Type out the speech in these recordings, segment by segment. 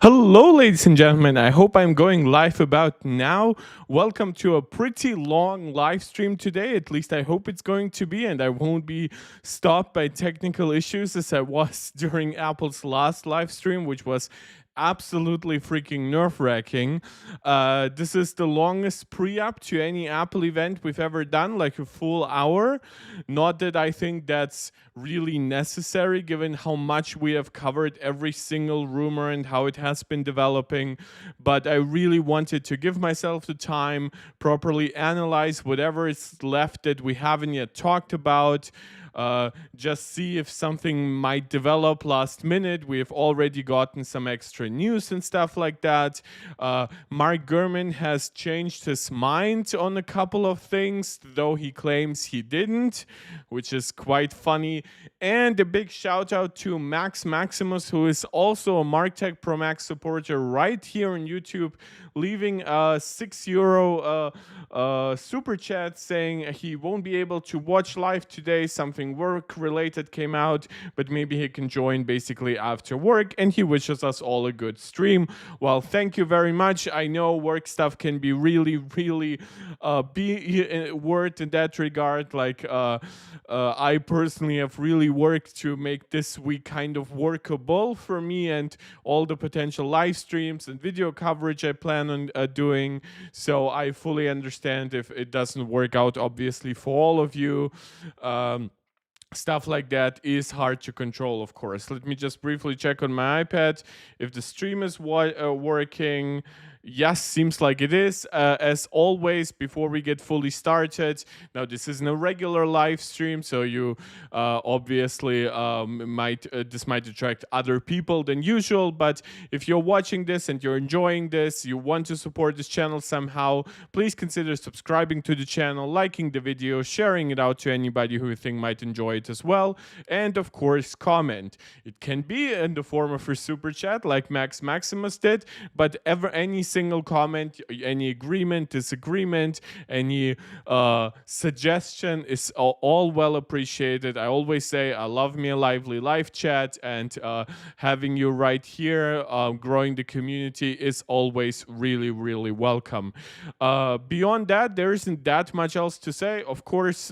Hello, ladies and gentlemen. I hope I'm going live about now. Welcome to a pretty long live stream today. At least I hope it's going to be, and I won't be stopped by technical issues as I was during Apple's last live stream, which was absolutely freaking nerve-wracking. This is the longest pre-up to any Apple event we've ever done, like a full hour. Not that I think that's really necessary given how much we have covered every single rumor and how it has been developing, but I really wanted to give myself the time, properly analyze whatever is left that we haven't yet talked about. Just see if something might develop last minute. We have already gotten some extra news and stuff like that. Mark Gurman has changed his mind on a couple of things, though he claims he didn't, which is quite funny. And a big shout out to Max Maximus, who is also a MarkTech Pro Max supporter right here on YouTube, leaving a €6 super chat saying he won't be able to watch live today. Something work related came out, but maybe he can join basically after work, and he wishes us all a good stream. Well, thank you very much. I know work stuff can be really be word in that regard. Like I personally have really worked to make this week kind of workable for me and all the potential live streams and video coverage I plan on doing. So I fully understand if it doesn't work out, obviously, for all of you. Stuff like that is hard to control, of course. Let me just briefly check on my iPad if the stream is working. Yes, seems like it is. As always, before we get fully started, now this isn't a regular live stream, so you obviously this might attract other people than usual. But if you're watching this and you're enjoying this, you want to support this channel somehow, please consider subscribing to the channel, liking the video, sharing it out to anybody who you think might enjoy it as well, and of course, comment. It can be in the form of a super chat, like Max Maximus did, but any single comment, any agreement, disagreement, any suggestion is all well appreciated. I always say I love me a lively live chat, and having you right here, growing the community is always really welcome. Beyond that, there isn't that much else to say. Of course,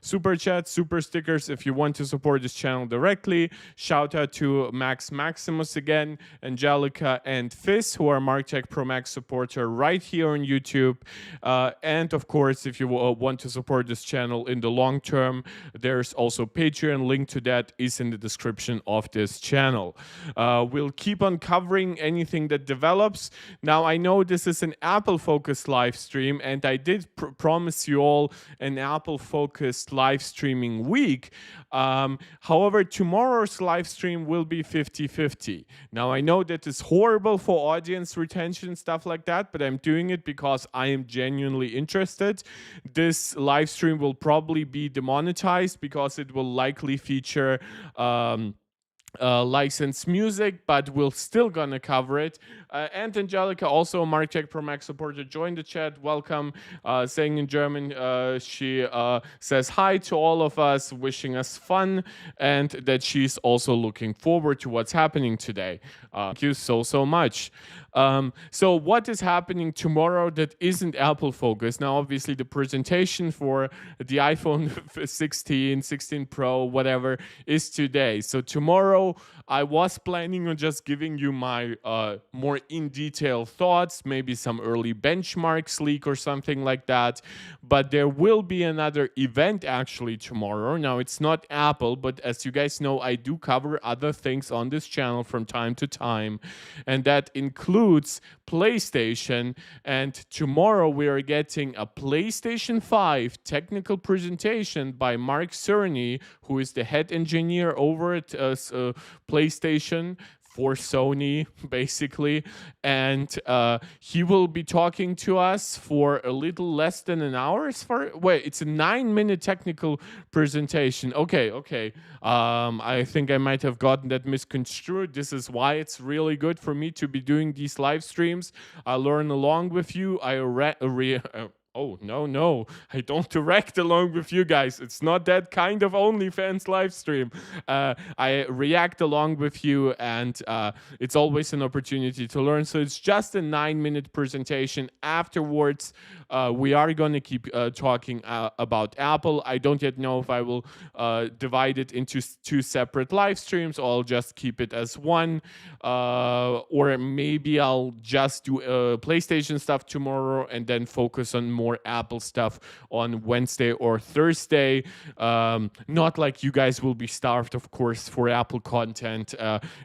super chat, super stickers if you want to support this channel directly. Shout out to Max Maximus again, Angelica, and Fizz, who are MarkTech Pro Max supporter right here on YouTube. And of course, if you want to support this channel in the long term, there's also Patreon. Link to that is in the description of this channel. We'll keep on covering anything that develops. Now, I know this is an Apple-focused live stream, and I did promise you all an Apple-focused live streaming week. However, tomorrow's live stream will be 50-50. Now, I know that is horrible for audience retention, stuff like that, but I'm doing it because I am genuinely interested. This live stream will probably be demonetized because it will likely feature licensed music, but we're still gonna cover it. And Angelica, also a MarkTech Pro Max supporter, joined the chat. Welcome. Saying in German, she says hi to all of us, wishing us fun, and that she's also looking forward to what's happening today. Thank you so much. So what is happening tomorrow that isn't Apple focused? Now, obviously, the presentation for the iPhone 16, 16 Pro, whatever, is today. So tomorrow, I was planning on just giving you my more in-detail thoughts, maybe some early benchmarks leak or something like that. But there will be another event actually tomorrow. Now, it's not Apple, but as you guys know, I do cover other things on this channel from time to time, and that includes PlayStation. And tomorrow we are getting a PlayStation 5 technical presentation by Mark Cerny, who is the head engineer over at PlayStation for Sony, basically, and he will be talking to us for a little less than an hour. Wait, it's a 9-minute technical presentation. Okay. I think I might have gotten that misconstrued. This is why it's really good for me to be doing these live streams. I learn along with you. I Oh, no, I don't direct along with you guys. It's not that kind of OnlyFans live stream. I react along with you, and it's always an opportunity to learn. So it's just a 9-minute presentation. Afterwards, we are going to keep talking about Apple. I don't yet know if I will divide it into two separate live streams, or I'll just keep it as one. Or maybe I'll just do PlayStation stuff tomorrow and then focus on more Apple stuff on Wednesday or Thursday. Not like you guys will be starved, of course, for Apple content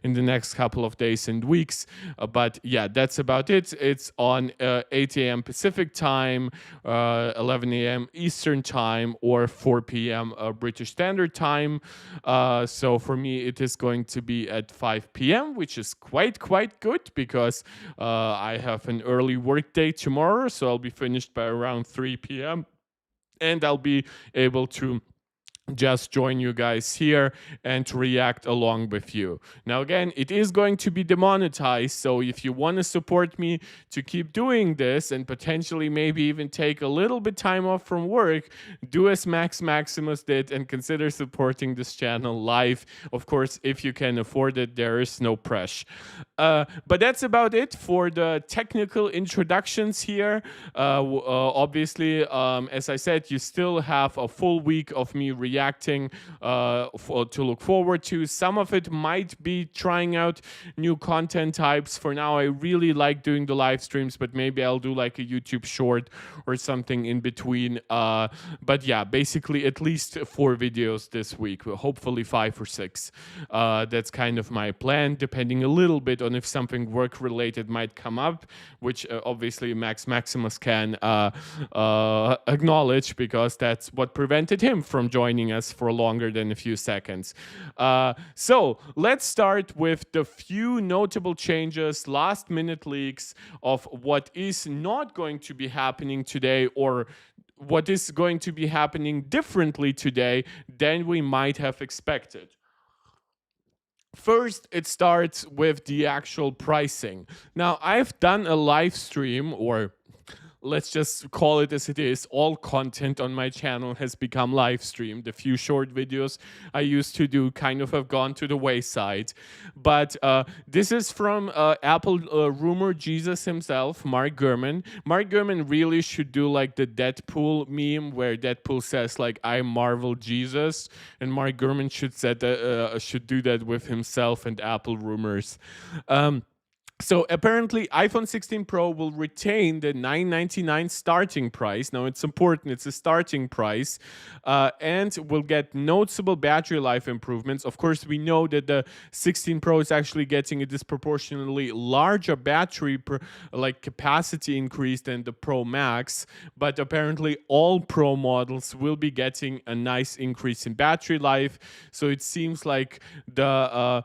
in the next couple of days and weeks. But yeah, that's about it. It's on 8 a.m. Pacific time, 11 a.m. Eastern time, or 4 p.m. British Standard Time. So for me, it is going to be at 5 p.m., which is quite good because I have an early work day tomorrow, so I'll be finished by around 3 p.m. and I'll be able to just join you guys here and to react along with you. Now, again, it is going to be demonetized, so if you want to support me to keep doing this and potentially maybe even take a little bit time off from work, do as Max Maximus did and consider supporting this channel live. Of course, if you can afford it, there is no pressure. But that's about it for the technical introductions here. Obviously, as I said, you still have a full week of me reacting to look forward to. Some of it might be trying out new content types. For now, I really like doing the live streams, but maybe I'll do like a YouTube short or something in between. But yeah, basically at least 4 videos this week, hopefully 5 or 6. That's kind of my plan, depending a little bit on if something work related might come up, which obviously Max Maximus can acknowledge, because that's what prevented him from joining us for longer than a few seconds. So let's start with the few notable changes, last minute leaks of what is not going to be happening today, or what is going to be happening differently today than we might have expected. First, it starts with the actual pricing. Now, I've done a live stream, or let's just call it as it is. All content on my channel has become live streamed. The few short videos I used to do kind of have gone to the wayside. But this is from Apple rumor Jesus himself, Mark Gurman. Mark Gurman really should do like the Deadpool meme where Deadpool says like, "I Marvel Jesus," and Mark Gurman should do that with himself and Apple rumors. So apparently iPhone 16 Pro will retain the $999 starting price. Now it's important, it's a starting price, and will get noticeable battery life improvements. Of course, we know that the 16 Pro is actually getting a disproportionately larger battery capacity increase than the Pro Max, but apparently all Pro models will be getting a nice increase in battery life. So it seems like the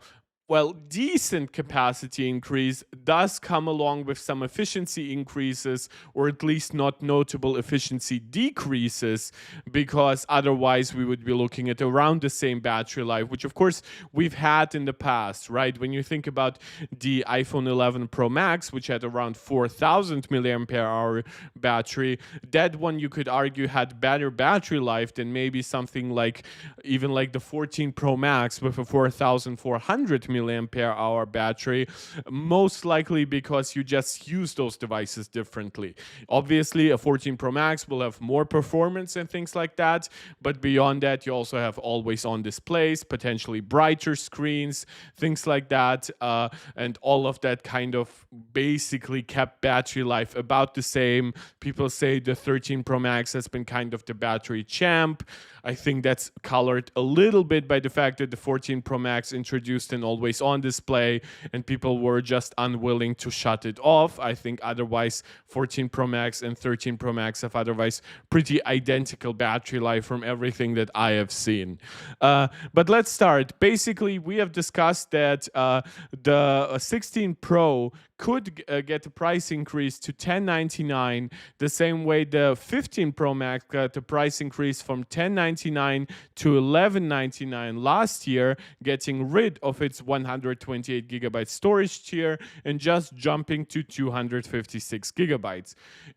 decent capacity increase does come along with some efficiency increases, or at least not notable efficiency decreases, because otherwise we would be looking at around the same battery life, which of course we've had in the past, right? When you think about the iPhone 11 Pro Max, which had around 4,000 milliampere hour battery, that one you could argue had better battery life than maybe something like even like the 14 Pro Max with a 4,400 milliampere hour battery, most likely because you just use those devices differently. Obviously, a 14 Pro Max will have more performance and things like that, but beyond that, you also have always on displays, potentially brighter screens, things like that, and all of that kind of basically kept battery life about the same. People say the 13 Pro Max has been kind of the battery champ. I think that's colored a little bit by the fact that the 14 Pro Max introduced an always-on display and people were just unwilling to shut it off. I think otherwise 14 Pro Max and 13 Pro Max have otherwise pretty identical battery life from everything that I have seen. But let's start. Basically, we have discussed that the 16 Pro could get a price increase to $1099, the same way the 15 Pro Max got a price increase from $1099 to $1199 last year, getting rid of its 128 gigabyte storage tier and just jumping to 256 gigabytes.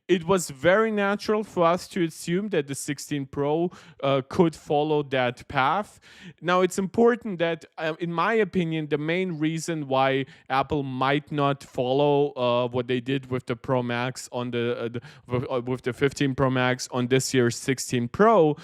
It was very natural for us to assume that the 16 Pro could follow that path. Now, it's important that, in my opinion, the main reason why Apple might not follow what they did with the Pro Max on with the 15 Pro Max on this year's 16 Pro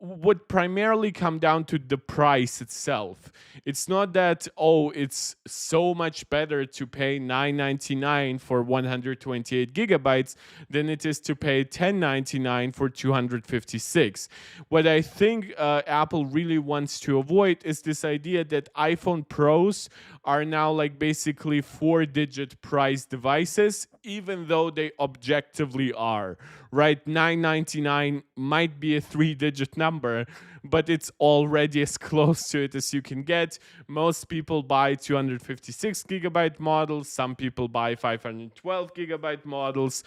would primarily come down to the price itself. It's not that, oh, it's so much better to pay $9.99 for 128 gigabytes than it is to pay $10.99 for 256. What I think Apple really wants to avoid is this idea that iPhone Pros are now like basically 4-digit price devices, even though they objectively are, right? $9.99 might be a 3-digit number, but it's already as close to it as you can get. Most people buy 256 gigabyte models. Some people buy 512 gigabyte models.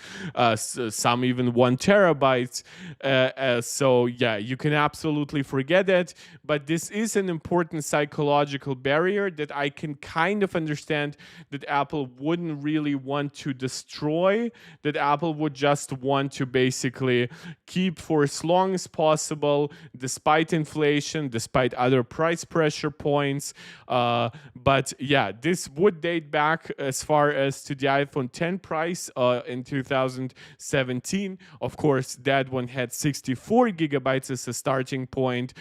Some even 1 terabyte. So yeah, you can absolutely forget it. But this is an important psychological barrier that I can kind of understand that Apple wouldn't really want to destroy, that Apple would just want to basically keep for as long as possible, despite inflation, despite other price pressure points. But yeah, this would date back as far as to the iPhone 10 price in 2017. Of course, that one had 64 gigabytes as a starting point.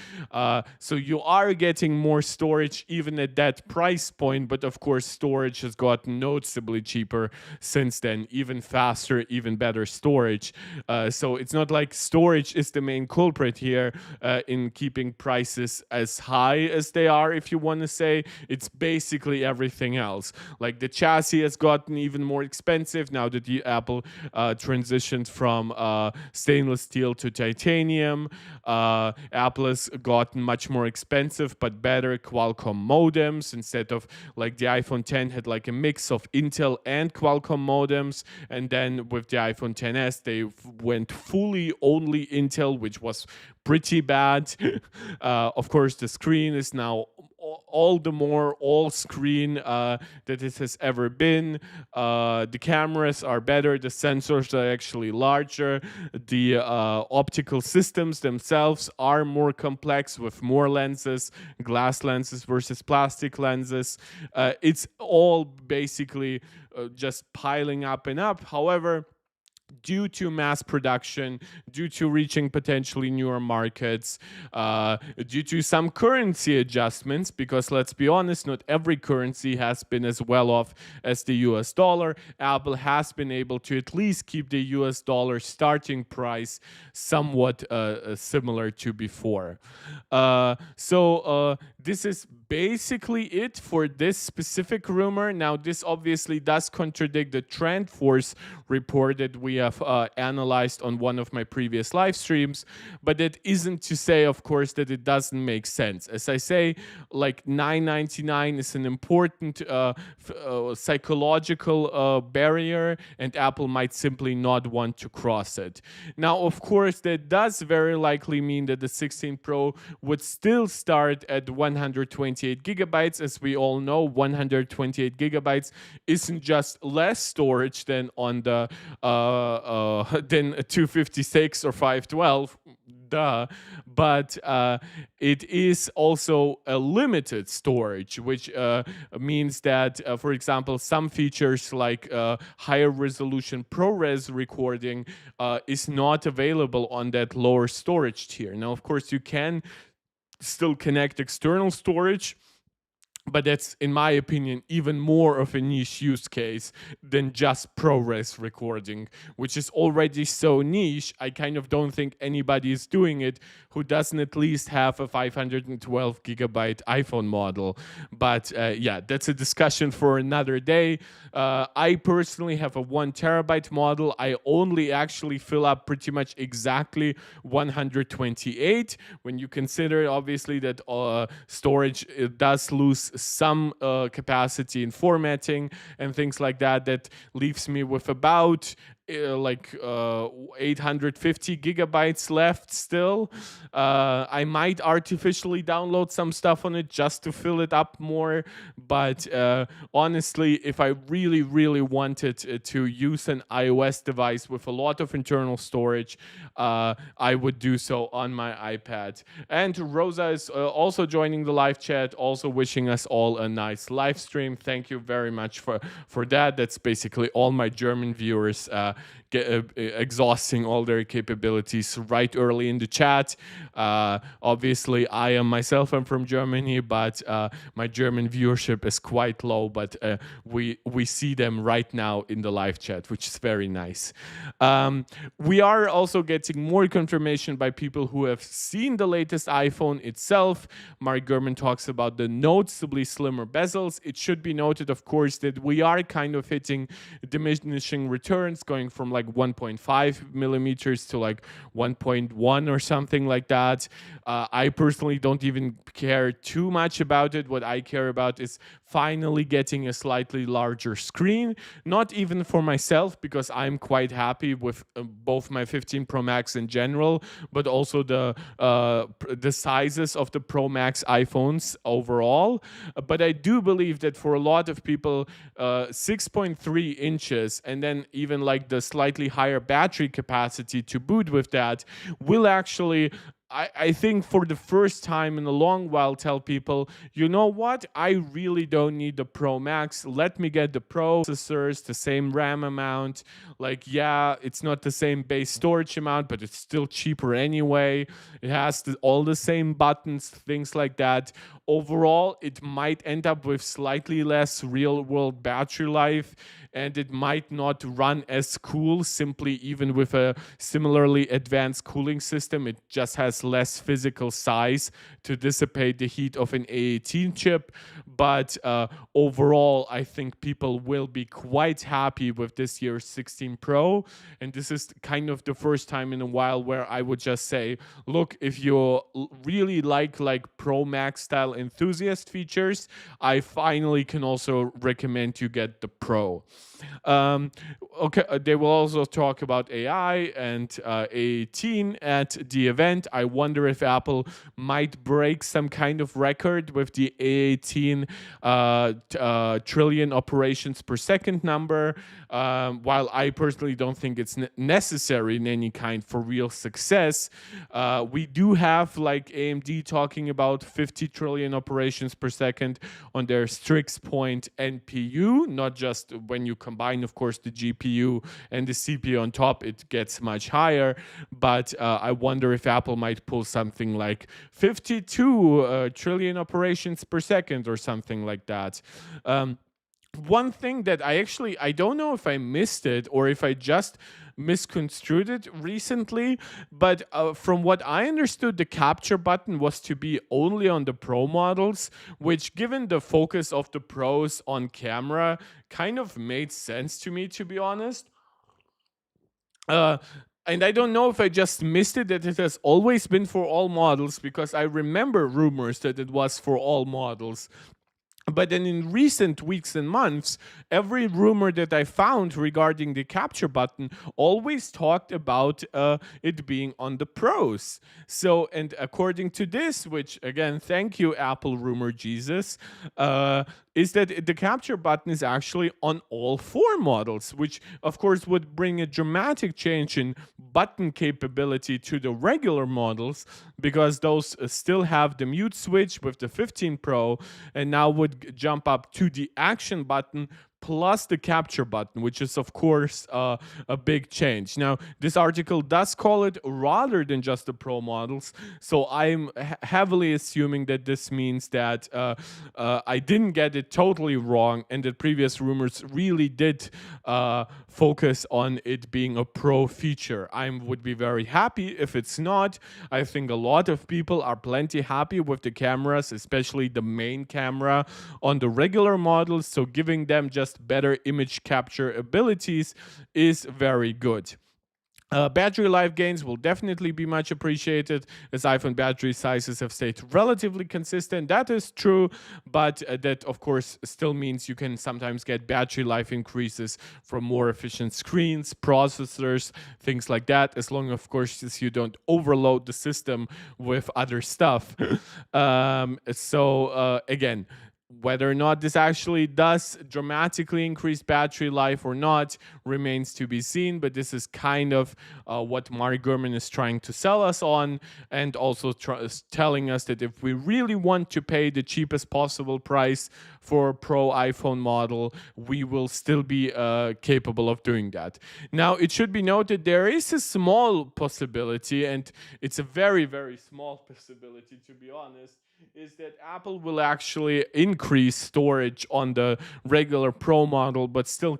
So you are getting more storage even at that price point, but of course, storage has gotten noticeably cheaper since then, even faster, even better storage. So it's not like storage is the main culprit here in keeping prices as high as they are, if you want to say. It's basically everything else. Like the chassis has gotten even more expensive now that the Apple transitioned from stainless steel to titanium. Apple has gotten much more expensive but better Qualcomm modems, instead of like the iPhone 10 had like a mix of Intel and Qualcomm modems, and then with the iPhone 10s they went fully only Intel, which was pretty bad. Of course, the screen is now all the more all screen that it has ever been. The cameras are better, the sensors are actually larger, the optical systems themselves are more complex with more lenses, glass lenses versus plastic lenses. It's all basically just piling up and up. However, due to mass production, due to reaching potentially newer markets, due to some currency adjustments, because let's be honest, not every currency has been as well off as the US dollar. Apple has been able to at least keep the US dollar starting price somewhat similar to before. So this is basically it for this specific rumor. Now, this obviously does contradict the TrendForce report that we have analyzed on one of my previous live streams, but that isn't to say, of course, that it doesn't make sense. As I say, like $9.99 is an important psychological barrier, and Apple might simply not want to cross it. Now, of course, that does very likely mean that the 16 Pro would still start at 128 gigabytes. As we all know, 128 gigabytes isn't just less storage than on the than 256 or 512, but it is also a limited storage, which means that, for example, some features like higher resolution ProRes recording is not available on that lower storage tier. Now, of course, you can still connect external storage, but that's, in my opinion, even more of a niche use case than just ProRes recording, which is already so niche. I kind of don't think anybody is doing it who doesn't at least have a 512 gigabyte iPhone model. But yeah, that's a discussion for another day. I personally have a 1 terabyte model. I only actually fill up pretty much exactly 128. When you consider, obviously, that storage does lose some capacity in formatting and things like that, that leaves me with about like 850 gigabytes left still. I might artificially download some stuff on it just to fill it up more, but honestly, if I really, really wanted to use an iOS device with a lot of internal storage, I would do so on my iPad. And Rosa is also joining the live chat, also wishing us all a nice live stream. Thank you very much for that. That's basically all my German viewers exhausting all their capabilities right early in the chat. Obviously, I am myself, I'm from Germany, but my German viewership is quite low, but we see them right now in the live chat, which is very nice. We are also getting more confirmation by people who have seen the latest iPhone itself. Mark Gurman talks about the noticeably slimmer bezels. It should be noted, of course, that we are kind of hitting diminishing returns, going from like 1.5 millimeters to like 1.1 or something like that. I personally don't even care too much about it. What I care about is finally getting a slightly larger screen, not even for myself, because I'm quite happy with both my 15 Pro Max in general, but also the sizes of the Pro Max iPhones overall. But I do believe that for a lot of people, 6.3 inches and then even like the slightly higher battery capacity to boot with that will actually, I think, for the first time in a long while, tell people, you know what, I really don't need the Pro Max. Let me get the Pro processors, the same RAM amount. Like, yeah, it's not the same base storage amount, but it's still cheaper anyway. It has all the same buttons, things like that. Overall, it might end up with slightly less real-world battery life, and it might not run as cool simply even with a similarly advanced cooling system. It just has less physical size to dissipate the heat of an A18 chip. But overall, I think people will be quite happy with this year's 16 Pro. And this is kind of the first time in a while where I would just say, look, if you really like Pro Max style enthusiast features, I finally can also recommend you get the Pro. Okay, they will also talk about AI and A18 at the event. I wonder if Apple might break some kind of record with the A18 trillion operations per second number. While I personally don't think it's necessary in any kind for real success, we do have like AMD talking about 50 trillion operations per second on their Strix Point NPU, not just when you combine, of course, the GPU and the CPU on top, it gets much higher. But I wonder if Apple might pull something like 52 trillion operations per second or something like that. One thing that I don't know if I missed it or if I just misconstrued it recently, but from what I understood, the capture button was to be only on the Pro models, which, given the focus of the Pros on camera, kind of made sense to me, to be honest. And I don't know if I just missed it, that it has always been for all models, because I remember rumors that it was for all models. But then in recent weeks and months, every rumor that I found regarding the capture button always talked about it being on the Pros. So, and according to this, which again, thank you, Apple Rumor Jesus, is that the capture button is actually on all 4 models, which of course would bring a dramatic change in button capability to the regular models, because those still have the mute switch with the 15 Pro, and now would jump up to the action button plus the capture button, which is of course a big change. Now, this article does call it rather than just the Pro models, so I'm heavily assuming that this means that I didn't get it totally wrong, and that previous rumors really did focus on it being a Pro feature. I would be very happy if it's not. I think a lot of people are plenty happy with the cameras, especially the main camera on the regular models, so giving them just better image capture abilities is very good. Battery life gains will definitely be much appreciated as iPhone battery sizes have stayed relatively consistent. That is true, but that of course still means you can sometimes get battery life increases from more efficient screens, processors, things like that, as long of course as you don't overload the system with other stuff. Again, whether or not this actually does dramatically increase battery life or not remains to be seen, but this is kind of what Mark Gurman is trying to sell us on, and also telling us that if we really want to pay the cheapest possible price for a Pro iPhone model, we will still be capable of doing that. Now, it should be noted there is a small possibility, and it's a very, very small possibility to be honest, is that Apple will actually increase storage on the regular Pro model, but still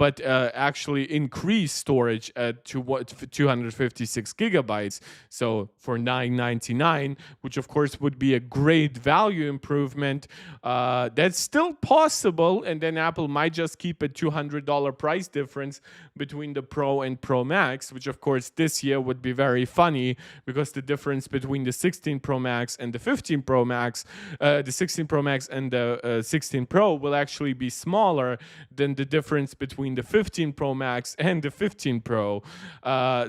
actually increase storage to 256 gigabytes. So for $999, which of course would be a great value improvement, that's still possible. And then Apple might just keep a $200 price difference between the Pro and Pro Max, which of course this year would be very funny because the difference between the 16 Pro Max and the 15 Pro Max, the 16 Pro Max and the 16 Pro will actually be smaller than the difference between the 15 Pro Max and the 15 Pro.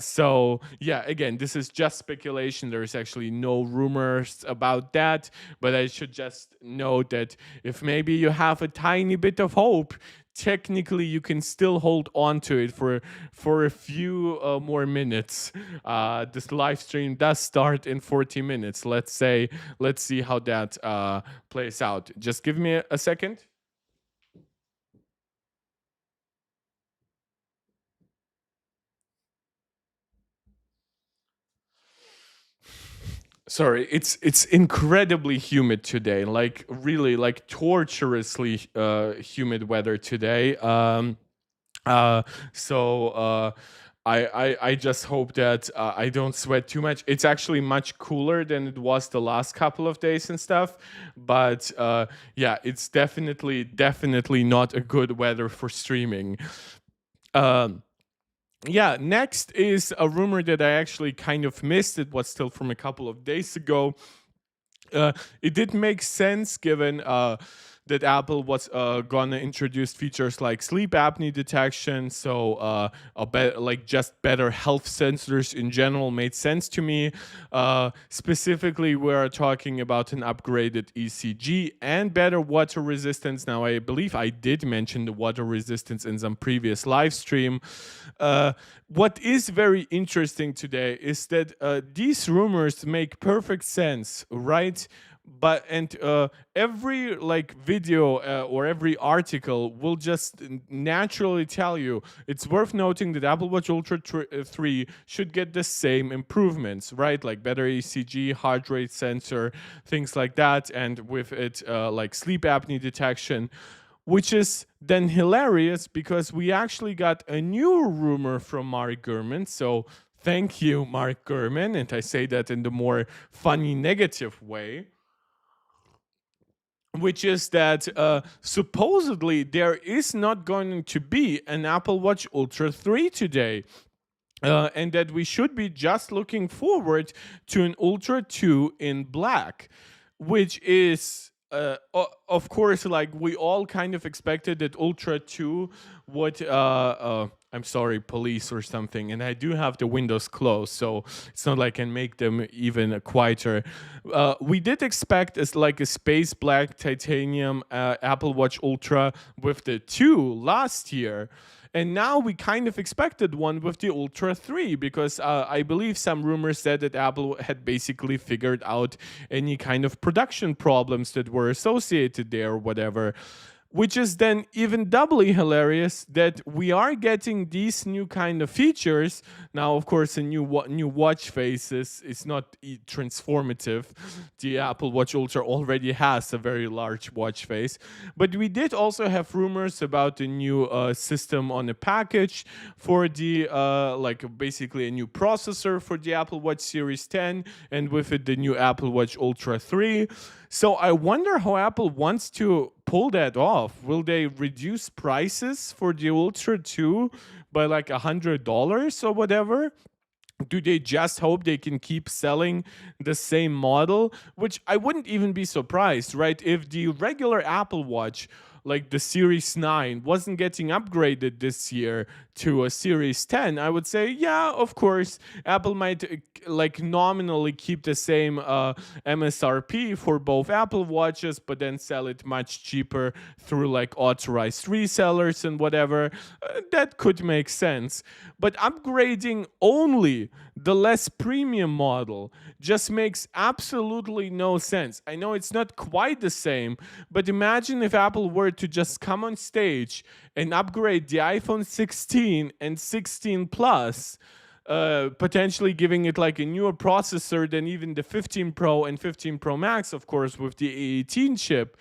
So yeah, again, this is just speculation. There is actually no rumors about that, but I should just note that if maybe you have a tiny bit of hope, technically you can still hold on to it for a few more minutes. This live stream does start in 40 minutes. Let's see how that plays out. Just give me a second. Sorry, it's incredibly humid today, like really like torturously humid weather today. Uh, so I just hope that I don't sweat too much. It's actually much cooler than it was the last couple of days and stuff, but yeah, it's definitely not a good weather for streaming. Um, yeah, next is a rumor that I actually kind of missed. It was still from a couple of days ago. It did make sense given that Apple was gonna introduce features like sleep apnea detection, so like just better health sensors in general made sense to me. Specifically, we're talking about an upgraded ECG and better water resistance. Now, I believe I did mention the water resistance in some previous live stream. What is very interesting today is that these rumors make perfect sense, right? But every like video or every article will just naturally tell you it's worth noting that Apple Watch Ultra 3 should get the same improvements, right? Like better ECG, heart rate sensor, things like that, and with it like sleep apnea detection, which is then hilarious because we actually got a new rumor from Mark Gurman. So thank you, Mark Gurman, and I say that in the more funny negative way, which is that supposedly there is not going to be an Apple Watch Ultra 3 today. And that we should be just looking forward to an Ultra 2 in black, which is, of course, like we all kind of expected that Ultra 2 would. I'm sorry, police or something, and I do have the windows closed, so it's not like I can make them even quieter. We did expect as like a space black titanium Apple Watch Ultra with the 2 last year. And now we kind of expected one with the Ultra 3 because I believe some rumors said that Apple had basically figured out any kind of production problems that were associated there or whatever. Which is then even doubly hilarious that we are getting these new kind of features. Now, of course, a new watch face is not transformative. The Apple Watch Ultra already has a very large watch face. But we did also have rumors about the new system on a package for the, like basically a new processor for the Apple Watch Series 10, and with it the new Apple Watch Ultra 3. So I wonder how Apple wants to pull that off? Will they reduce prices for the Ultra 2 by like $100 or whatever? Do they just hope they can keep selling the same model? Which I wouldn't even be surprised, right? If the regular Apple Watch, like the Series 9, wasn't getting upgraded this year to a Series 10, I would say, yeah, of course, Apple might like nominally keep the same MSRP for both Apple Watches, but then sell it much cheaper through like authorized resellers and whatever. That could make sense. But upgrading only the less premium model just makes absolutely no sense. I know it's not quite the same, but imagine if Apple were to just come on stage and upgrade the iPhone 16 and 16 Plus, potentially giving it like a newer processor than even the 15 Pro and 15 Pro Max, of course, with the A18 chip.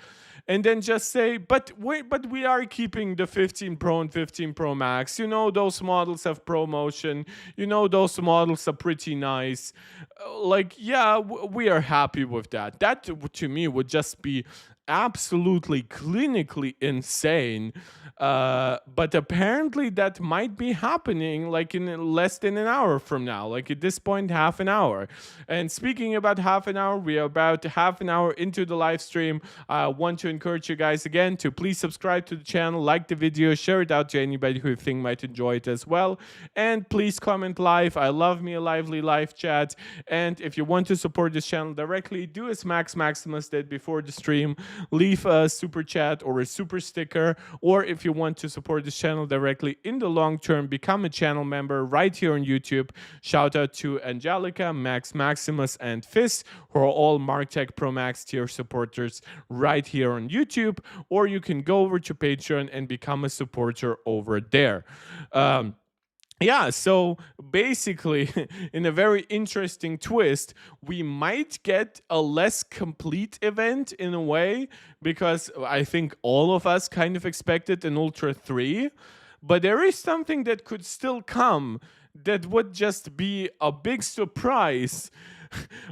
And then just say, but we are keeping the 15 Pro and 15 Pro Max. You know, those models have ProMotion. You know, those models are pretty nice. Like, yeah, we are happy with that. That to me would just be absolutely clinically insane. But apparently that might be happening like in less than an hour from now, like at this point, half an hour. And speaking about half an hour, we are about half an hour into the live stream. I want to encourage you guys again to please subscribe to the channel, like the video, share it out to anybody who you think might enjoy it as well. And please comment live. I love me a lively live chat. And if you want to support this channel directly, do as Max Maximus did before the stream. Leave a super chat or a super sticker, or if you want to support this channel directly in the long term, become a channel member right here on YouTube. Shout out to Angelica, Max Maximus, and Fizz, who are all MarkTech Pro Max tier supporters right here on YouTube, or you can go over to Patreon and become a supporter over there. Yeah, so basically, in a very interesting twist, we might get a less complete event in a way, because I think all of us kind of expected an Ultra 3, but there is something that could still come that would just be a big surprise.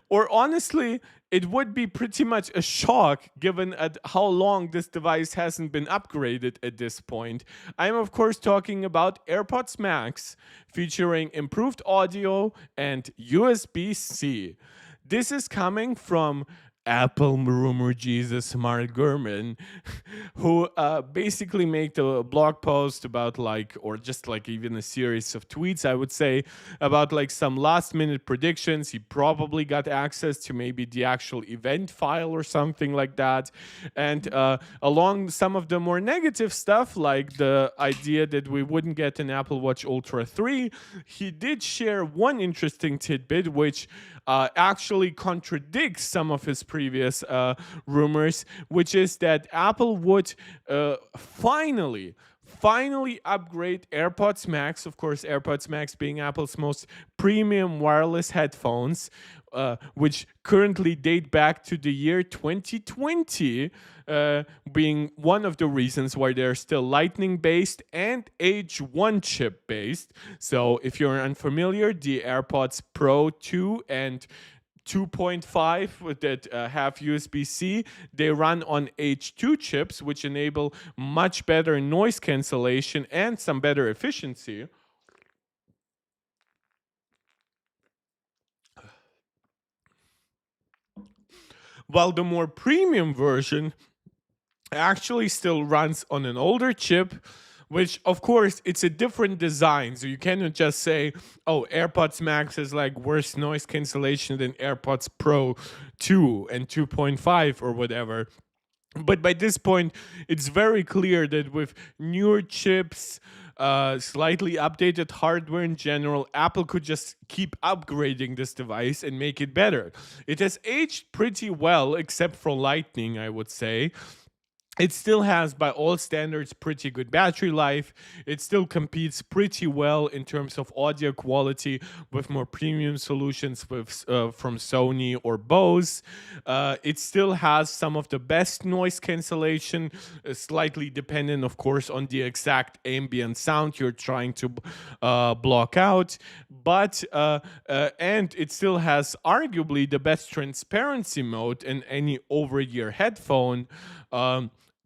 Or honestly, it would be pretty much a shock given at how long this device hasn't been upgraded at this point. I'm of course talking about AirPods Max, featuring improved audio and USB-C. This is coming from Apple rumor Jesus Mark Gurman, who basically made a blog post about like, or just like even a series of tweets, I would say, about like some last minute predictions. He probably got access to maybe the actual event file or something like that. And along some of the more negative stuff, like the idea that we wouldn't get an Apple Watch Ultra 3, he did share one interesting tidbit, which actually contradicts some of his previous rumors, which is that Apple would finally upgrade AirPods Max, of course, AirPods Max being Apple's most premium wireless headphones, which currently date back to the year 2020, being one of the reasons why they're still Lightning based and H1 chip based. So if you're unfamiliar, the AirPods Pro 2 and 2.5 that have USB-C, they run on H2 chips, which enable much better noise cancellation and some better efficiency. While the more premium version actually still runs on an older chip, which of course it's a different design, so you cannot just say, oh, AirPods Max is like worse noise cancellation than AirPods Pro 2 and 2.5 or whatever. But by this point, it's very clear that with newer chips, slightly updated hardware in general, Apple could just keep upgrading this device and make it better. It has aged pretty well, except for Lightning, I would say. It still has, by all standards, pretty good battery life. It still competes pretty well in terms of audio quality with more premium solutions with from Sony or Bose. It still has some of the best noise cancellation, slightly dependent, of course, on the exact ambient sound you're trying to block out. But and it still has arguably the best transparency mode in any over-ear headphone.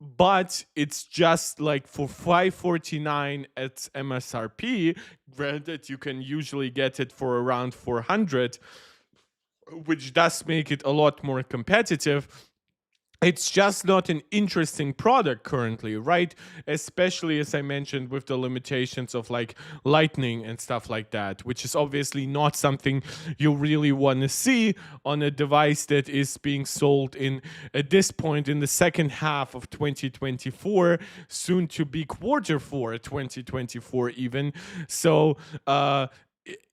but it's just like for 549 at MSRP. Granted, you can usually get it for around 400, which does make it a lot more competitive. It's just not an interesting product currently, right? Especially as I mentioned with the limitations of like lightning and stuff like that, which is obviously not something you really want to see on a device that is being sold in at this point in the second half of 2024, soon to be quarter four 2024 even. So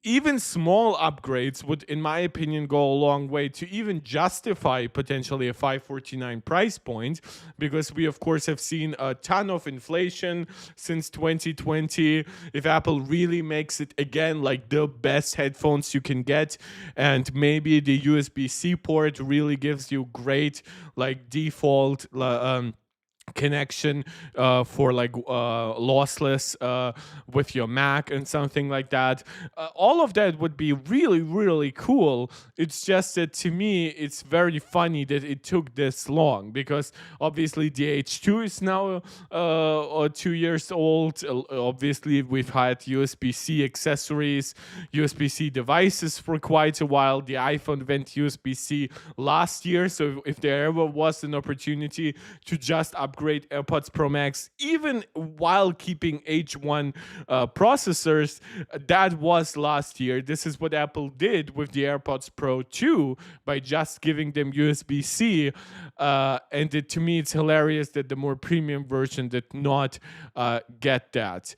even small upgrades would, in my opinion, go a long way to even justify potentially a 549 price point, because we of course have seen a ton of inflation since 2020. If Apple really makes it again like the best headphones you can get, and maybe the USB-C port really gives you great like default connection for like lossless with your Mac and something like that. All of that would be really, really cool. It's just that to me, it's very funny that it took this long, because obviously the H2 is now 2 years old. Obviously, we've had USB-C accessories, USB-C devices for quite a while. The iPhone went USB-C last year, so if there ever was an opportunity to just upgrade AirPods Pro Max, even while keeping H1 processors, that was last year. This is what Apple did with the AirPods Pro 2 by just giving them USB-C. To me, it's hilarious that the more premium version did not get that.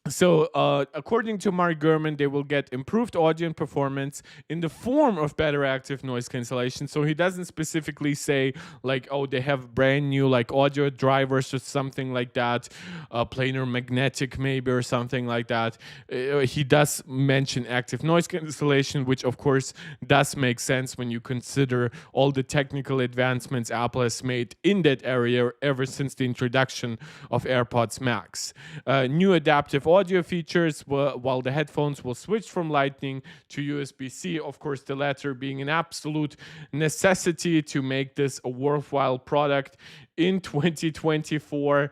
According to Mark Gurman, they will get improved audio and performance in the form of better active noise cancellation. So he doesn't specifically say like, oh, they have brand new like audio drivers or something like that, planar magnetic maybe or something like that. He does mention active noise cancellation, which of course does make sense when you consider all the technical advancements Apple has made in that area ever since the introduction of AirPods Max. New adaptive audio features, while the headphones will switch from Lightning to USB-C, of course the latter being an absolute necessity to make this a worthwhile product in 2024.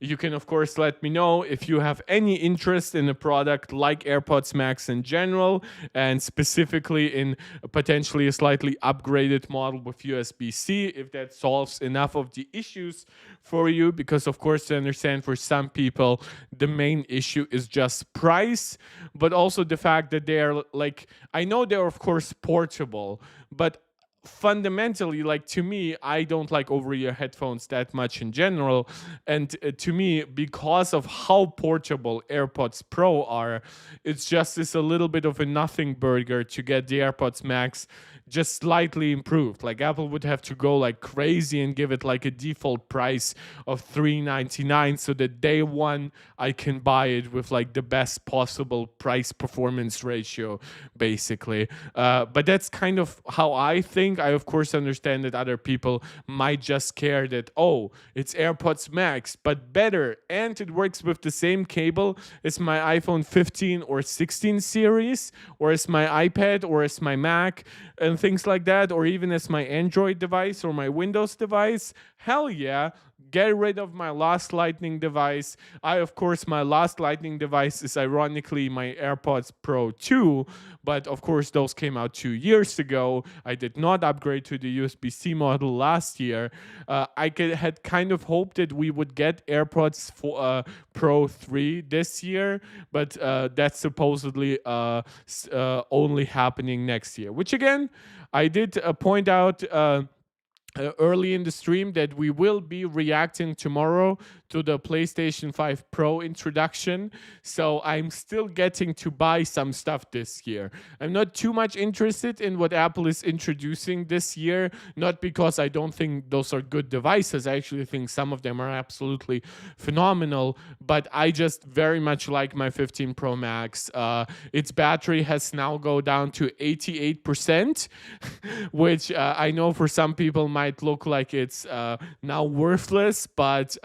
You can of course let me know if you have any interest in a product like AirPods Max in general, and specifically in potentially a slightly upgraded model with USB-C, if that solves enough of the issues for you. Because of course, I understand for some people the main issue is just price, but also the fact that they're like, I know they're of course portable, but fundamentally, like to me, I don't like over-ear headphones that much in general, and to me, because of how portable AirPods Pro are, it's just this a little bit of a nothing burger to get the AirPods Max just slightly improved. Like Apple would have to go like crazy and give it like a default price of $399 so that day one I can buy it with like the best possible price performance ratio, basically. But that's kind of how I think. I of course understand that other people might just care that, oh, it's AirPods Max but better, and it works with the same cable as my iPhone 15 or 16 series, or as my iPad, or as my Mac, and things like that, or even as my Android device or my Windows device. Hell yeah, get rid of my last Lightning device. Of course, my last Lightning device is ironically my AirPods Pro 2, but of course those came out 2 years ago. I did not upgrade to the USB-C model last year. Had kind of hoped that we would get AirPods Pro 3 this year, but that's supposedly only happening next year, which again, I did point out early in the stream that we will be reacting tomorrow to the PlayStation 5 Pro introduction. So I'm still getting to buy some stuff this year. I'm not too much interested in what Apple is introducing this year, not because I don't think those are good devices. I actually think some of them are absolutely phenomenal, but I just very much like my 15 Pro Max. Its battery has now go down to 88%, which I know for some people might look like it's now worthless, but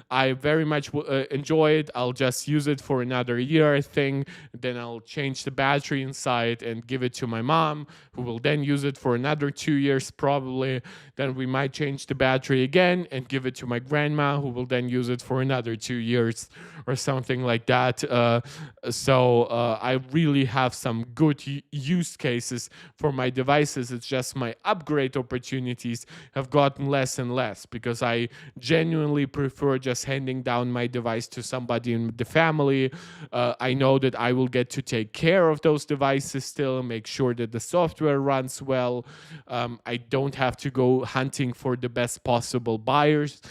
I very much enjoy it. I'll just use it for another year, I think. Then I'll change the battery inside and give it to my mom, who will then use it for another 2 years probably. Then we might change the battery again and give it to my grandma, who will then use it for another 2 years or something like that. I really have some good use cases for my devices. It's just my upgrade opportunities have gotten less and less because I genuinely prefer just handing down my device to somebody in the family. I know that I will get to take care of those devices still, make sure that the software runs well. I don't have to go hunting for the best possible buyers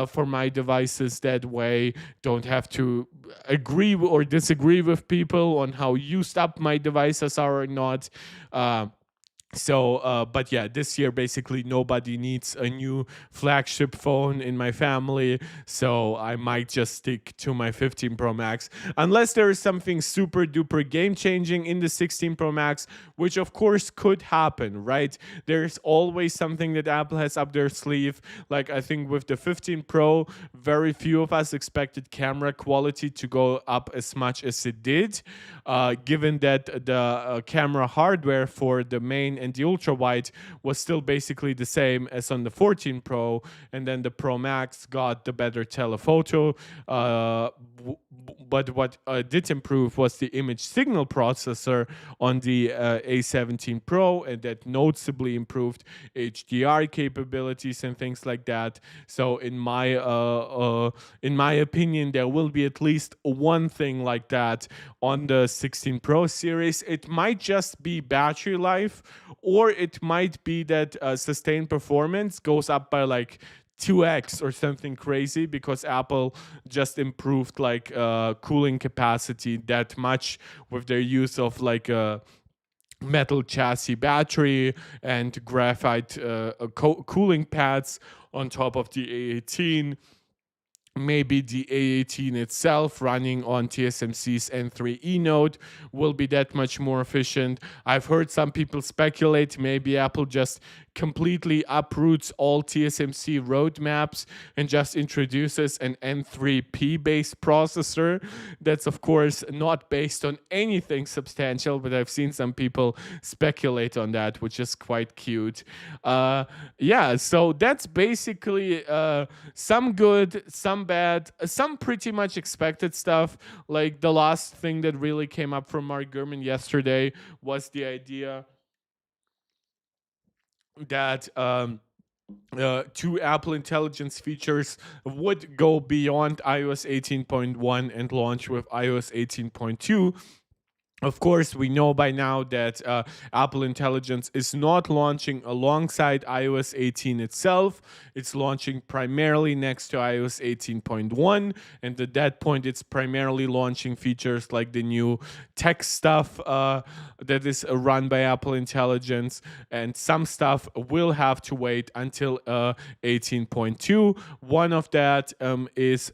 for my devices that way. Don't have to agree or disagree with people on how used up my devices are or not. But yeah, this year basically nobody needs a new flagship phone in my family, so I might just stick to my 15 Pro Max unless there is something super duper game changing in the 16 Pro Max, which of course could happen, right? There's always something that Apple has up their sleeve. Like I think with the 15 Pro, very few of us expected camera quality to go up as much as it did, given that the camera hardware for the main and the ultra wide was still basically the same as on the 14 Pro, and then the Pro Max got the better telephoto. But what did improve was the image signal processor on the A17 Pro, and that noticeably improved HDR capabilities and things like that. So in my opinion, there will be at least one thing like that on the 16 Pro series. It might just be battery life, or it might be that sustained performance goes up by like 2x or something crazy because Apple just improved like cooling capacity that much with their use of like a metal chassis battery and graphite cooling pads on top of the A18. Maybe the A18 itself running on TSMC's N3E node will be that much more efficient. I've heard some people speculate maybe Apple just completely uproots all TSMC roadmaps and just introduces an N3P based processor. That's of course not based on anything substantial, but I've seen some people speculate on that, which is quite cute. So that's basically some good, some bad, some pretty much expected stuff. Like the last thing that really came up from Mark Gurman yesterday was the idea that two Apple Intelligence features would go beyond iOS 18.1 and launch with iOS 18.2. Of course, we know by now that Apple Intelligence is not launching alongside iOS 18 itself. It's launching primarily next to iOS 18.1. And at that point, it's primarily launching features like the new text stuff that is run by Apple Intelligence. And some stuff will have to wait until 18.2. One of that is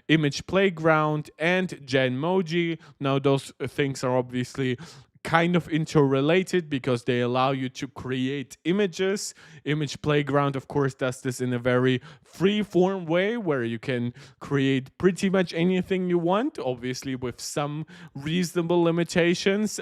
Image Playground and Genmoji. Now, those things are obviously kind of interrelated because they allow you to create images. Image Playground, of course, does this in a very free-form way where you can create pretty much anything you want, obviously with some reasonable limitations.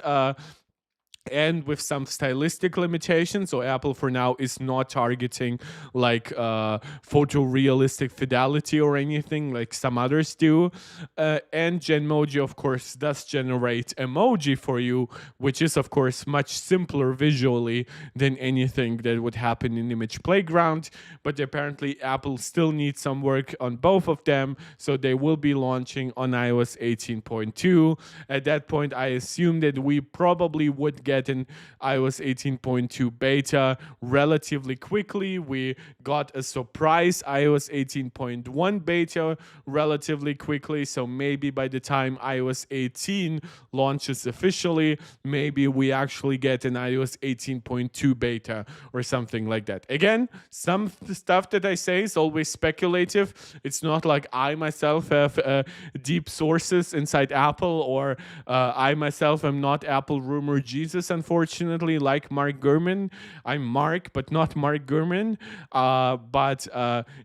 And with some stylistic limitations. So Apple for now is not targeting like photorealistic fidelity or anything like some others do. And Genmoji, of course, does generate emoji for you, which is, of course, much simpler visually than anything that would happen in Image Playground. But apparently Apple still needs some work on both of them. So they will be launching on iOS 18.2. At that point, I assume that we probably would get in iOS 18.2 beta relatively quickly. We got a surprise iOS 18.1 beta relatively quickly, so maybe by the time iOS 18 launches officially, maybe we actually get an iOS 18.2 beta or something like that. Again, some stuff that I say is always speculative. It's not like I myself have deep sources inside Apple, or I myself am not Apple rumor Jesus this, unfortunately, like Mark Gurman. I'm Mark, but not Mark Gurman.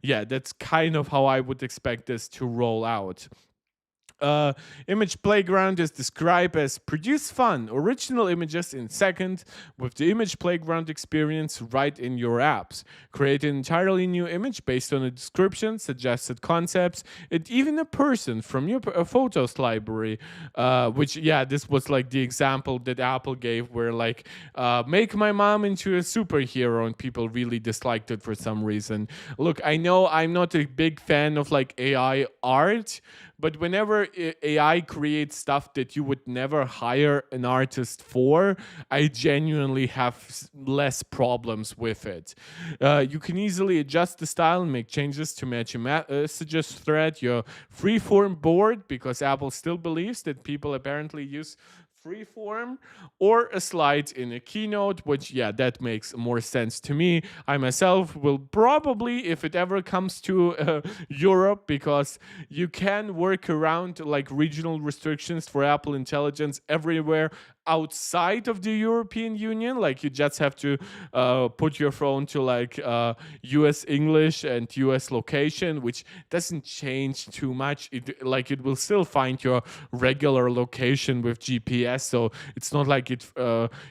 Yeah, that's kind of how I would expect this to roll out. Image Playground is described as produce fun, original images in seconds with the Image Playground experience right in your apps. Create an entirely new image based on a description, suggested concepts, and even a person from your photos library. Which, yeah, this was like the example that Apple gave where, like, make my mom into a superhero, and people really disliked it for some reason. Look, I know I'm not a big fan of like AI art, but whenever AI creates stuff that you would never hire an artist for, I genuinely have less problems with it. You can easily adjust the style and make changes to match your messages thread, your freeform board, because Apple still believes that people apparently use freeform, or a slide in a keynote, which, yeah, that makes more sense to me. I myself will probably, if it ever comes to Europe, because you can work around like regional restrictions for Apple Intelligence everywhere outside of the European Union. Like, you just have to put your phone to like US English and US location, which doesn't change too much. It will still find your regular location with GPS, so it's not like it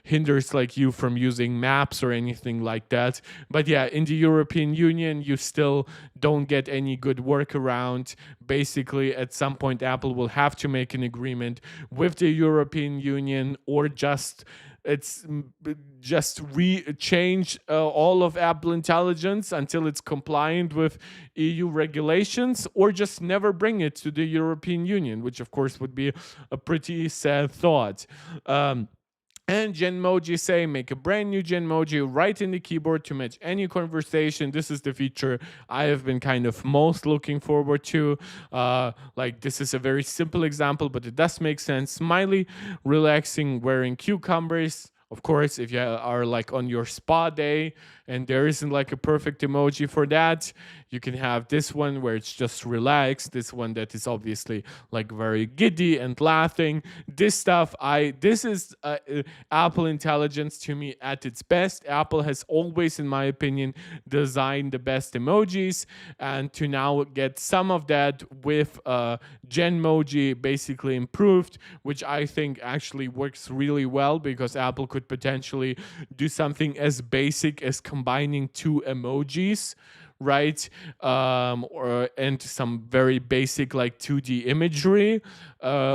hinders like you from using maps or anything like that. But yeah, in the European Union, you still don't get any good workaround. Basically, at some point, Apple will have to make an agreement with the European Union, or just change all of Apple Intelligence until it's compliant with EU regulations, or just never bring it to the European Union, which of course would be a pretty sad thought. And Genmoji say, make a brand new Genmoji right in the keyboard to match any conversation. This is the feature I have been kind of most looking forward to. Like, this is a very simple example, but it does make sense. Smiley, relaxing, wearing cucumbers. Of course, if you are like on your spa day and there isn't like a perfect emoji for that, you can have this one where it's just relaxed. This one that is obviously like very giddy and laughing. This is Apple Intelligence to me at its best. Apple has always, in my opinion, designed the best emojis, and to now get some of that with Genmoji basically improved, which I think actually works really well, because Apple could potentially do something as basic as combining two emojis, right? And some very basic like 2D imagery,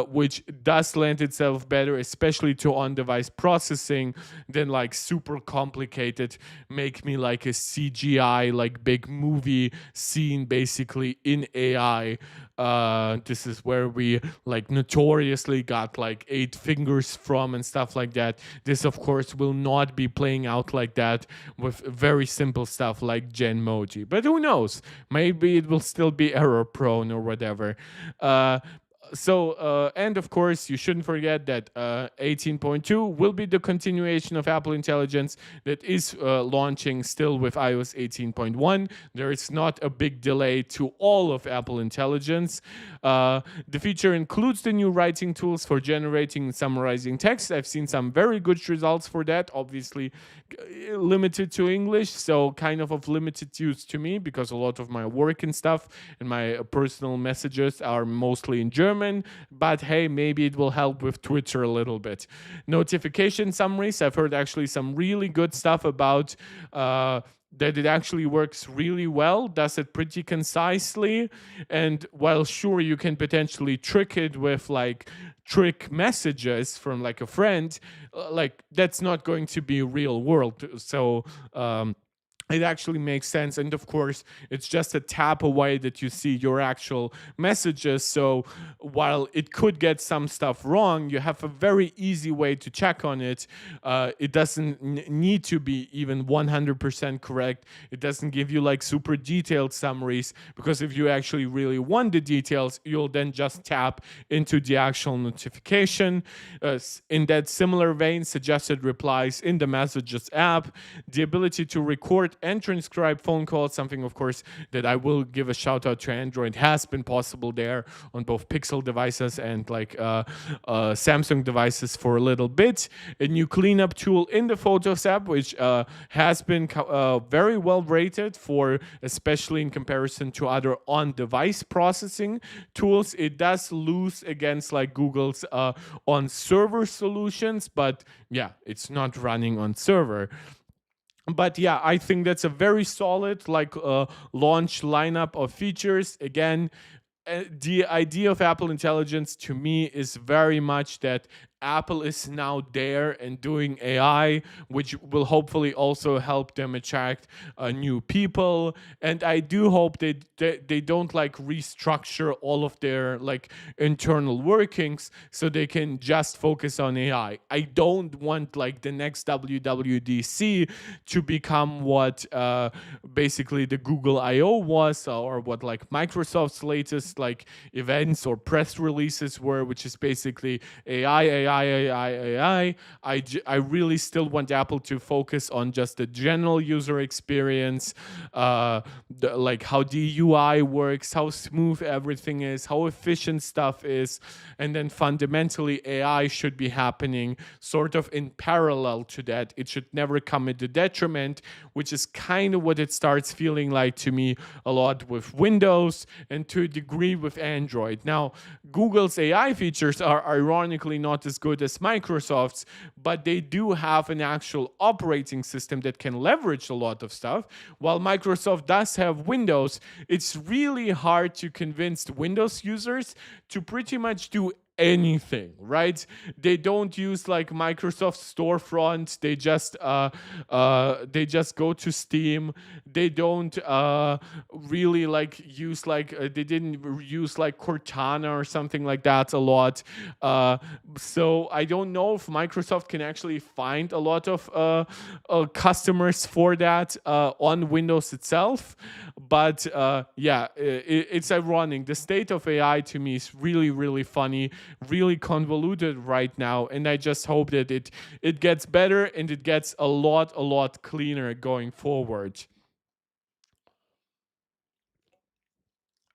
which does lend itself better, especially to on-device processing, than like super complicated, make me like a CGI, like big movie scene basically in AI. This is where we like notoriously got like 8 fingers from and stuff like that. This, of course, will not be playing out like that with very simple stuff like Genmoji. But who knows? Maybe it will still be error prone or whatever. And of course, you shouldn't forget that 18.2 will be the continuation of Apple Intelligence that is launching still with iOS 18.1. There is not a big delay to all of Apple Intelligence. The feature includes the new writing tools for generating and summarizing text. I've seen some very good results for that, obviously limited to English, so kind of limited use to me, because a lot of my work and stuff and my personal messages are mostly in German. But hey, maybe it will help with Twitter a little bit. Notification summaries, I've heard actually some really good stuff about that it actually works really well, does it pretty concisely, and while sure you can potentially trick it with like trick messages from like a friend, like that's not going to be real world. So it actually makes sense. And of course, it's just a tap away that you see your actual messages. So while it could get some stuff wrong, you have a very easy way to check on it. It doesn't need to be even 100% correct. It doesn't give you like super detailed summaries, because if you actually really want the details, you'll then just tap into the actual notification. In that similar vein, suggested replies in the Messages app, the ability to record and transcribe phone calls, something, of course, that I will give a shout out to Android has been possible there on both Pixel devices and Samsung devices for a little bit. A new cleanup tool in the Photos app, which has been very well rated for, especially in comparison to other on-device processing tools. It does lose against like Google's on-server solutions, but yeah, it's not running on server. But yeah, I think that's a very solid launch lineup of features. Again, the idea of Apple Intelligence to me is very much that Apple is now there and doing AI, which will hopefully also help them attract new people. And I do hope they don't like restructure all of their like internal workings so they can just focus on AI. I don't want like the next WWDC to become what basically the Google I/O was, or what like Microsoft's latest like events or press releases were, which is basically AI. I really still want Apple to focus on just the general user experience, like how the UI works, how smooth everything is, how efficient stuff is, and then fundamentally AI should be happening sort of in parallel to that. It should never come at the detriment, which is kind of what it starts feeling like to me a lot with Windows and to a degree with Android. Now, Google's AI features are ironically not as good as Microsoft's, but they do have an actual operating system that can leverage a lot of stuff. While Microsoft does have Windows, it's really hard to convince Windows users to pretty much do anything, right? They don't use like Microsoft storefront. They just go to Steam. They don't really like use they didn't use like Cortana or something like that a lot. So I don't know if Microsoft can actually find a lot of customers for that on Windows itself. But it's ironic. The state of AI to me is really, really funny, really convoluted right now, and I just hope that it gets better and it gets a lot cleaner going forward.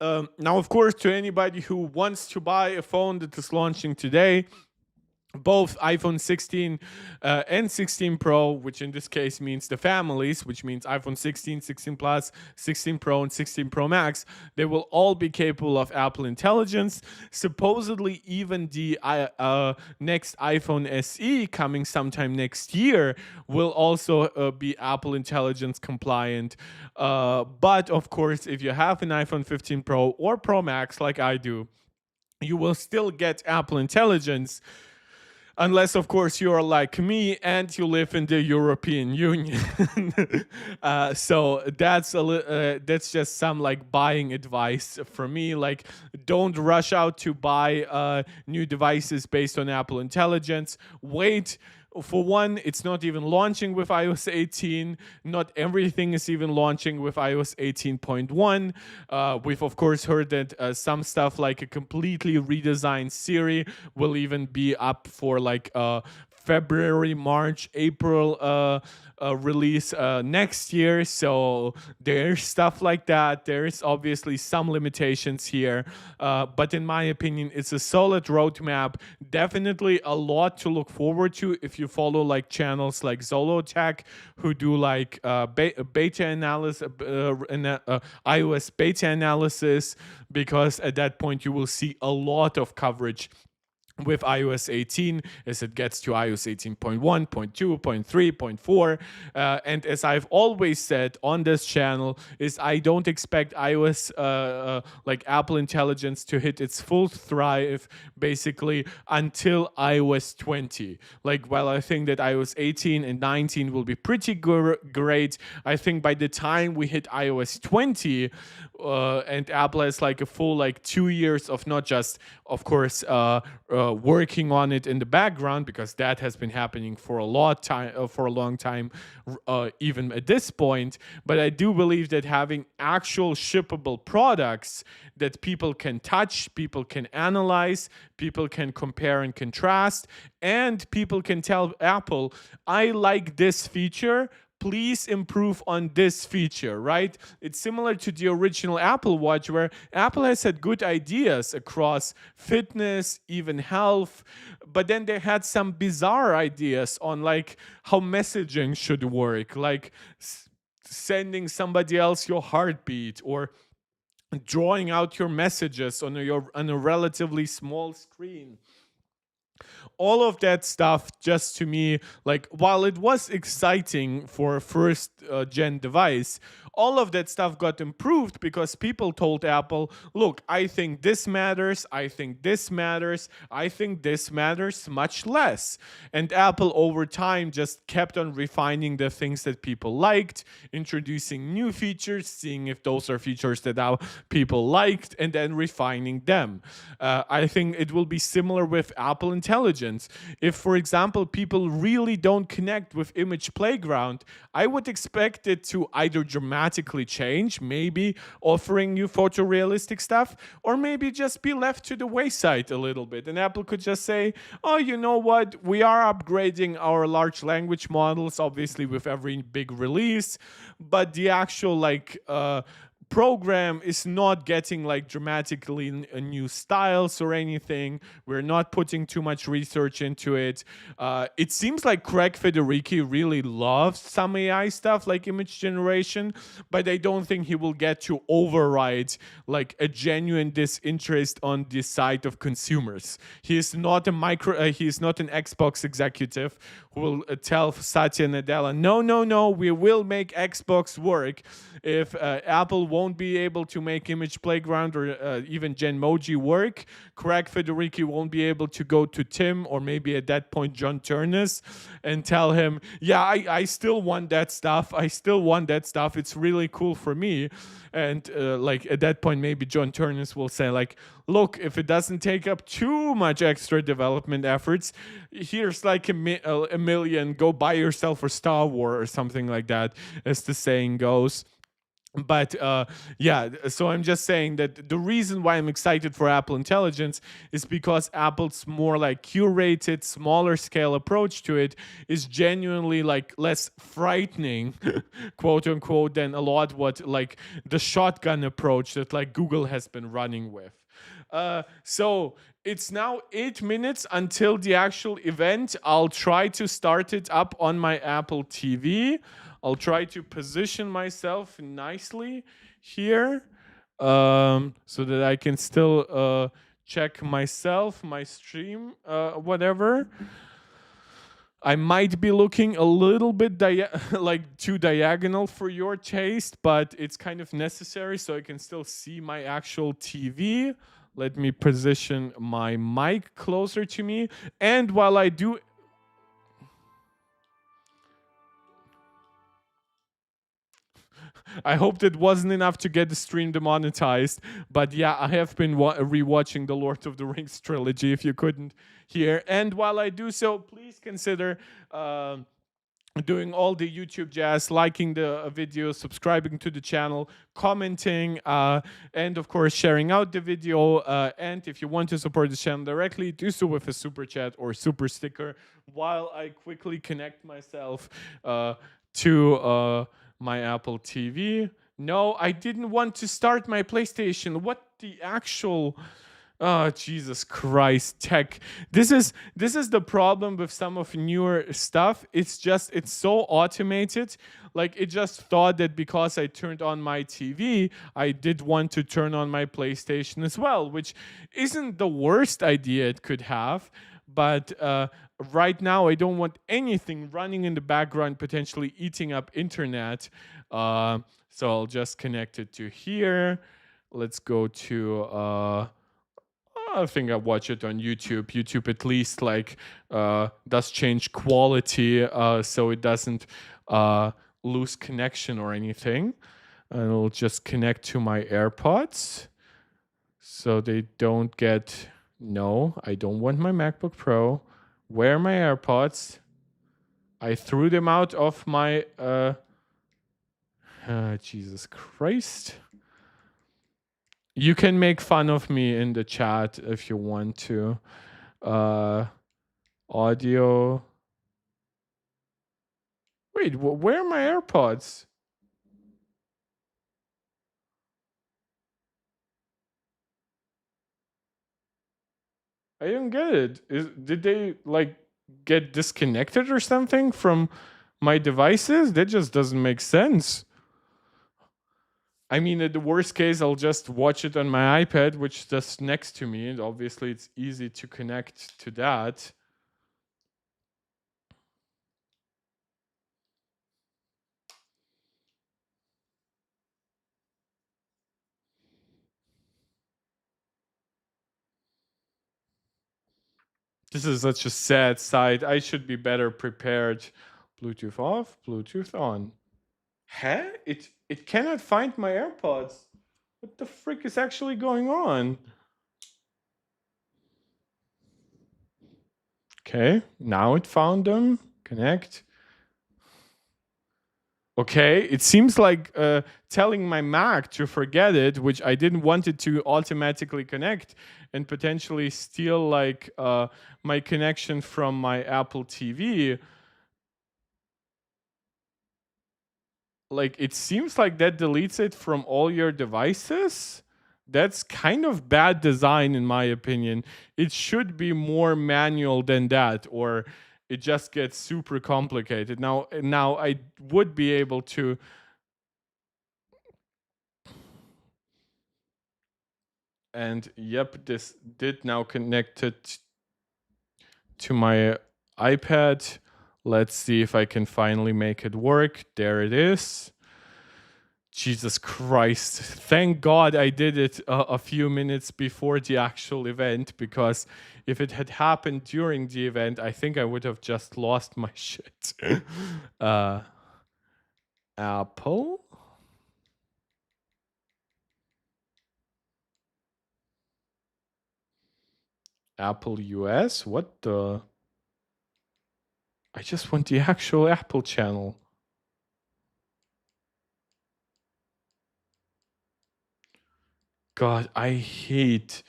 Now, of course, to anybody who wants to buy a phone that is launching today, both iPhone 16 and 16 Pro, which in this case means the families, which means iPhone 16, 16 Plus, 16 Pro, and 16 Pro Max, they will all be capable of Apple Intelligence. Supposedly, even the next iPhone SE coming sometime next year will also be Apple Intelligence compliant. But of course, if you have an iPhone 15 Pro or Pro Max like I do, you will still get Apple Intelligence. Unless, of course, you are like me and you live in the European Union. So that's just some like buying advice from me. Like, don't rush out to buy new devices based on Apple Intelligence. Wait. For one, it's not even launching with iOS 18. Not everything is even launching with iOS 18.1. We've, of course, heard that some stuff like a completely redesigned Siri will even be up for like February, March, April release next year. So there's stuff like that. There's obviously some limitations here. But in my opinion, it's a solid roadmap. Definitely a lot to look forward to if you follow like channels like Zolotech, who do like beta analysis, iOS beta analysis, because at that point you will see a lot of coverage with iOS 18 as it gets to iOS 18.1, 0.2, 0.3, 0.4. And as I've always said on this channel, is I don't expect iOS, like Apple Intelligence, to hit its full thrive basically until iOS 20. Like, while I think that iOS 18 and 19 will be pretty great, I think by the time we hit iOS 20, and Apple has like a full like 2 years of not just, of course, working on it in the background, because that has been happening for a long time, even at this point. But I do believe that having actual shippable products that people can touch, people can analyze, people can compare and contrast, and people can tell Apple, I like this feature, please improve on this feature, right? It's similar to the original Apple Watch, where Apple has had good ideas across fitness, even health, but then they had some bizarre ideas on like how messaging should work, like sending somebody else your heartbeat, or drawing out your messages on a relatively small screen. All of that stuff, just to me, like, while it was exciting for a first gen device, all of that stuff got improved because people told Apple, look, I think this matters, I think this matters, I think this matters much less. And Apple over time just kept on refining the things that people liked, introducing new features, seeing if those are features that people liked, and then refining them. I think it will be similar with Apple Intelligence. If, for example, people really don't connect with Image Playground, I would expect it to either dramatically change, maybe offering you photorealistic stuff, or maybe just be left to the wayside a little bit. And Apple could just say, oh, you know what? We are upgrading our large language models, obviously, with every big release, but the actual, like, program is not getting like dramatically new styles or anything. We're not putting too much research into it. It seems like Craig Federighi really loves some AI stuff like image generation, but I don't think he will get to override like a genuine disinterest on the side of consumers. He is not he is not an Xbox executive who will tell Satya Nadella, no, we will make Xbox work. If Apple won't be able to make Image Playground or even Genmoji work, Craig Federighi won't be able to go to Tim, or maybe at that point John Turnus, and tell him, yeah, I still want that stuff. I still want that stuff. It's really cool for me. And like at that point, maybe John Turnus will say like, look, if it doesn't take up too much extra development efforts, here's like a million, go buy yourself a Star Wars or something like that, as the saying goes. But yeah, so I'm just saying that the reason why I'm excited for Apple Intelligence is because Apple's more like curated, smaller scale approach to it is genuinely like less frightening, quote unquote, than a lot what like the shotgun approach that like Google has been running with. So it's now 8 minutes until the actual event. I'll try to start it up on my Apple TV. I'll try to position myself nicely here so that I can still check myself, my stream, whatever. I might be looking a little bit like too diagonal for your taste, but it's kind of necessary so I can still see my actual TV. Let me position my mic closer to me. And while I do... I hope that wasn't enough to get the stream demonetized. But yeah, I have been rewatching the Lord of the Rings trilogy, if you couldn't hear. And while I do so, please consider... doing all the YouTube jazz, liking the video, subscribing to the channel, commenting, and of course sharing out the video. And if you want to support the channel directly, do so with a super chat or super sticker while I quickly connect myself to my Apple TV. No, I didn't want to start my PlayStation. What the actual... Oh, Jesus Christ, tech. This is the problem with some of newer stuff. It's so automated. Like, it just thought that because I turned on my TV, I did want to turn on my PlayStation as well, which isn't the worst idea it could have. But right now, I don't want anything running in the background, potentially eating up internet. So I'll just connect it to here. Let's go to... I think I watch it on YouTube. YouTube at least like does change quality so it doesn't lose connection or anything. And I'll just connect to my AirPods so they don't get... No, I don't want my MacBook Pro. Where are my AirPods? I threw them out of my... Jesus Christ. You can make fun of me in the chat if you want to. Audio. Wait, where are my AirPods? I don't get it. Did they like get disconnected or something from my devices? That just doesn't make sense. I mean, in the worst case, I'll just watch it on my iPad, which is just next to me, and obviously it's easy to connect to that. This is such a sad sight. I should be better prepared. Bluetooth off, Bluetooth on. Huh? It cannot find my AirPods. What the frick is actually going on? Okay, now it found them. Connect. Okay, it seems like telling my Mac to forget it, which I didn't want it to automatically connect and potentially steal like my connection from my Apple TV. Like it seems like that deletes it from all your devices. That's kind of bad design in my opinion. It should be more manual than that, or it just gets super complicated. Now I would be able to. And yep, this did now connect it to my iPad. Let's see if I can finally make it work. There it is. Jesus Christ. Thank God I did it a few minutes before the actual event, because if it had happened during the event, I think I would have just lost my shit. Apple? Apple US? What the? I just want the actual Apple channel. God, I hate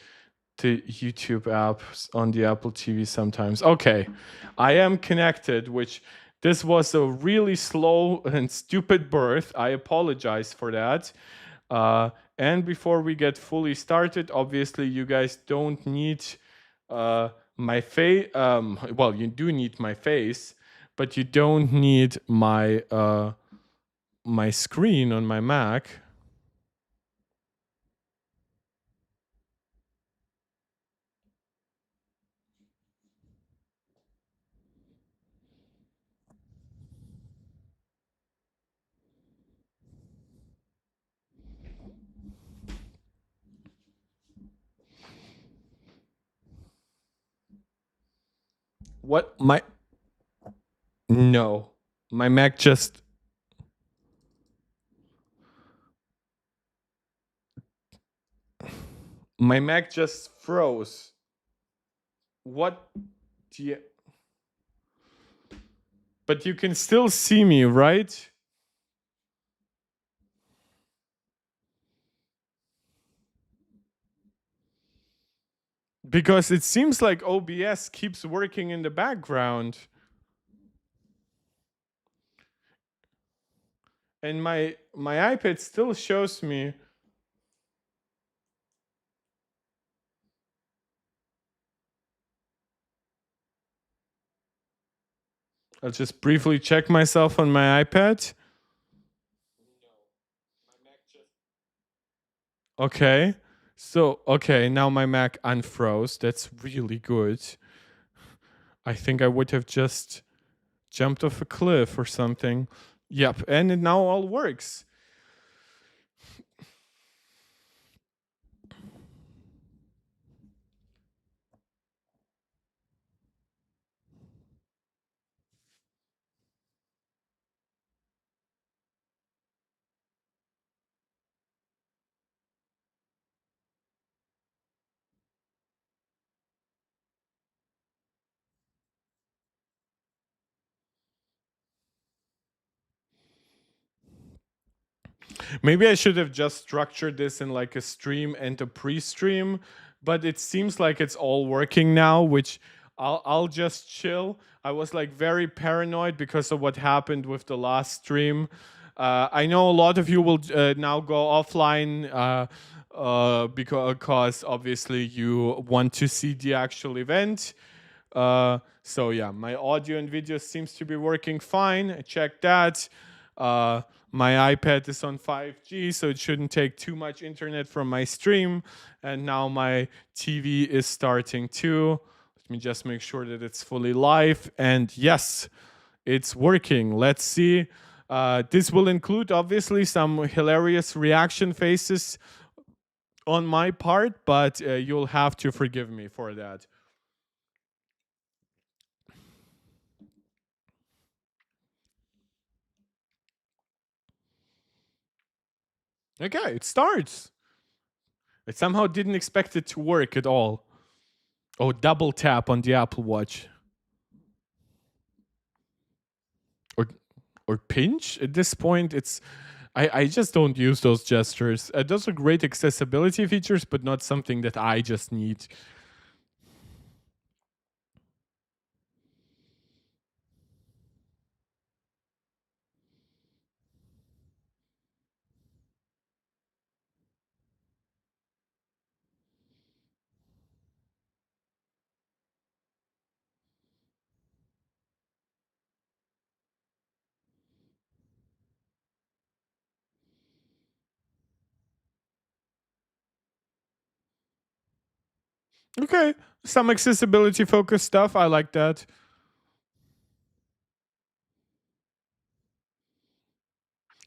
the YouTube apps on the Apple TV sometimes. Okay, I am connected, which this was a really slow and stupid birth. I apologize for that. And before we get fully started, obviously, you guys don't need my face. Well, you do need my face, but you don't need my screen on my Mac. What my No, my Mac just froze. What do you? But you can still see me, right? Because it seems like OBS keeps working in the background. And my iPad still shows me. I'll just briefly check myself on my iPad. Okay. So, okay, now my Mac unfroze. That's really good. I think I would have just jumped off a cliff or something. Yep, and it now all works. Maybe I should have just structured this in like a stream and a pre-stream, but it seems like it's all working now, which I'll just chill. I was like very paranoid because of what happened with the last stream. I know a lot of you will now go offline because obviously you want to see the actual event. So yeah, my audio and video seems to be working fine. I checked that. My iPad is on 5G, so it shouldn't take too much internet from my stream. And now my TV is starting too. Let me just make sure that it's fully live. And yes, it's working. Let's see. This will include obviously some hilarious reaction faces on my part, but you'll have to forgive me for that. Okay, it starts. I somehow didn't expect it to work at all. Oh, double tap on the Apple Watch. Or or pinch? At this point, I just don't use those gestures. Those are great accessibility features, but not something that I just need. Okay, some accessibility focused stuff. I like that.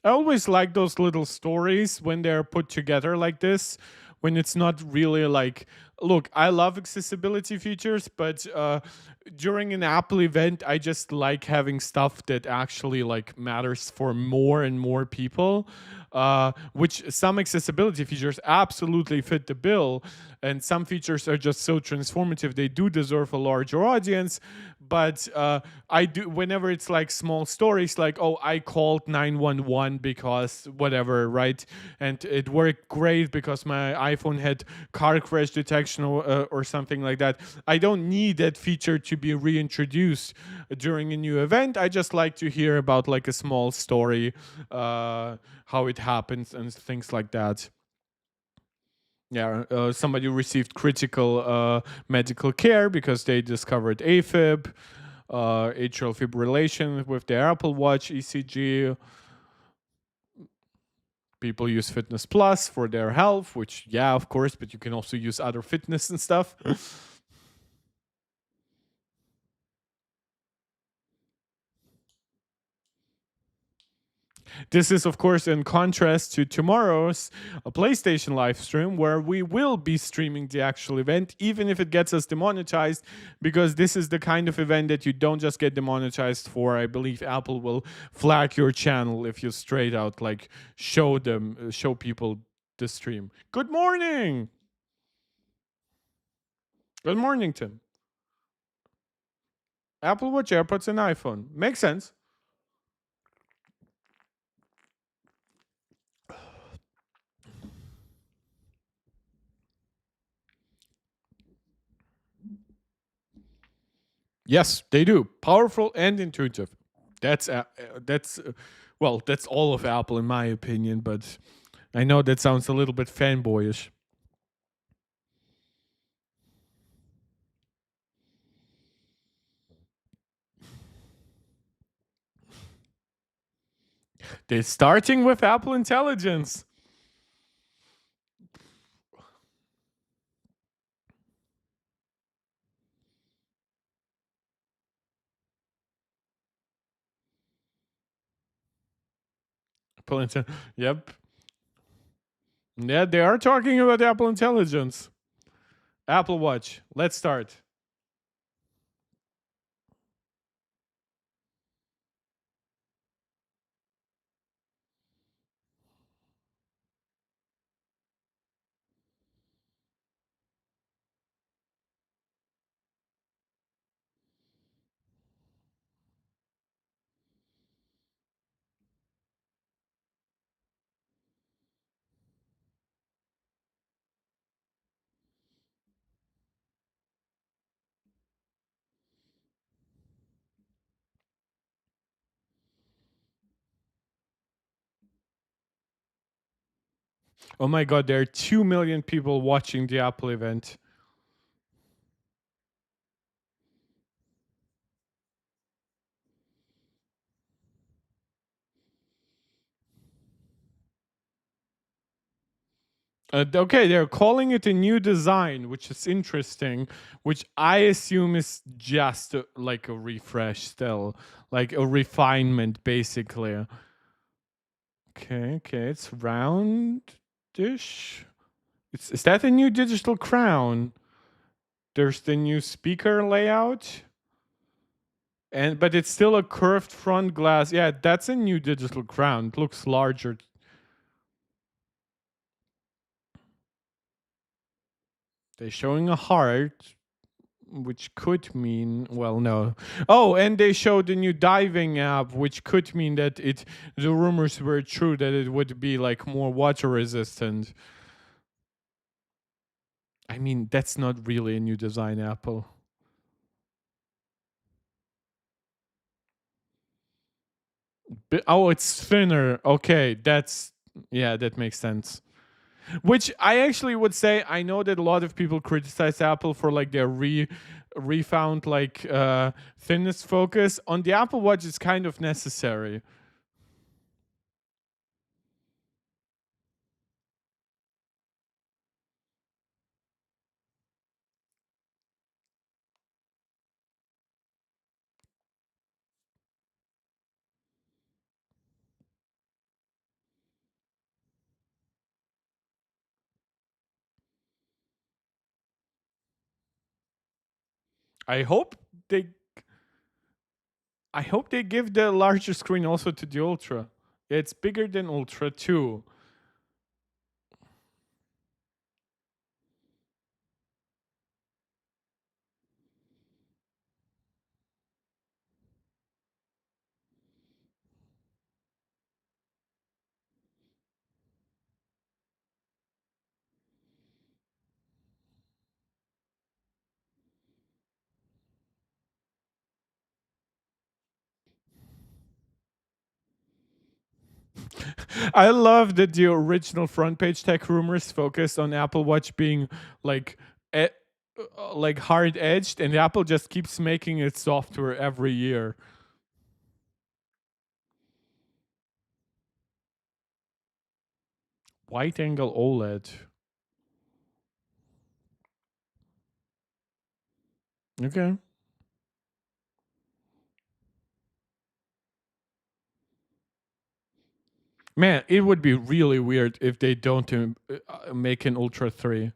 I always like those little stories when they're put together like this, when it's not really like, look, I love accessibility features, but during an Apple event, I just like having stuff that actually like matters for more and more people. Which some accessibility features absolutely fit the bill, and some features are just so transformative they do deserve a larger audience. But I do whenever it's like small stories, like, oh, I called 911 because whatever, right? And it worked great because my iPhone had car crash detection or something like that. I don't need that feature to be reintroduced during a new event. I just like to hear about like a small story, how it happens and things like that. Yeah, somebody received critical medical care because they discovered AFib, atrial fibrillation with their Apple Watch ECG. People use Fitness Plus for their health, which, yeah, of course, but you can also use other fitness and stuff. This is, of course, in contrast to tomorrow's PlayStation live stream, where we will be streaming the actual event, even if it gets us demonetized, because this is the kind of event that you don't just get demonetized for. I believe Apple will flag your channel if you straight out like show people the stream. Good morning. Good morning, Tim. Apple Watch, AirPods, and iPhone. Makes sense. Yes, they do. Powerful and intuitive. That's well, that's all of Apple in my opinion, but I know that sounds a little bit fanboyish. They're starting with Apple Intelligence. Yep. Yeah, they are talking about Apple Intelligence. Apple Watch. Let's start. Oh my god, there are 2 million people watching the Apple event. Okay, they're calling it a new design, which is interesting, which I assume is just like a refresh still, like a refinement basically. Okay, it's roundish. Is that a new digital crown? There's the new speaker layout. But it's still a curved front glass. Yeah, that's a new digital crown. It looks larger. They're showing a heart, which could mean, well, no. Oh, and they showed the new diving app, which could mean that the rumors were true that it would be like more water resistant. I mean, that's not really a new design, Apple. Oh, it's thinner. Okay, that makes sense. Which I actually would say, I know that a lot of people criticize Apple for like their refound like thinness focus. On the Apple Watch, it's kind of necessary. I hope they I hope they give the larger screen also to the Ultra. It's bigger than Ultra too. I love that the original front page tech rumors focused on Apple Watch being like e- like hard edged, and Apple just keeps making its software every year. Wide angle OLED. Okay. Man, it would be really weird if they don't make an Ultra 3.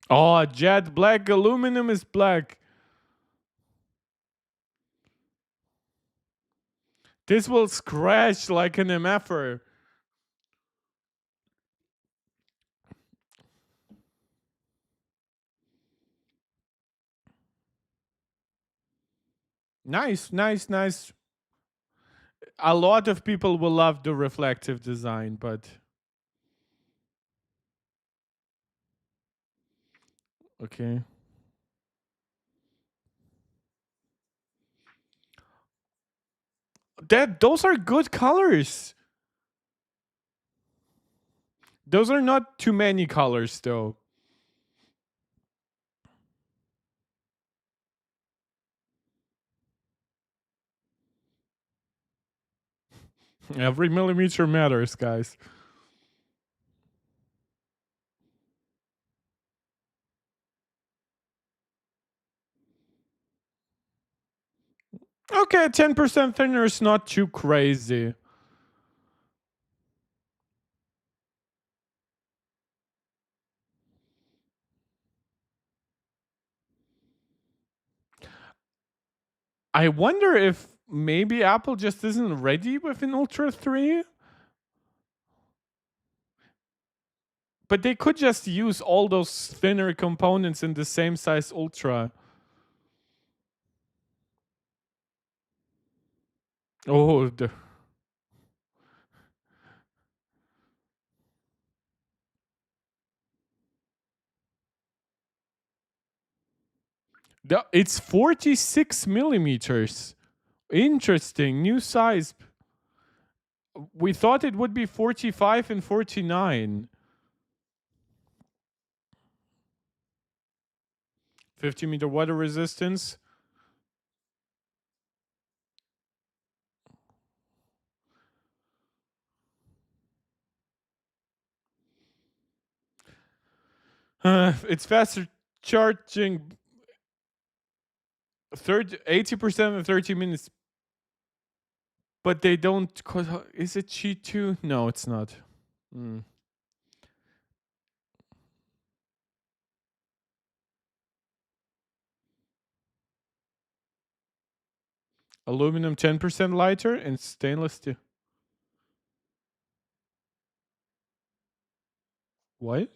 Oh, jet black, aluminum is black. This will scratch like an MFR. Nice. A lot of people will love the reflective design, but okay. Those are good colors. Those are not too many colors though. Every millimeter matters, guys. Okay, 10% thinner is not too crazy. I wonder if maybe Apple just isn't ready with an Ultra 3. But they could just use all those thinner components in the same size Ultra. Oh, it's 46 millimeters. Interesting. New size. We thought it would be 45 and 49. 50-meter water resistance. It's faster charging 80% in 30 minutes. But they don't. Is it G2? No, it's not. Aluminum 10% lighter and stainless steel. What?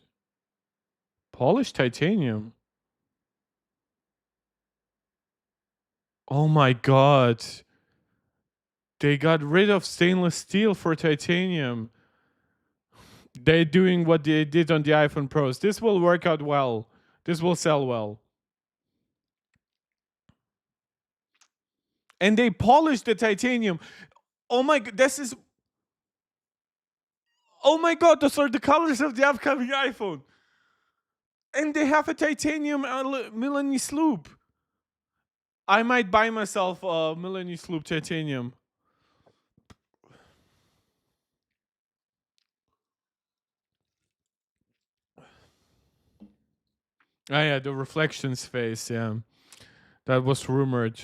Polished titanium. Oh my god. They got rid of stainless steel for titanium. They're doing what they did on the iPhone Pros. This will work out well. This will sell well. And they polished the titanium. Oh my god, this is. Oh my god, those are the colors of the upcoming iPhone. And they have a titanium Milanese loop. I might buy myself a Milanese loop titanium. Oh yeah, the reflections face, yeah. That was rumored.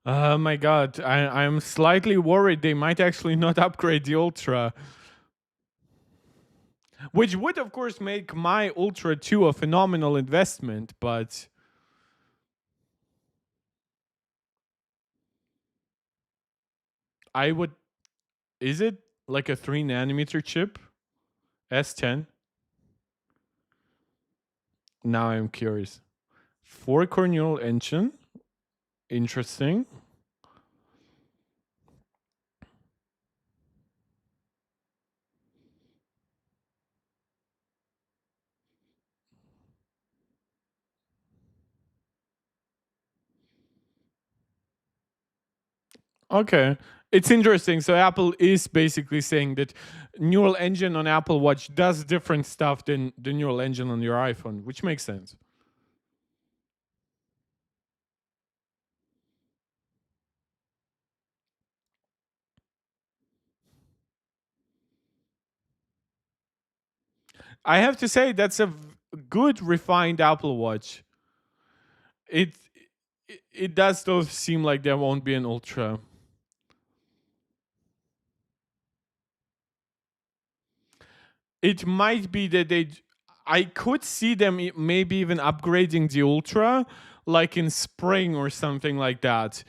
Oh my god, I'm slightly worried they might actually not upgrade the Ultra. Which would, of course, make my Ultra 2 a phenomenal investment, but. I would. Is it like a 3 nanometer chip? S10? Now I'm curious. 4-core neural engine. Interesting. Okay. It's interesting. So Apple is basically saying that neural engine on Apple Watch does different stuff than the neural engine on your iPhone, which makes sense. I have to say that's a good refined Apple Watch. It it does though seem like there won't be an Ultra. It might be that I could see them maybe even upgrading the Ultra like in spring or something like that.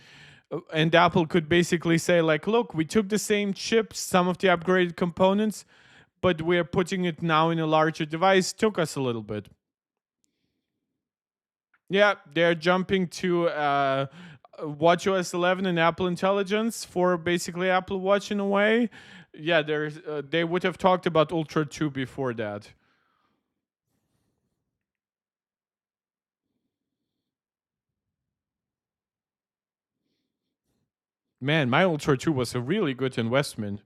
And Apple could basically say like, look, we took the same chips, some of the upgraded components, but we're putting it now in a larger device. Took us a little bit. Yeah, they're jumping to WatchOS 11 and Apple Intelligence for basically Apple Watch in a way. Yeah, they would have talked about Ultra 2 before that. Man, my Ultra 2 was a really good investment.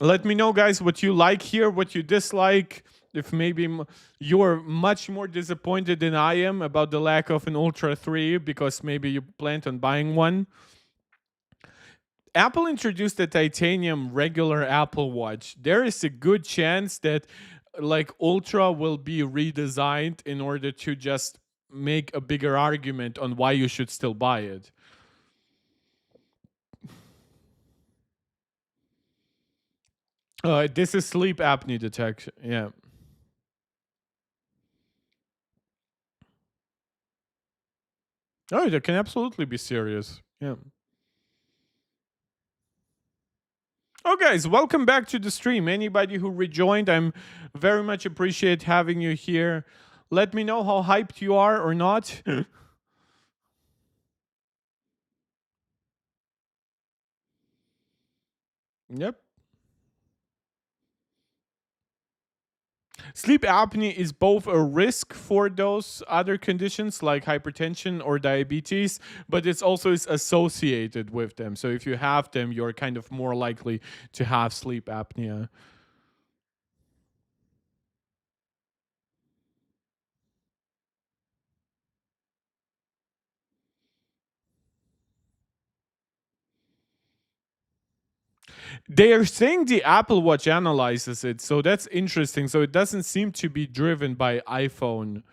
Let me know, guys, what you like here, what you dislike. If maybe you're much more disappointed than I am about the lack of an Ultra 3 because maybe you planned on buying one. Apple introduced the titanium regular Apple Watch. There is a good chance that like Ultra will be redesigned in order to just make a bigger argument on why you should still buy it. This is sleep apnea detection. Yeah. Oh, that can absolutely be serious. Yeah. Oh, guys, welcome back to the stream. Anybody who rejoined, I'm very much appreciate having you here. Let me know how hyped you are or not. Yep. Sleep apnea is both a risk for those other conditions like hypertension or diabetes, but it's also is associated with them. So if you have them, you're kind of more likely to have sleep apnea. They are saying the Apple Watch analyzes it, so that's interesting. So it doesn't seem to be driven by iPhone.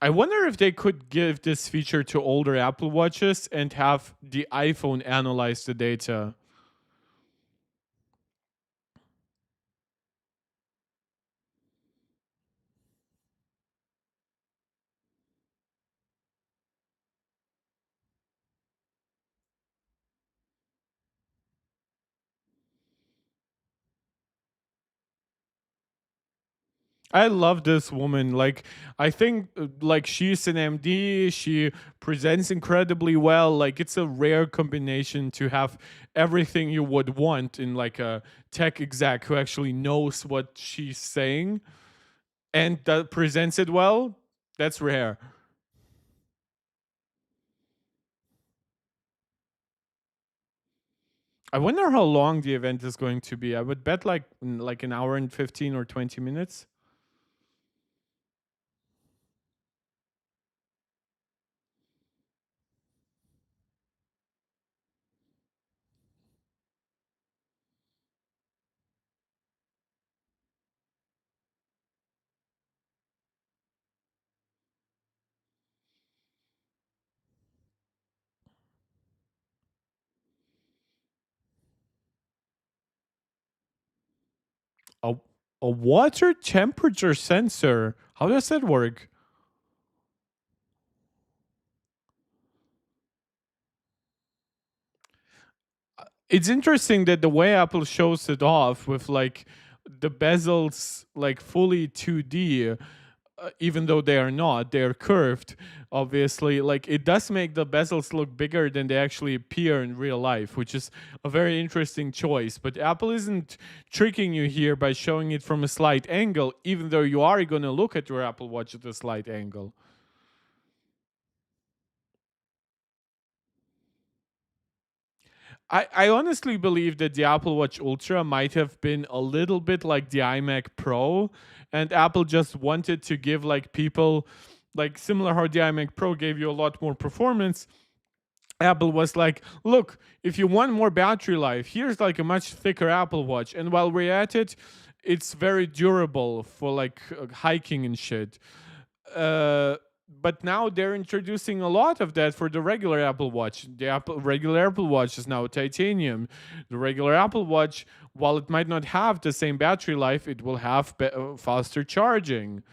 I wonder if they could give this feature to older Apple Watches and have the iPhone analyze the data. I love this woman. Like, I think like she's an MD. She presents incredibly well. Like, it's a rare combination to have everything you would want in like a tech exec who actually knows what she's saying and that presents it well. That's rare. I wonder how long the event is going to be. I would bet like an hour and 15 or 20 minutes. A a water temperature sensor. How does that work? It's interesting that the way Apple shows it off with like the bezels like fully 2D, even though they are not, they are curved. Obviously, like it does make the bezels look bigger than they actually appear in real life, which is a very interesting choice. But Apple isn't tricking you here by showing it from a slight angle, even though you are going to look at your Apple Watch at a slight angle. I honestly believe that the Apple Watch Ultra might have been a little bit like the iMac Pro, and Apple just wanted to give like people like similar how the iMac Pro gave you a lot more performance. Apple was like, look, if you want more battery life, here's like a much thicker Apple Watch. And while we're at it, it's very durable for like hiking and shit. Uh, but now they're introducing a lot of that for the regular Apple Watch. Regular Apple Watch is now titanium. The regular Apple Watch, while it might not have the same battery life, it will have faster charging.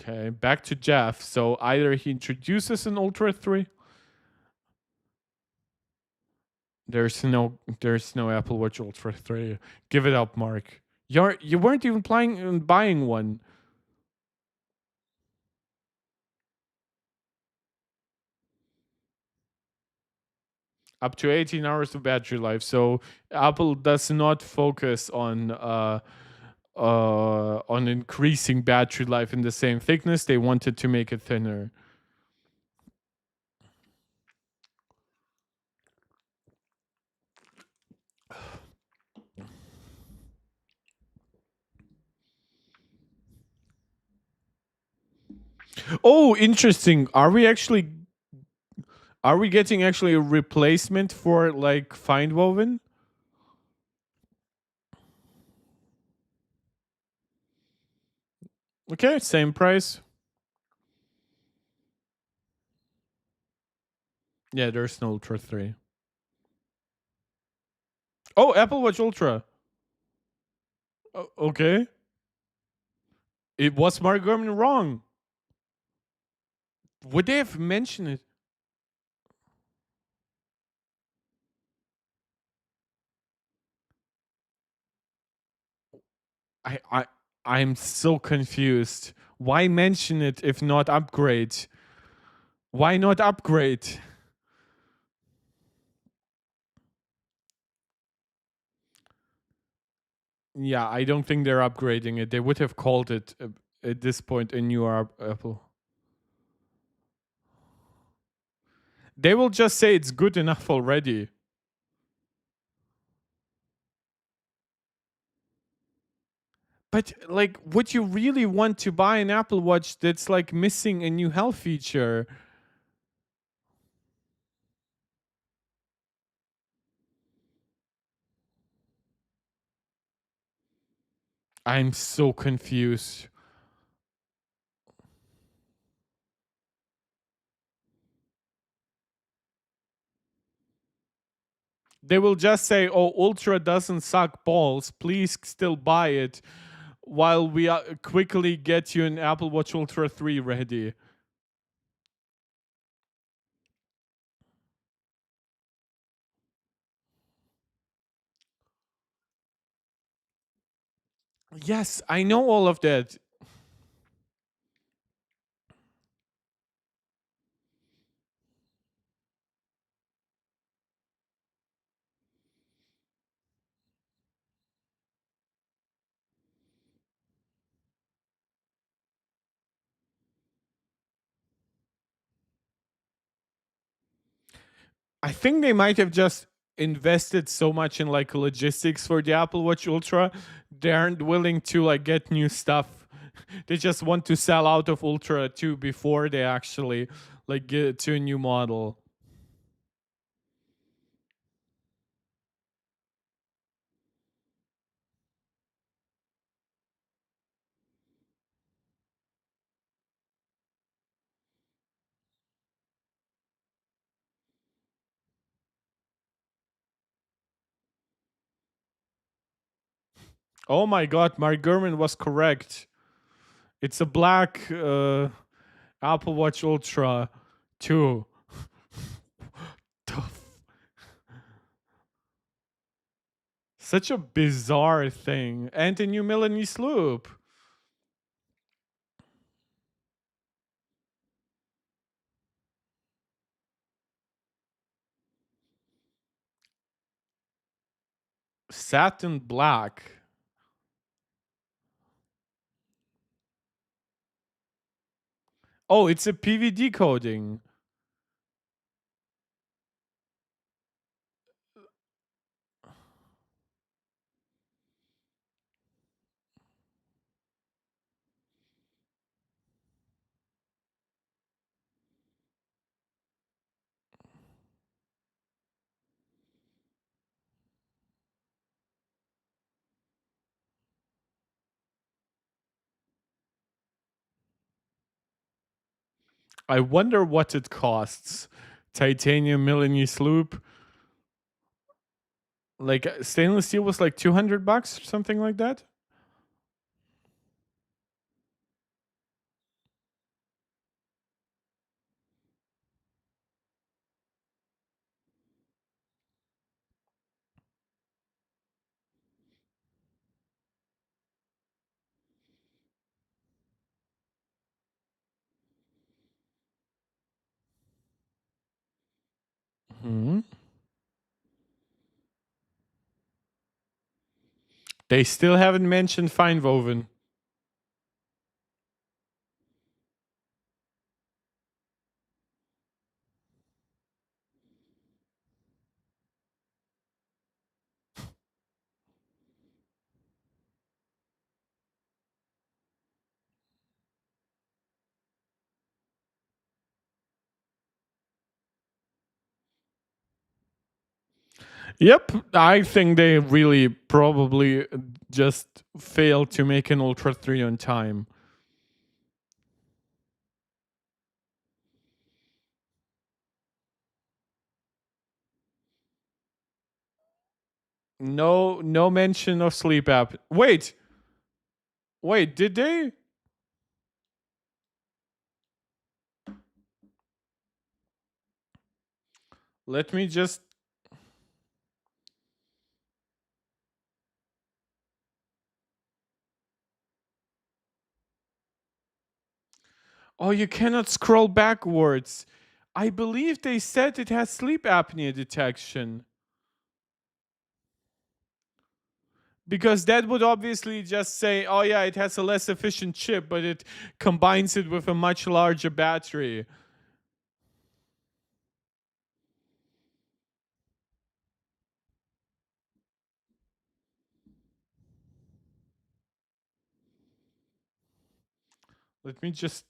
Okay, back to Jeff. So either he introduces an Ultra 3. There's no Apple Watch Ultra 3. Give it up, Mark. You weren't even planning on buying one. Up to 18 hours of battery life. So Apple does not focus on increasing battery life in the same thickness. They wanted to make it thinner. Oh, interesting. Are we getting actually a replacement for like Findwoven? Okay, same price. Yeah, there's no Ultra 3. Oh, Apple Watch Ultra. Okay. It was Mark Gurman wrong. Would they have mentioned it? I I I'm so confused. Why mention it if not upgrade? Why not upgrade? Yeah, I don't think they're upgrading it. They would have called it at this point a new Apple. They will just say it's good enough already. But like, would you really want to buy an Apple Watch that's like missing a new health feature? I'm so confused. They will just say, "Oh, Ultra doesn't suck balls. Please still buy it while we quickly get you an Apple Watch Ultra 3 ready." Yes, I know all of that. I think they might have just invested so much in like logistics for the Apple Watch Ultra, they aren't willing to like get new stuff. They just want to sell out of Ultra 2 before they actually like get to a new model. Oh my god, Mark Gurman was correct. It's a black Apple Watch Ultra 2. Such a bizarre thing. And a new Milanese loop. Satin black. Oh, it's a PVD coating. I wonder what it costs. Titanium Milanese loop. Like stainless steel was like $200 or something like that. Hmm. They still haven't mentioned fine woven. Yep, I think they really probably just failed to make an Ultra 3 on time. No mention of sleep app. Wait, did they? Let me just. Oh, you cannot scroll backwards. I believe they said it has sleep apnea detection. Because that would obviously just say, oh yeah, it has a less efficient chip, but it combines it with a much larger battery. Let me just.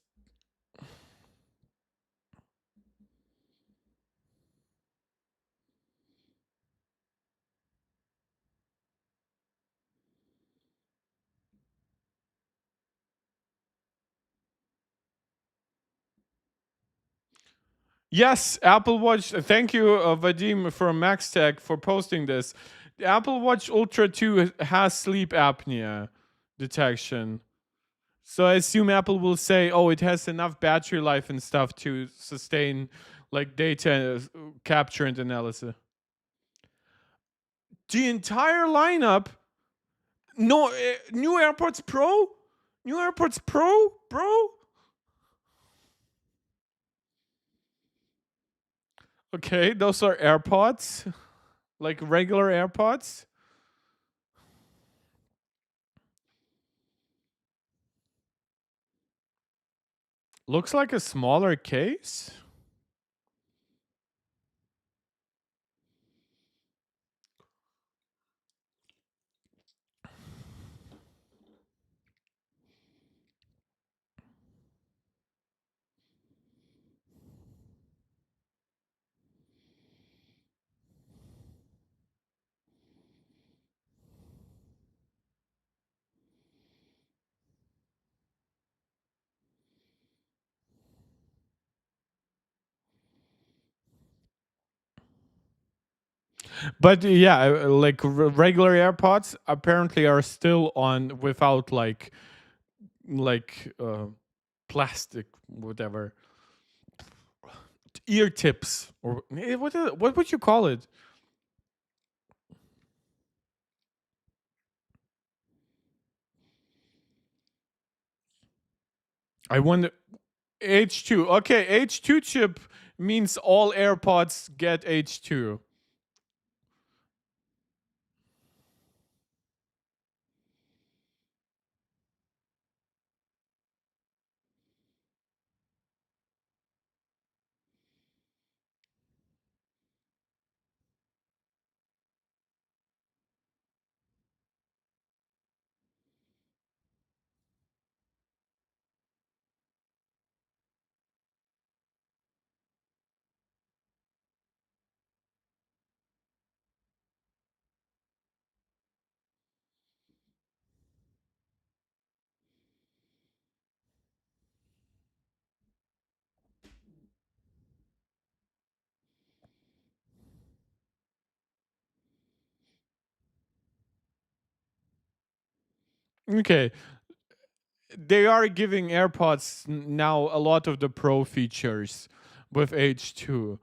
Yes, Apple Watch. Thank you, Vadim from MaxTech, for posting this. The Apple Watch Ultra 2 has sleep apnea detection. So I assume Apple will say, oh, it has enough battery life and stuff to sustain like data capture and analysis. The entire lineup. No, new AirPods Pro? New AirPods Pro, bro? Okay, those are AirPods, like regular AirPods. Looks like a smaller case. But yeah, like regular AirPods apparently are still on without like plastic whatever ear tips or what would you call it? I wonder. H2. Okay, H2 chip means all AirPods get H2. Okay, they are giving AirPods now a lot of the Pro features with H2.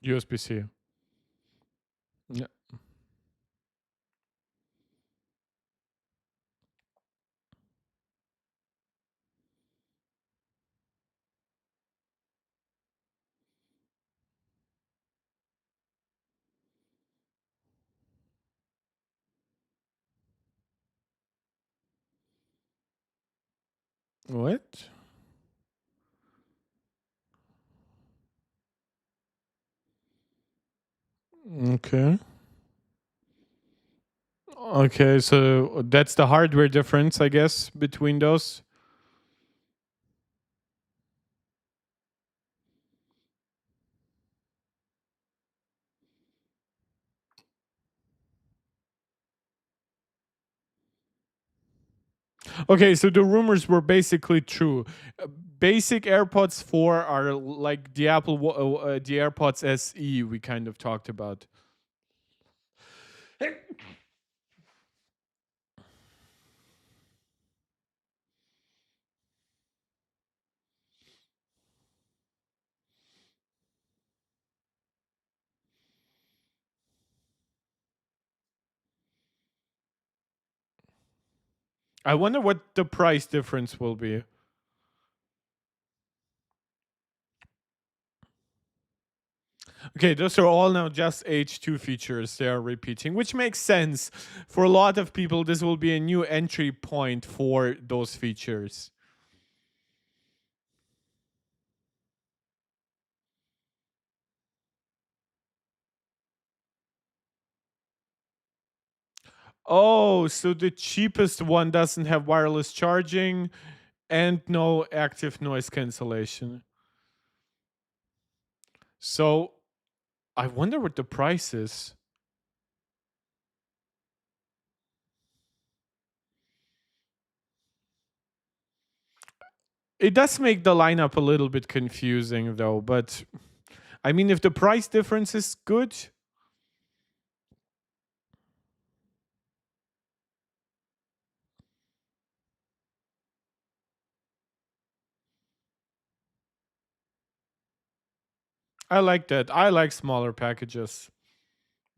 USB-C. Yeah. What? Okay. Okay, so that's the hardware difference, I guess, between those. Okay, so the rumors were basically true. Basic AirPods 4 are like the the AirPods SE we kind of talked about. I wonder what the price difference will be. Okay, those are all now just H2 features they are repeating, which makes sense. For a lot of people, this will be a new entry point for those features. Oh, so the cheapest one doesn't have wireless charging and no active noise cancellation. So I wonder what the price is. It does make the lineup a little bit confusing though, but I mean, if the price difference is good, I like that. I like smaller packages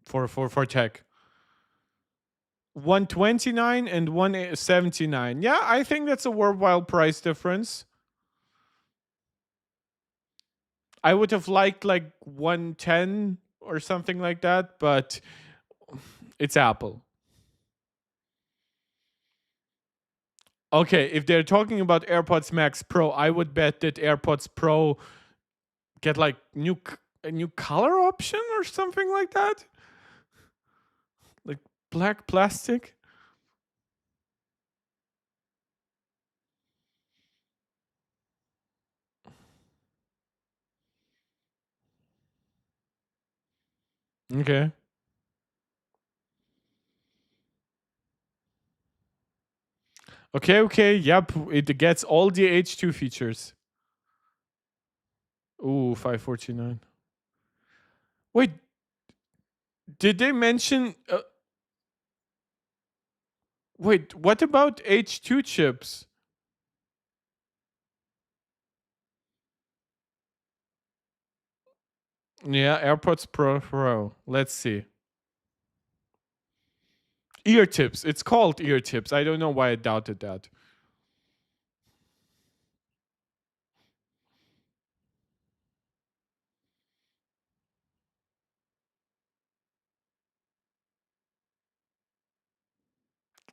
for tech. 129 and 179. Yeah, I think that's a worthwhile price difference. I would have liked like 110 or something like that, but it's Apple. Okay, if they're talking about AirPods Max Pro, I would bet that AirPods Pro get like a new color option or something like that, like black plastic. Okay. Okay, okay. Yep, it gets all the H2 features. Ooh, 549. Wait, did they mention wait, what about H2 chips? Yeah, AirPods Pro. Let's see. Ear tips. It's called ear tips. I don't know why I doubted that.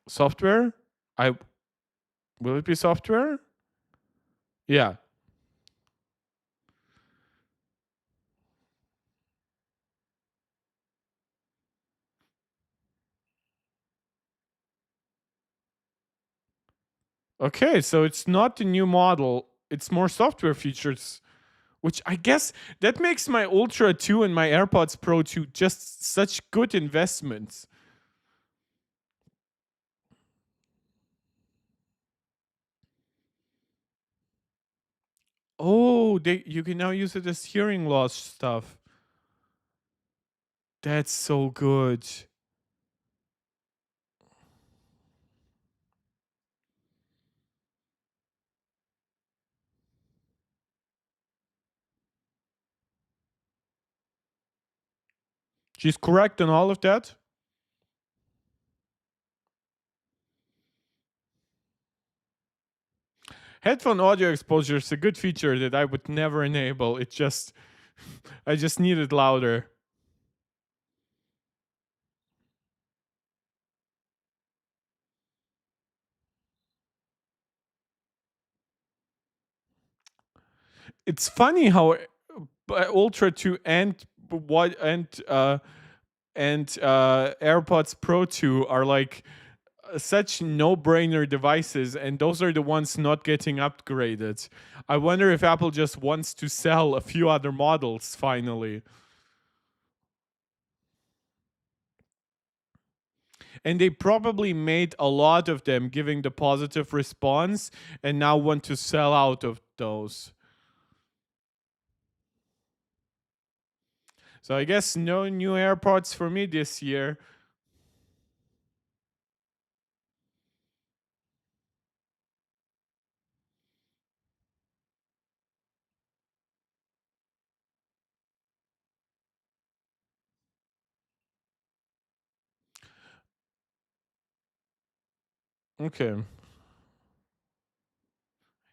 Software? I will it be software? Yeah. Okay, so it's not the new model. It's more software features, which I guess that makes my Ultra 2 and my AirPods Pro 2 just such good investments. Oh, they you can now use it as hearing loss stuff. That's so good. She's correct on all of that. Headphone audio exposure is a good feature that I would never enable. It just I just need it louder. It's funny how Ultra 2 and what and AirPods Pro 2 are like such no-brainer devices, and those are the ones not getting upgraded. I wonder if Apple just wants to sell a few other models finally. And they probably made a lot of them giving the positive response and now want to sell out of those. So I guess no new AirPods for me this year. Okay.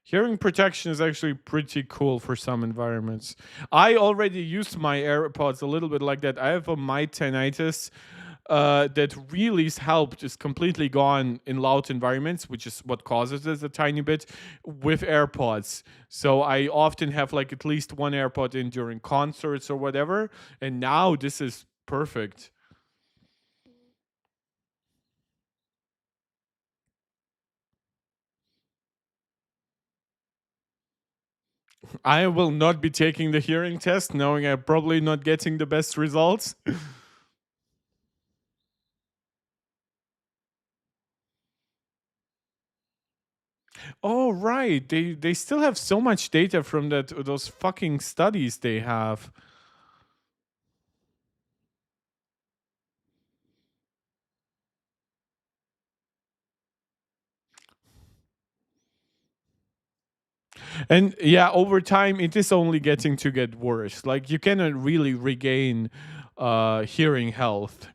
Hearing protection is actually pretty cool for some environments. I already used my AirPods a little bit like that. I have a mytinitis that really helped, is completely gone in loud environments, which is what causes it a tiny bit with AirPods. So I often have like at least one AirPod in during concerts or whatever. And now this is perfect. I will not be taking the hearing test, knowing I'm probably not getting the best results. Oh right, they still have so much data from those fucking studies they have. And yeah, over time it is only getting to get worse. Like you cannot really regain hearing health.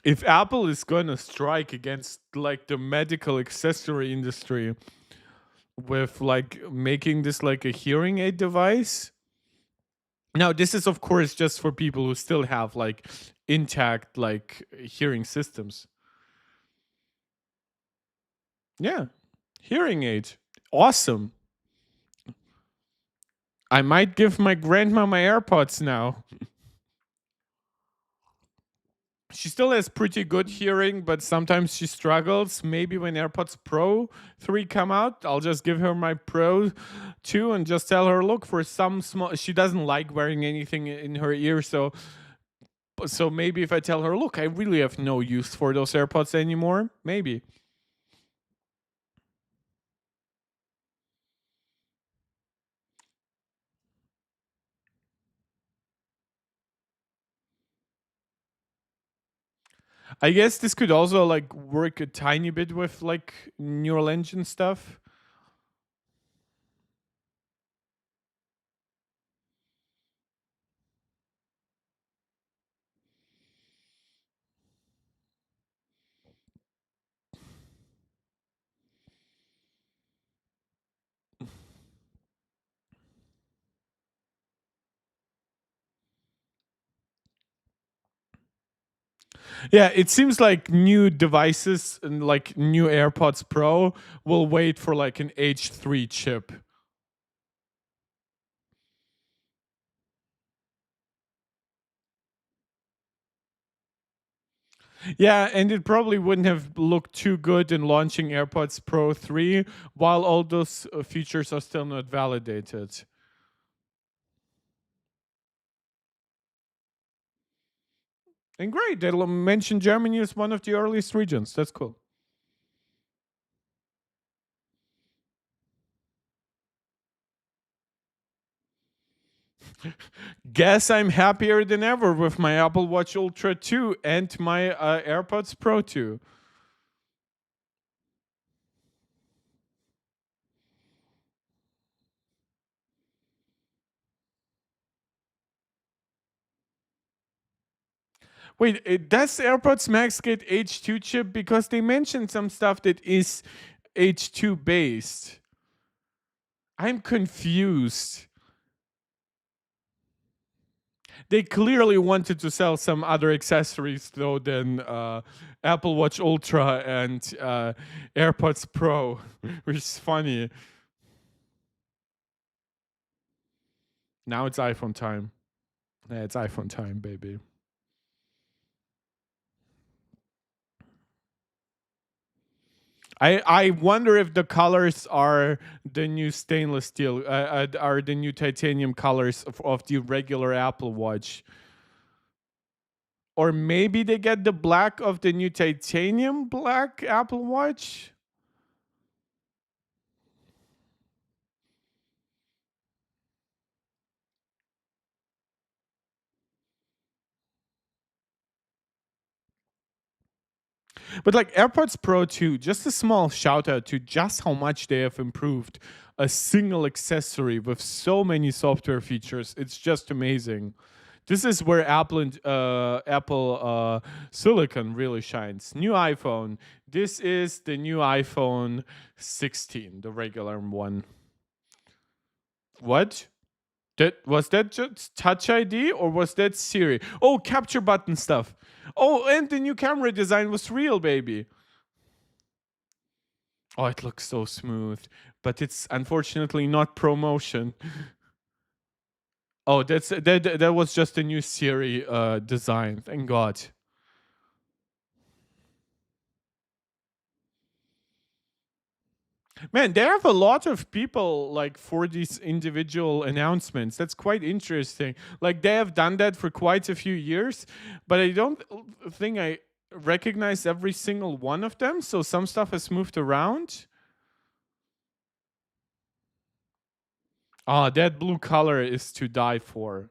If Apple is gonna strike against like the medical accessory industry with like making this like a hearing aid device. Now, this is of course just for people who still have like intact like hearing systems. Yeah. Hearing aid. Awesome. I might give my grandma my AirPods now. She still has pretty good hearing, but sometimes she struggles. Maybe when AirPods Pro 3 come out, I'll just give her my Pro 2 and just tell her, look, for some small, she doesn't like wearing anything in her ear, so maybe if I tell her, look, I really have no use for those AirPods anymore, maybe. I guess this could also like work a tiny bit with like neural engine stuff. Yeah, it seems like new devices and like new AirPods Pro will wait for like an H3 chip. Yeah, and it probably wouldn't have looked too good in launching AirPods Pro 3 while all those features are still not validated. And great, they'll mention Germany as one of the earliest regions. That's cool. Guess I'm happier than ever with my Apple Watch Ultra 2 and my AirPods Pro 2. Wait, does AirPods Max get H2 chip? Because they mentioned some stuff that is H2 based. I'm confused. They clearly wanted to sell some other accessories though than Apple Watch Ultra and AirPods Pro, which is funny. Now it's iPhone time. Yeah, it's iPhone time, baby. I wonder if the colors are the new stainless steel, are the new titanium colors of the regular Apple Watch. Or maybe they get the black of the new titanium black Apple Watch. But like AirPods Pro 2, just a small shout out to just how much they have improved a single accessory with so many software features. It's just amazing. This is where Apple Silicon really shines. New iPhone. This is the new iPhone 16, the regular one. What? That just Touch ID or was that Siri? Oh, capture button stuff. Oh, and the new camera design was real, baby. Oh, it looks so smooth, but it's unfortunately not promotion. Oh, that was just a new Siri design. Thank God. Man, there have a lot of people like for these individual announcements. That's quite interesting. Like they have done that for quite a few years, but I don't think I recognize every single one of them. So some stuff has moved around. Ah, that blue color is to die for.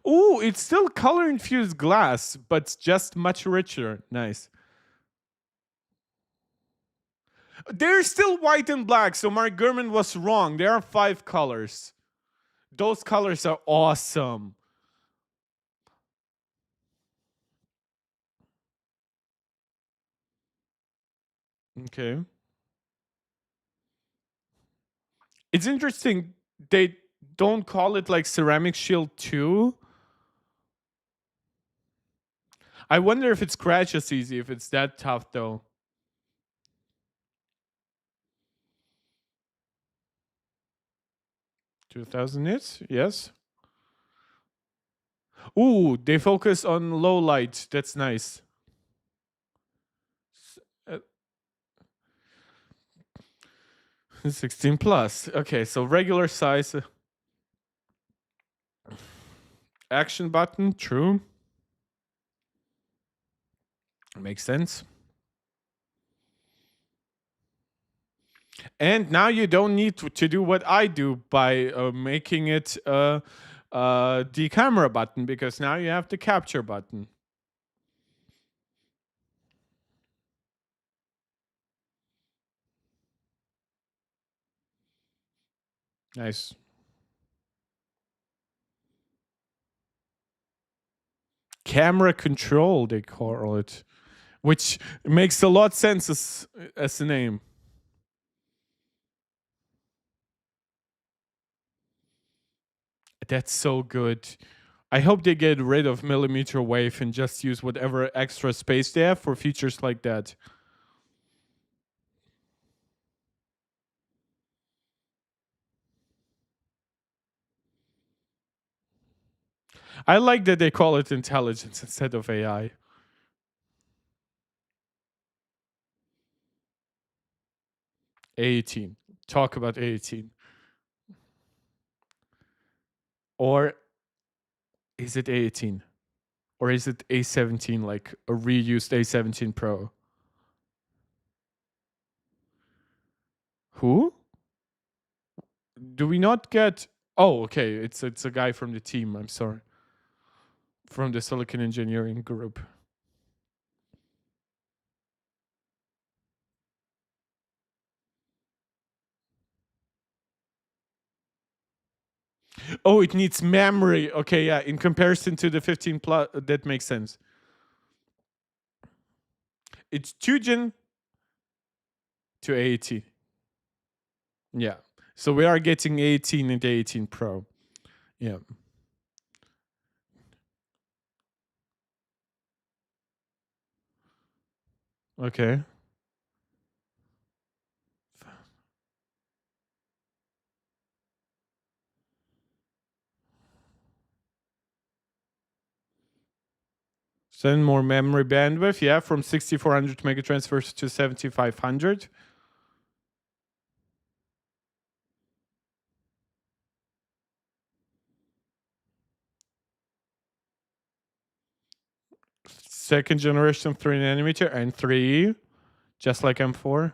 Ooh, it's still color infused glass, but just much richer. Nice. They're still white and black, so Mark Gurman was wrong. There are 5 colors. Those colors are awesome. Okay. It's interesting they don't call it like Ceramic Shield 2. I wonder if it scratches easy, if it's that tough though. 2000 nits? Yes. Ooh, they focus on low light. That's nice. Uh, 16 plus. Okay, so regular size. Action button, true. Makes sense. And now you don't need to do what I do by making it the camera button because now you have the capture button. Nice. Camera control, they call it, which makes a lot of sense as a name. That's so good. I hope they get rid of millimeter wave and just use whatever extra space they have for features like that. I like that they call it intelligence instead of AI. A18. Talk about A18. Or is it A18? Or is it A17, like a reused A17 Pro? Who? Do we not get. Oh, okay. It's a guy from the team. I'm sorry. From the Silicon Engineering group. Oh, it needs memory. Okay, yeah. In comparison to the 15 plus, that makes sense. It's 2 Gen to 80. Yeah. So we are getting 18 and 18 Pro. Yeah. Okay. Send more memory bandwidth. Yeah, from 6400 megatransfers to 7500. Second generation 3 nanometer and 3, just like M4.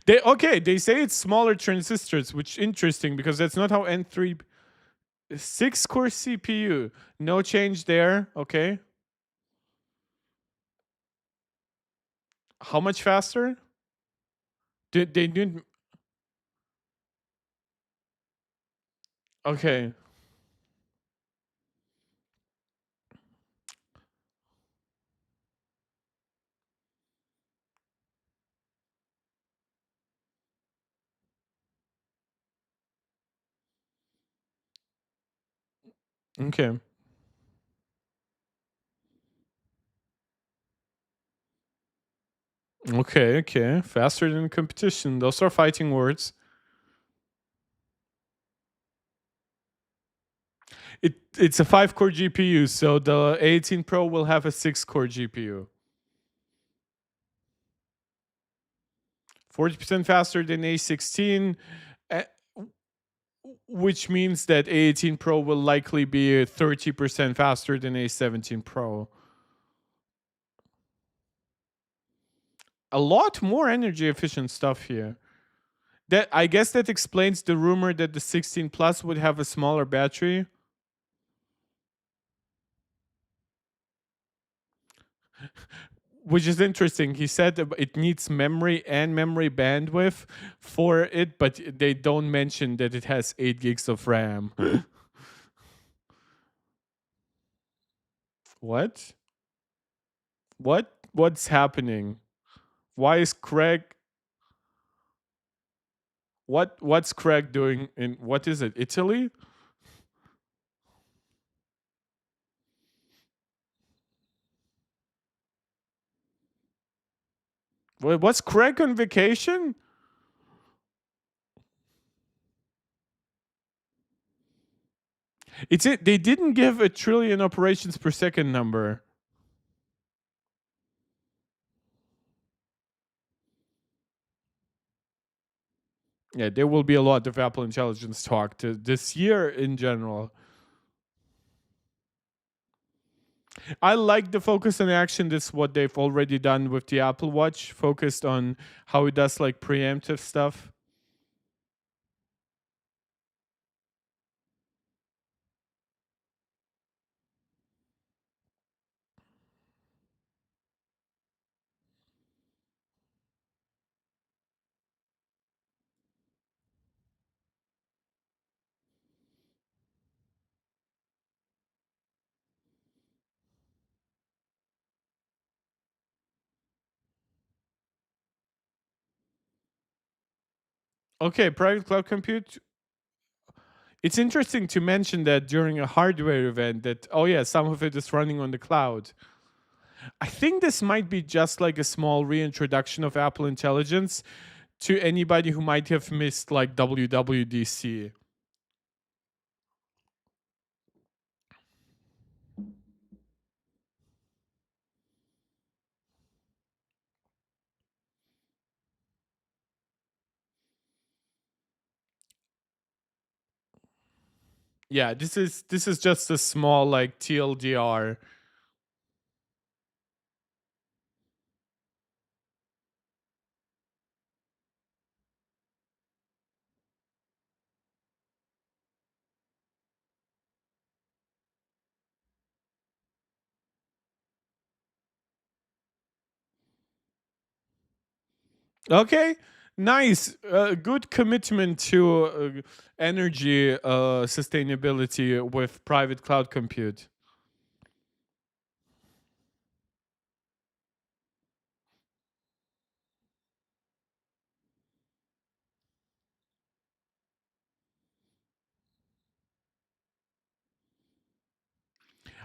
They say it's smaller transistors, which interesting because that's not how N3 6-core CPU. No change there. Okay. How much faster? They didn't. Okay. Okay. Okay. Okay. Faster than competition. Those are fighting words. It's a 5-core GPU, so the 18 Pro will have a 6-core GPU. 40% faster than A16, uh, which means that A18 Pro will likely be 30% faster than A17 Pro. A lot more energy efficient stuff here. That I guess that explains the rumor that the 16 Plus would have a smaller battery. Which is interesting. He said it needs memory and memory bandwidth for it, but they don't mention that it has 8 gigs of RAM. What? What's happening? Why is Craig what's Craig doing in what is it? Italy? What's Craig on vacation? It's it. They didn't give a trillion operations per second number. Yeah, there will be a lot of Apple Intelligence talk to this year in general. I like the focus on action. That's what they've already done with the Apple Watch, focused on how it does like preemptive stuff. Okay, private cloud compute. It's interesting to mention that during a hardware event that, oh yeah, some of it is running on the cloud. I think this might be just like a small reintroduction of Apple Intelligence to anybody who might have missed like WWDC. Yeah, this is just a small like TLDR. Okay. Nice, good commitment to energy sustainability with private cloud compute.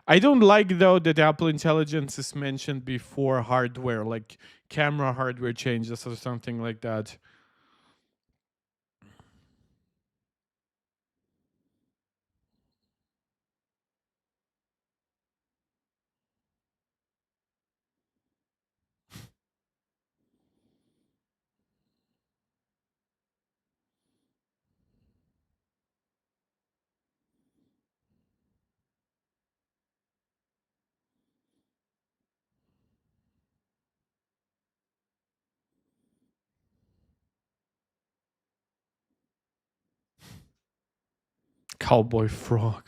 I don't like though that Apple Intelligence is mentioned before hardware, like camera hardware changes or something like that. Cowboy frog.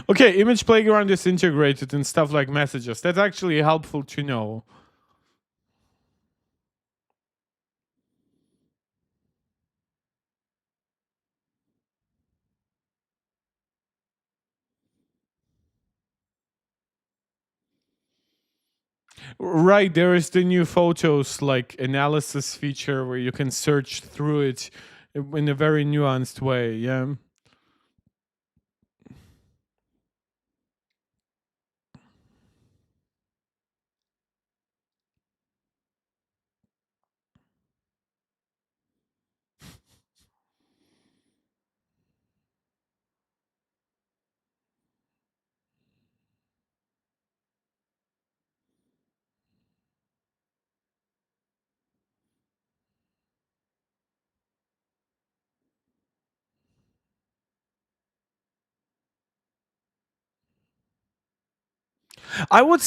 Okay, image playground is integrated in stuff like messages. That's actually helpful to know. Right, there is the new photos like analysis feature where you can search through it in a very nuanced way. Yeah. I will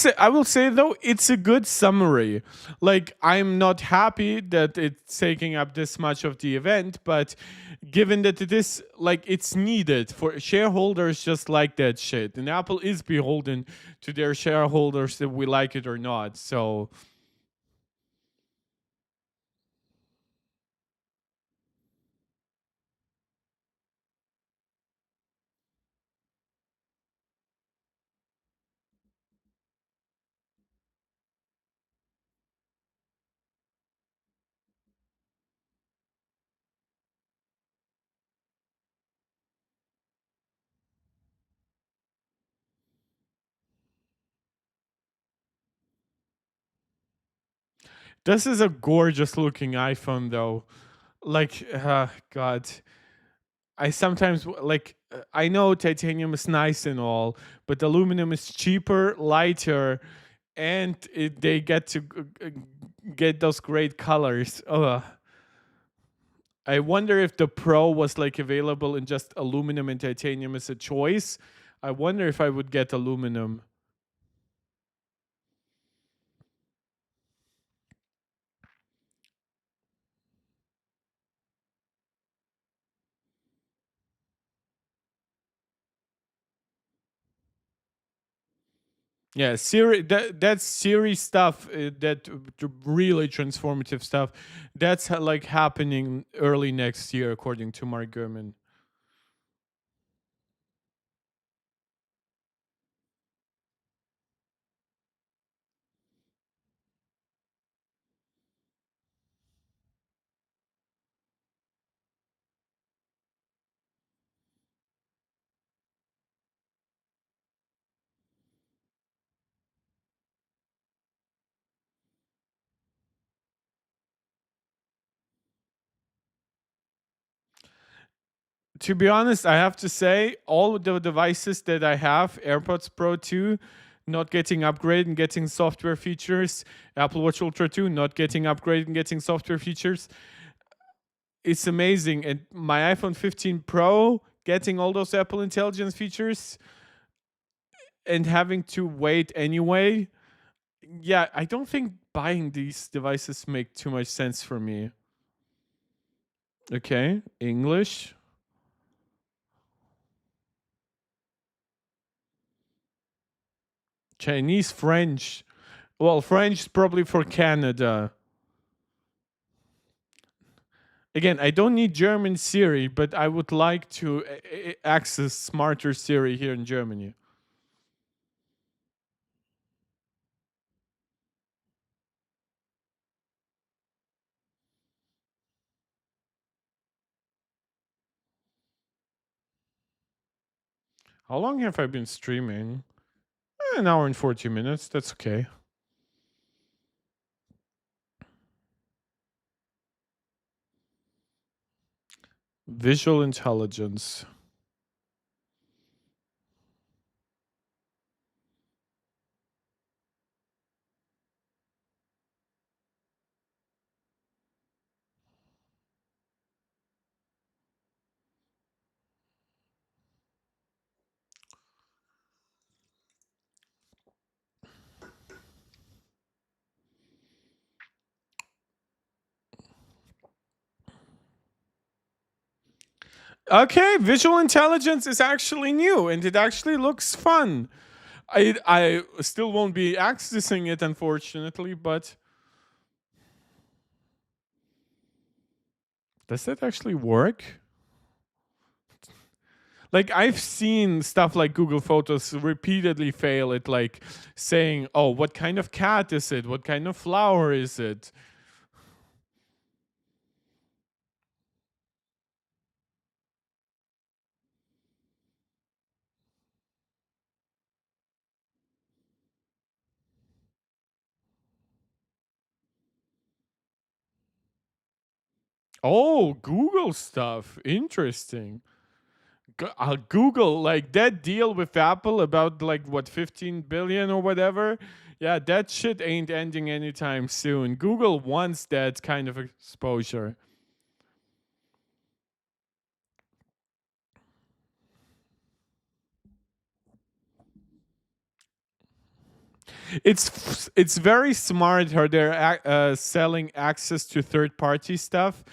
say though it's a good summary. Like I'm not happy that it's taking up this much of the event, but given that it is like it's needed for shareholders just like that shit. And Apple is beholden to their shareholders if we like it or not. So this is a gorgeous looking iPhone though. Like god. I sometimes I know titanium is nice and all, but aluminum is cheaper, lighter, and they get to get those great colors. I wonder if the Pro was like available in just aluminum and titanium as a choice. I wonder if I would get aluminum. Yeah, that's series stuff really transformative stuff. That's like happening early next year, according to Mark Gurman. To be honest, I have to say, all the devices that I have, AirPods Pro 2, not getting upgraded and getting software features, Apple Watch Ultra 2, not getting upgraded and getting software features. It's amazing. And my iPhone 15 Pro getting all those Apple Intelligence features and having to wait anyway. Yeah, I don't think buying these devices make too much sense for me. Okay, English. Chinese, French. Well, French is probably for Canada. Again, I don't need German Siri, but I would like to access smarter Siri here in Germany. How long have I been streaming? An hour and 40 minutes. That's okay. Visual intelligence. Okay, visual intelligence is actually new and it actually looks fun. I still won't be accessing it, unfortunately, but does that actually work? Like, I've seen stuff like Google Photos repeatedly fail at like saying, "Oh, what kind of cat is it? What kind of flower is it?" Oh, Google stuff. Interesting. Google, like that deal with Apple about like what 15 billion or whatever. Yeah, that shit ain't ending anytime soon. Google wants that kind of exposure. It's very smart how they're selling access to third party stuff.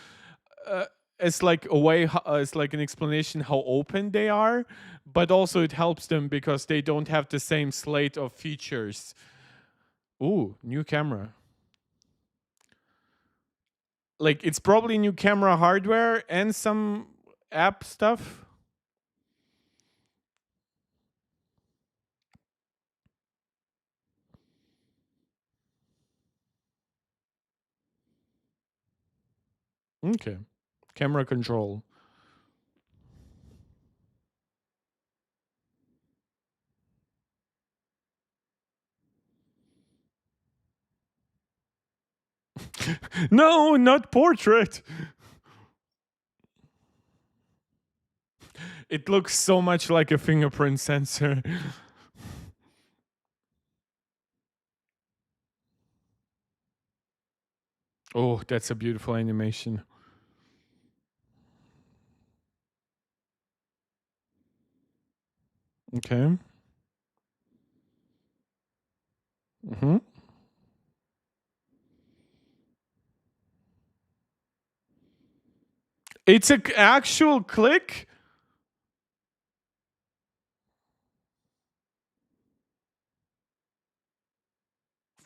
Uh, it's like a way, it's like an explanation how open they are, but also it helps them because they don't have the same slate of features. Ooh, new camera. Like it's probably new camera hardware and some app stuff. Okay, camera control. No, not portrait. It looks so much like a fingerprint sensor. Oh, that's a beautiful animation. Okay. Hmm. It's an actual click.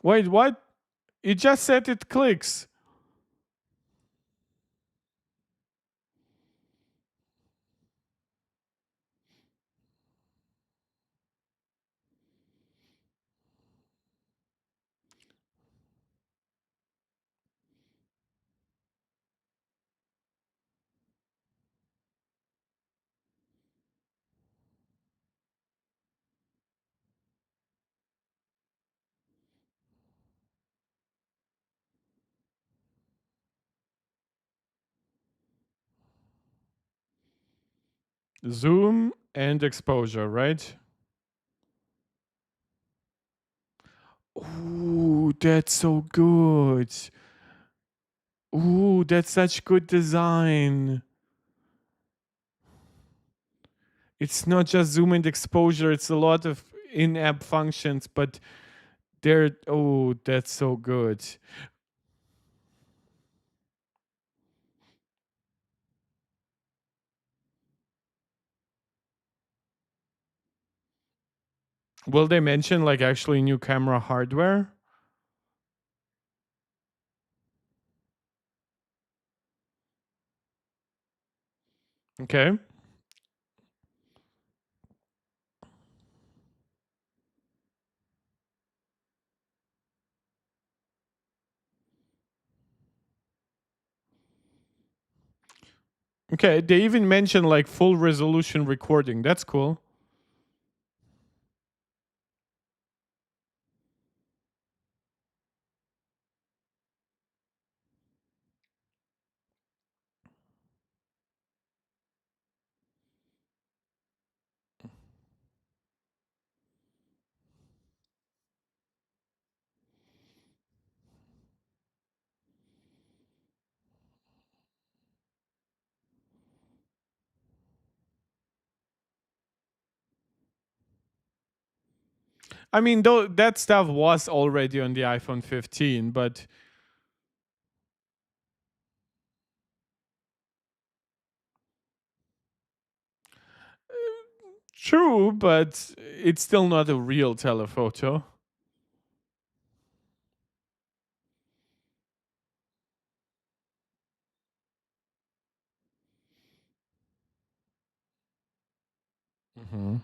Wait, what? You just said it clicks. Zoom and exposure, right? Ooh, that's so good. Ooh, that's such good design. It's not just zoom and exposure, it's a lot of in-app functions, but they're oh, that's so good. Will they mention like actually new camera hardware? Okay. Okay. They even mention like full resolution recording. That's cool. I mean, though that stuff was already on the iPhone 15, but true, but it's still not a real telephoto. Mhm.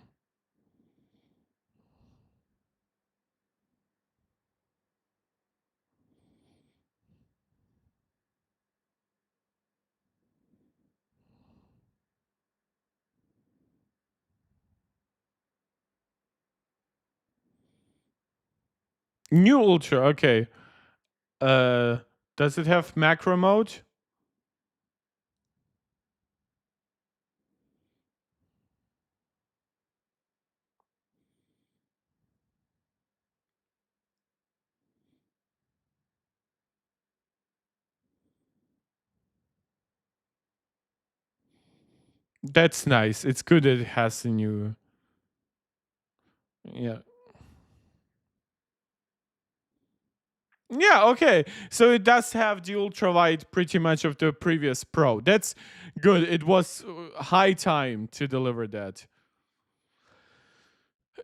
New Ultra, okay. Uh, does it have macro mode? That's nice. It's good that it has a new. Yeah. Yeah, okay. So it does have the ultrawide pretty much of the previous Pro. That's good. It was high time to deliver that.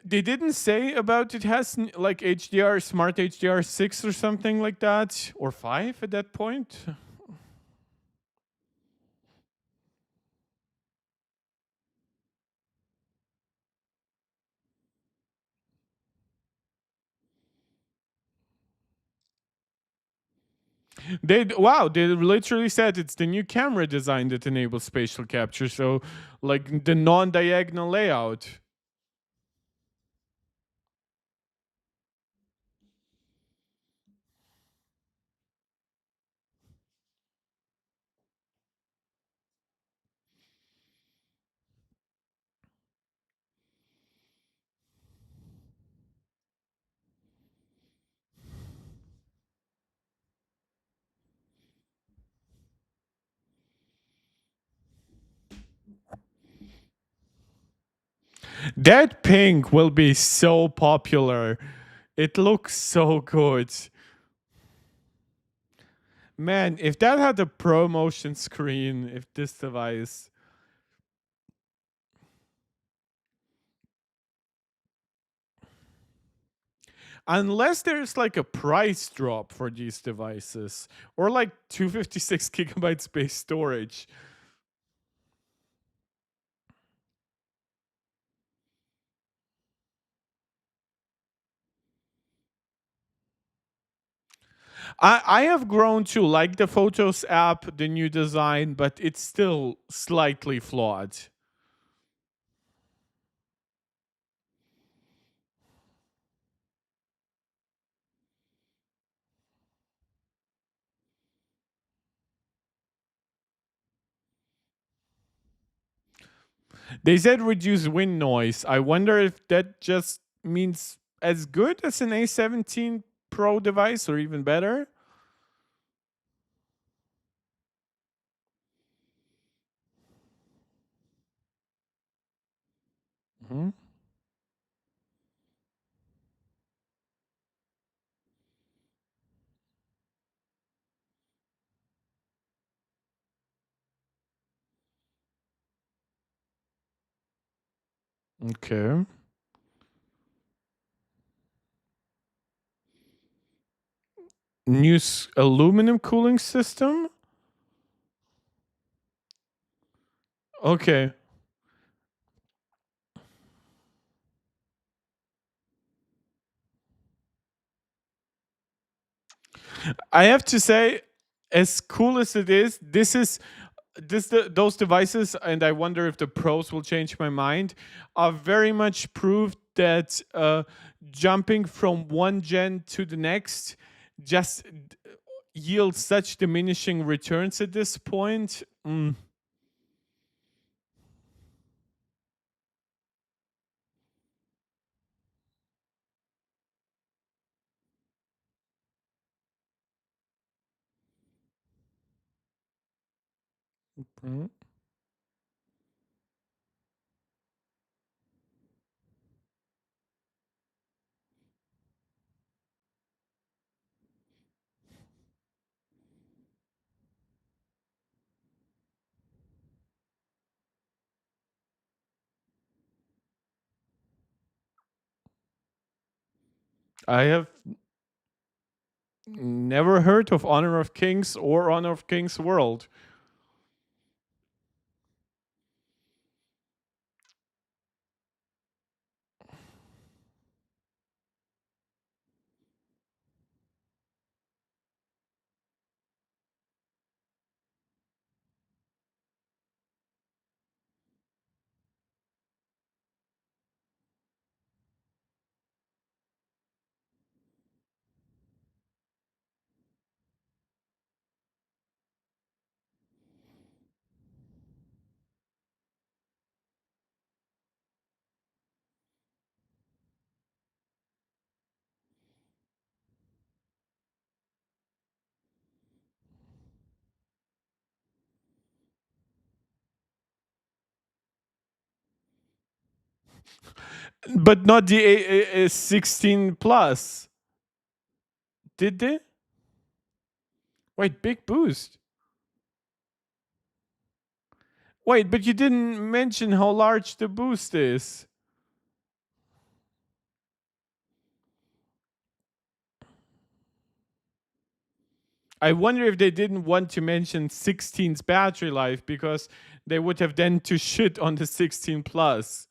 They didn't say about it has like HDR, smart HDR 6 or something like that, or 5 at that point. They literally said it's the new camera design that enables spatial capture. So like the non-diagonal layout. That pink will be so popular. It looks so good. Man, if that had a ProMotion screen, if this device. Unless there's like a price drop for these devices, or like 256 gigabyte space storage. I have grown to like the Photos app, the new design, but it's still slightly flawed. They said reduce wind noise. I wonder if that just means as good as an A17 Pro device or even better. Mhm. Okay. New aluminum cooling system. Okay. I have to say, as cool as it is, those devices, and I wonder if the pros will change my mind, are very much proved that jumping from one gen to the next just yields such diminishing returns at this point. Mm. I have never heard of Honor of Kings or Honor of Kings World. But not the 16 plus. Did they? Wait, big boost. Wait, but you didn't mention how large the boost is. I wonder if they didn't want to mention 16's battery life because they would have then to shit on the 16 plus.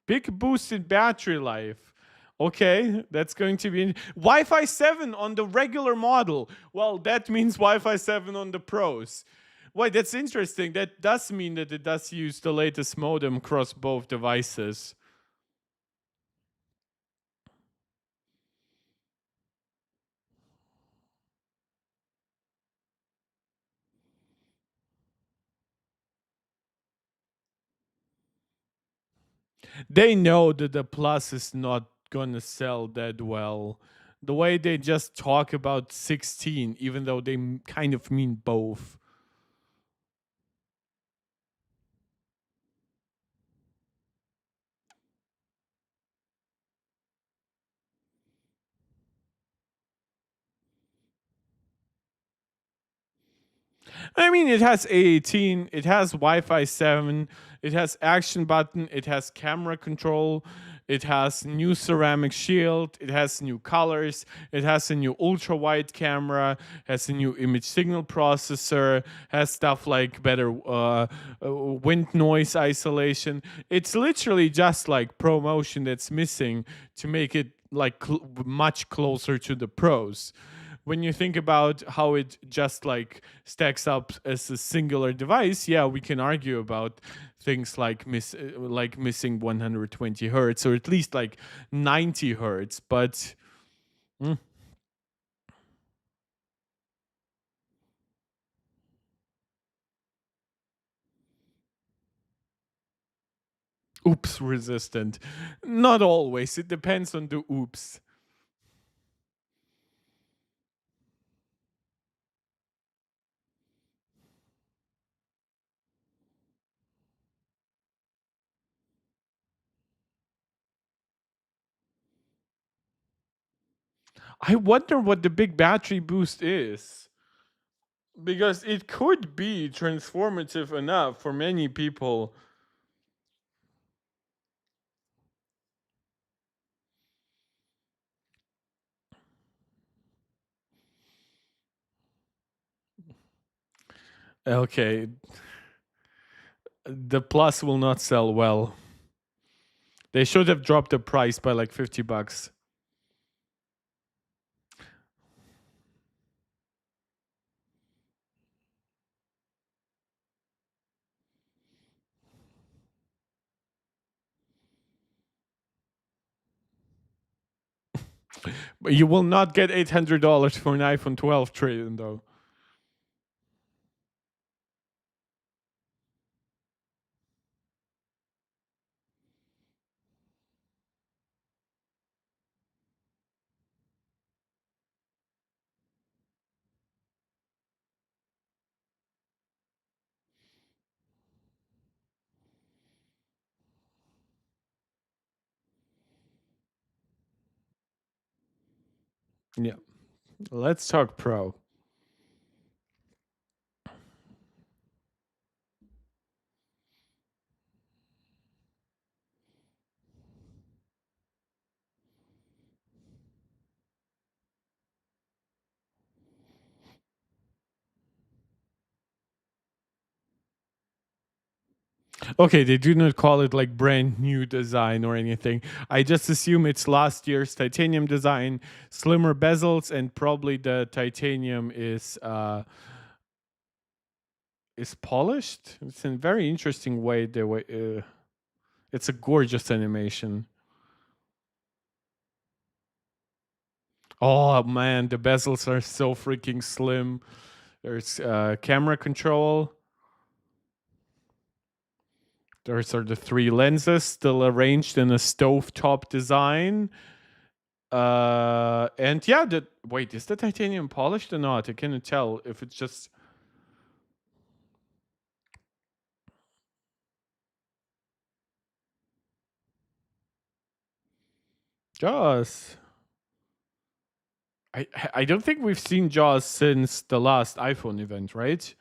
Big boost in battery life. Okay, that's going to be Wi-Fi 7 on the regular model. Well, that means Wi-Fi 7 on the Pros. Wait, that's interesting. That does mean that it does use the latest modem across both devices. They know that the Plus is not gonna sell that well. The way they just talk about 16, even though they kind of mean both. I mean, it has A18, it has Wi-Fi 7, it has action button, it has camera control, it has new ceramic shield, it has new colors, it has a new ultra wide camera, has a new image signal processor, has stuff like better wind noise isolation. It's literally just like ProMotion that's missing to make it like much closer to the pros. when you think about how it just like stacks up as a singular device, yeah, we can argue about things like like missing 120 hertz or at least like 90 hertz, but mm, oops resistant. Not always. It depends on the oops. I wonder what the big battery boost is. Because it could be transformative enough for many people. Okay, the Plus will not sell well. They should have dropped the price by like $50. But you will not get $800 for an iPhone 12 trade-in, though. Yeah. Let's talk Pro. Okay, they do not call it like brand new design or anything. I just assume it's last year's titanium design, slimmer bezels, and probably the titanium is polished. It's in a very interesting way. The way it's a gorgeous animation. Oh man, the bezels are so freaking slim. There's camera control. There's are the three lenses still arranged in a stovetop design. And yeah, the wait, is the titanium polished or not? I cannot tell if it's just Jaws. I don't think we've seen Jaws since the last iPhone event, right?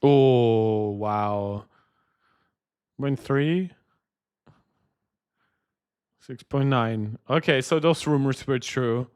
Oh wow. When 6.9. Okay, so those rumors were true.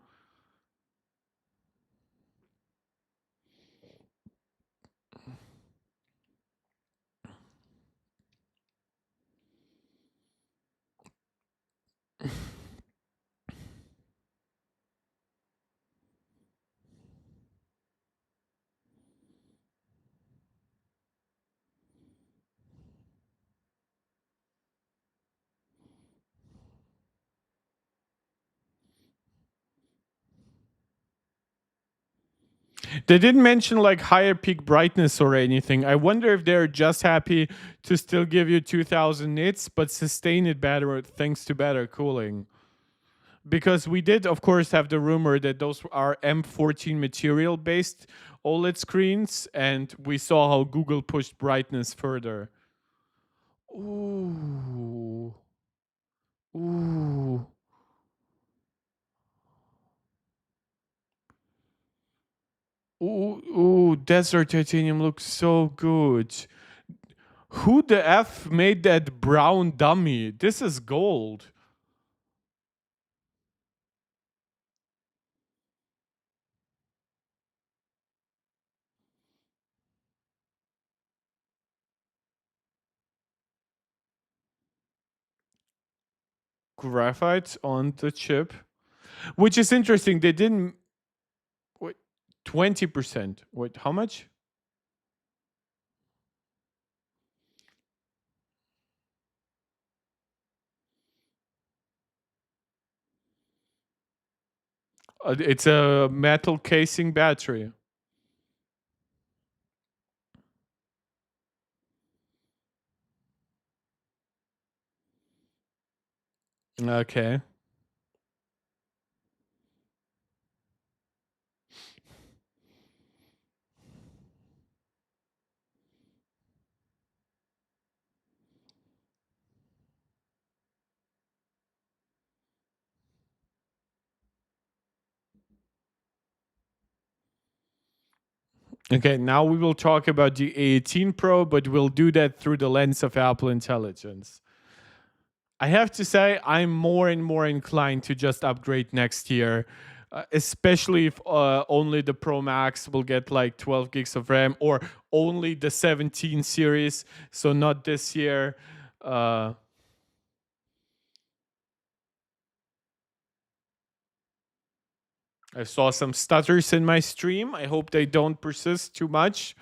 They didn't mention like higher peak brightness or anything. I wonder if they're just happy to still give you 2000 nits but sustain it better thanks to better cooling. Because we did of course have the rumor that those are M14 material based OLED screens and we saw how Google pushed brightness further. Ooh. Ooh. Ooh, ooh, desert titanium looks so good. Who the F made that brown dummy? This is gold. Graphite on the chip, which is interesting. They didn't. Wait, 20%. Wait, how much? It's a metal casing battery. Okay. Okay, now we will talk about the A18 Pro, but we'll do that through the lens of Apple Intelligence. I have to say, I'm more and more inclined to just upgrade next year, especially if only the Pro Max will get like 12 gigs of RAM, or only the 17 series, so not this year. Uh, I saw some stutters in my stream. I hope they don't persist too much.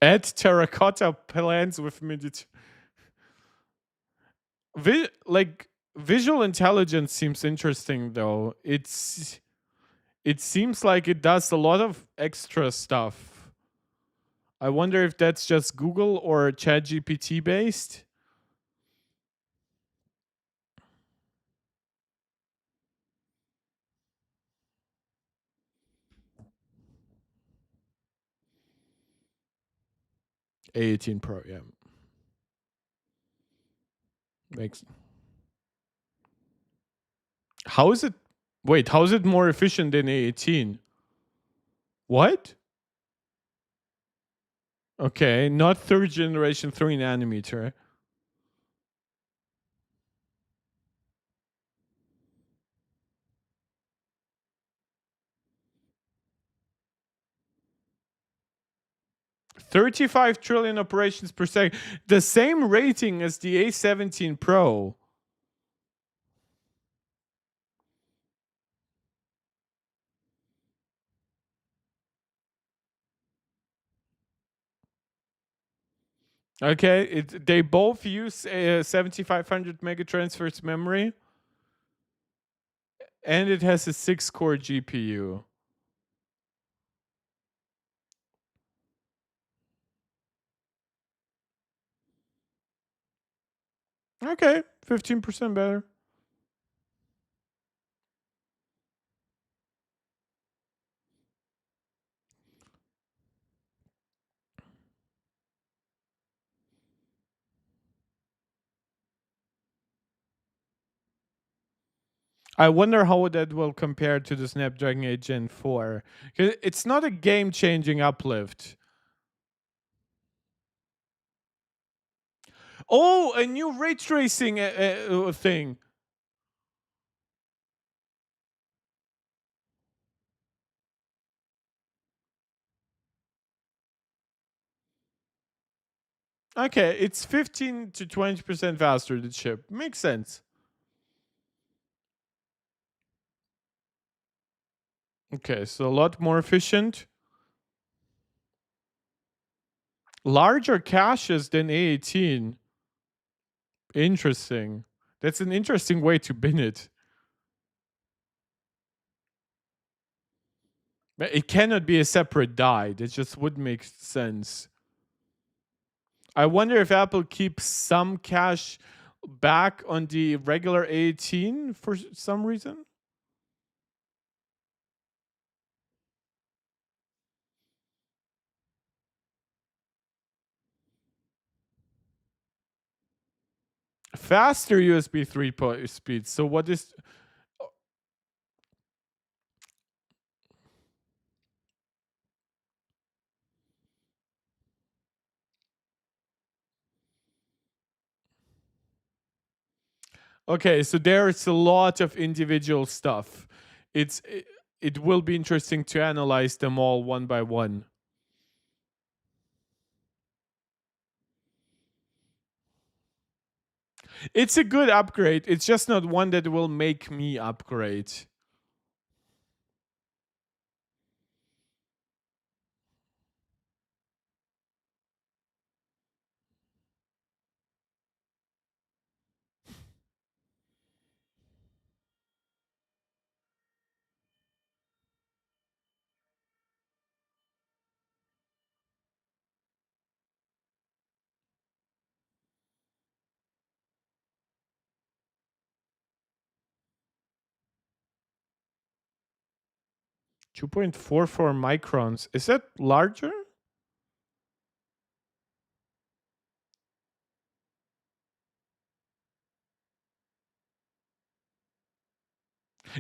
Add terracotta plants with midget. Like visual intelligence seems interesting though. It seems like it does a lot of extra stuff. I wonder if that's just Google or ChatGPT based. A18 Pro, yeah. Makes How is it Wait, how is it more efficient than A18? What? Okay, not third generation 3 nanometer. $35 trillion operations per second. The same rating as the A17 Pro. Okay, they both use 7500 megatransfers memory, and it has a 6-core GPU. Okay, 15% better. I wonder how that will compare to the Snapdragon 8 Gen 4. 'Cause it's not a game-changing uplift. Oh, a new ray tracing thing. Okay, it's 15 to 20% faster, the chip. Makes sense. Okay, so a lot more efficient. Larger caches than A18. Interesting. That's an interesting way to bin it. It cannot be a separate die. That just would make sense. I wonder if Apple keeps some cache back on the regular 18 for some reason. Faster USB 3 speed. So what is Okay, so there's a lot of individual stuff. It will be interesting to analyze them all one by one. It's a good upgrade. It's just not one that will make me upgrade. 2.44 microns. Is that larger?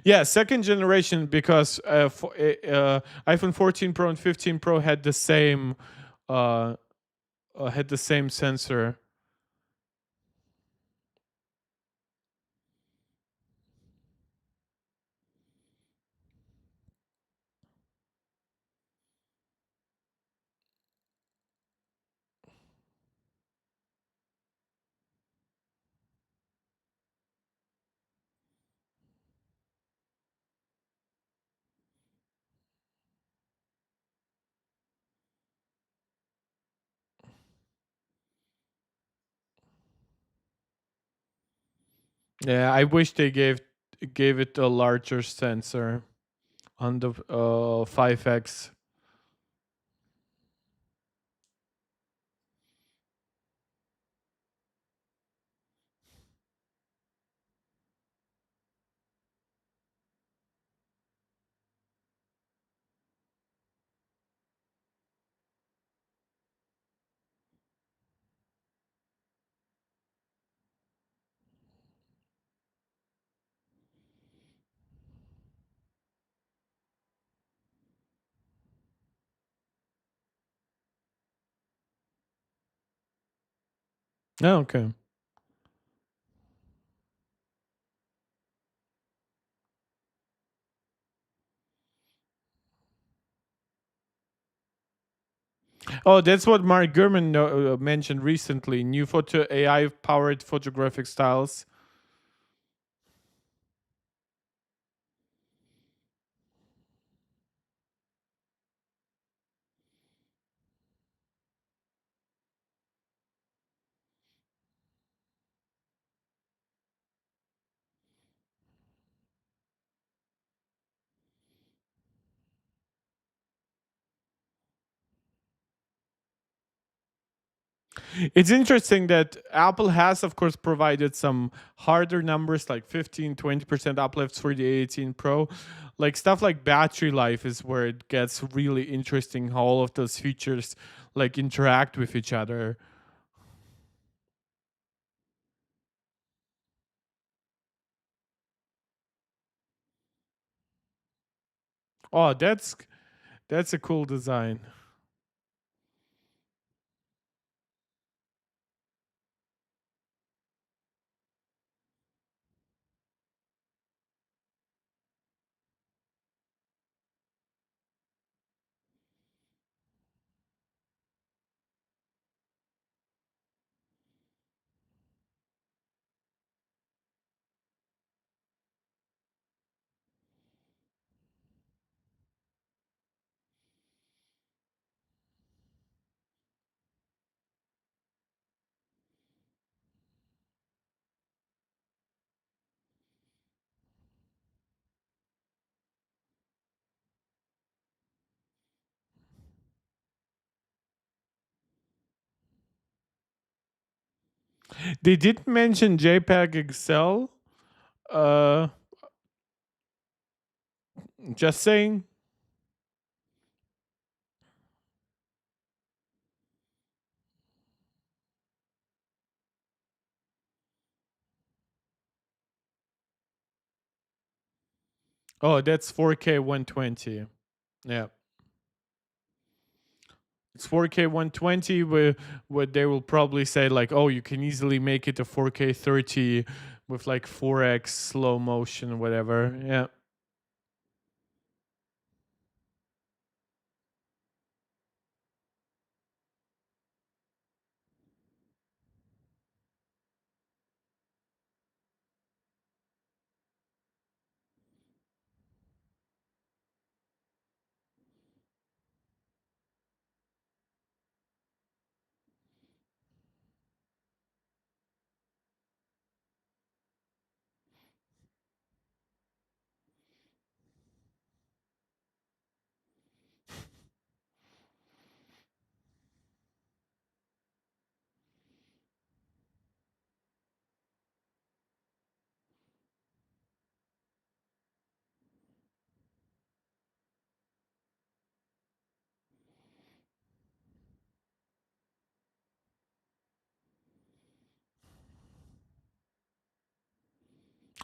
Yeah, second generation because iPhone 14 Pro and 15 Pro uh, had the same sensor. Yeah, I wish they gave it a larger sensor on the 5X. Oh, okay. Oh, that's what Mark Gurman mentioned recently. New photo AI powered photographic styles. It's interesting that Apple has, of course, provided some harder numbers like 15, 20% uplifts for the A18 Pro. Like stuff like battery life is where it gets really interesting how all of those features like interact with each other. Oh, that's a cool design. They did mention JPEG Excel. Uh, just saying. Oh, that's 4K 120. Yeah. It's 4K 120 where they will probably say like, oh, you can easily make it a 4K 30 with like 4x slow motion, whatever. Yeah.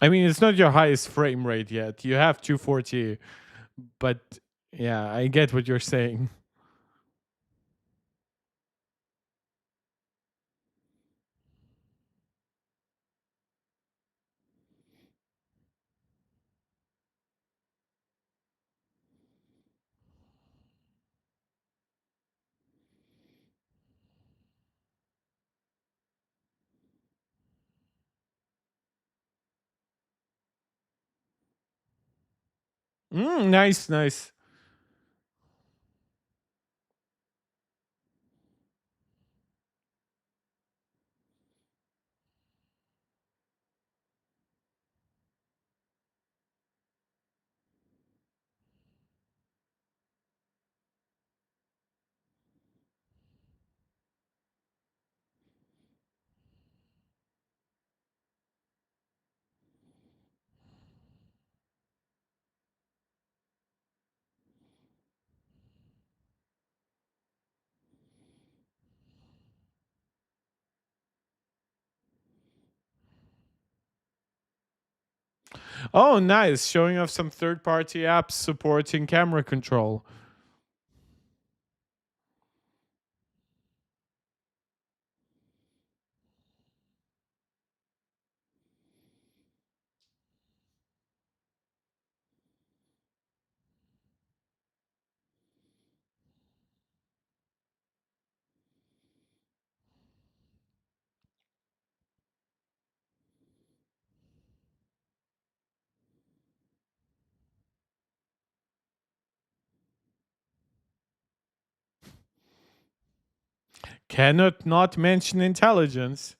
I mean, it's not your highest frame rate yet. You have 240, but yeah, I get what you're saying. Nice, nice. Oh, nice. Showing off some third party apps supporting camera control. Cannot not mention intelligence.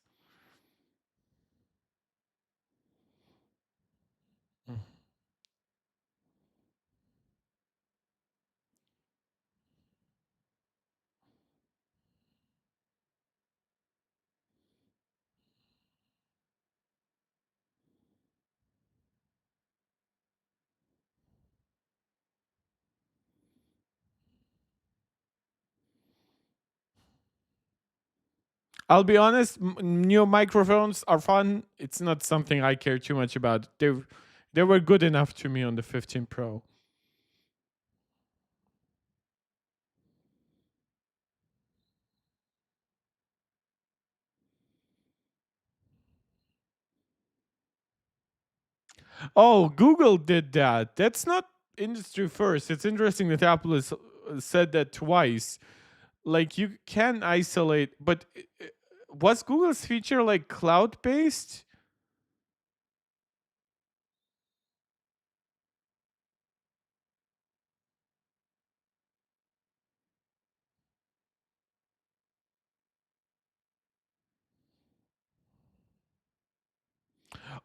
I'll be honest, new microphones are fun. It's not something I care too much about. They were good enough to me on the 15 Pro. Oh, Google did that. That's not industry first. It's interesting that Apple has said that twice. Like you can isolate, but was Google's feature like cloud based?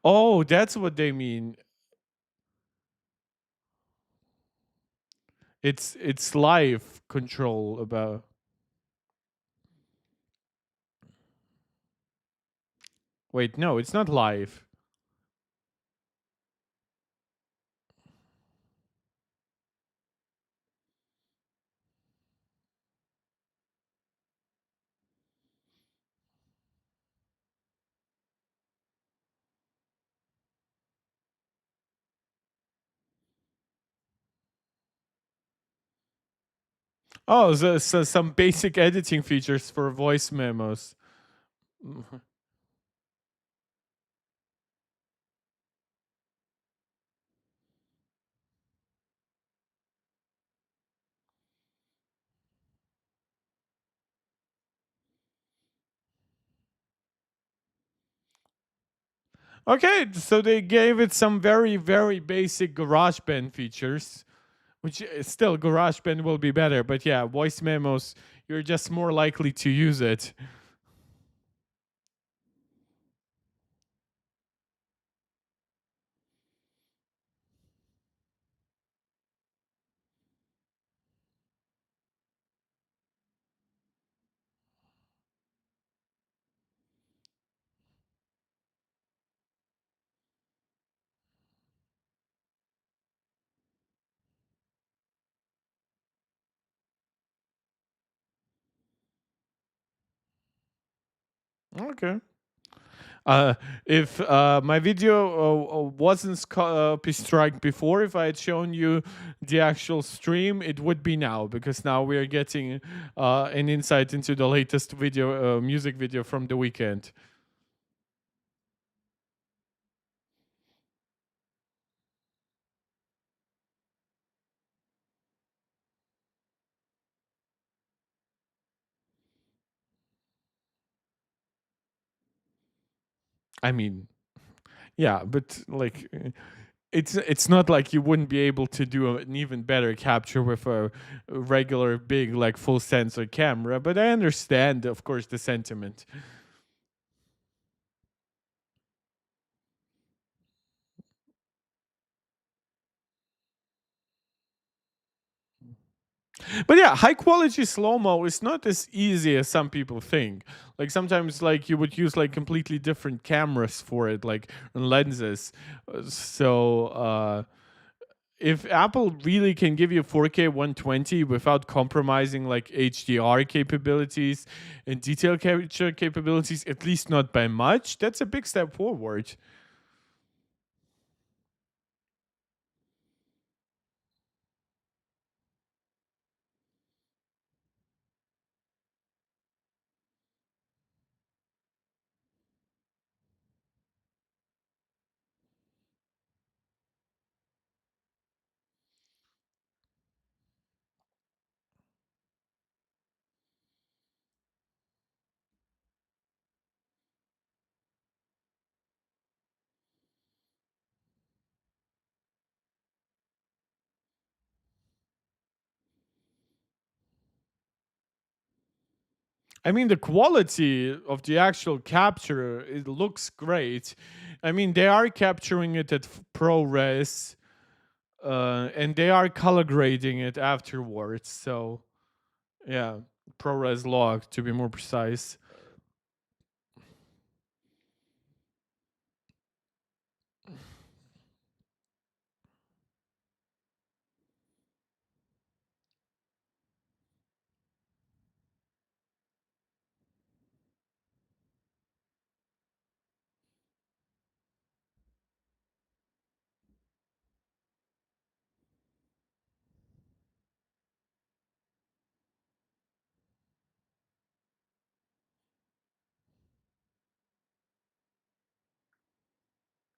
Oh, that's what they mean. It's live control about. Wait, no, it's not live. Oh, so some basic editing features for voice memos. Okay, so they gave it some very, very basic GarageBand features, which still GarageBand will be better. But yeah, voice memos, you're just more likely to use it. Okay. Uh, if my video wasn't copy strike before, if I had shown you the actual stream, it would be now, because now we are getting an insight into the latest video, music video from the weekend. I mean, yeah, but like, it's not like you wouldn't be able to do an even better capture with a regular big like full sensor camera. But I understand, of course, the sentiment. But yeah, high quality slow mo is not as easy as some people think. Like sometimes, like you would use like completely different cameras for it, like lenses. So if Apple really can give you 4K 120 without compromising like HDR capabilities and detail capture capabilities, at least not by much, that's a big step forward. I mean, the quality of the actual capture, it looks great. I mean, they are capturing it at ProRes, and they are color grading it afterwards. So yeah, ProRes log to be more precise.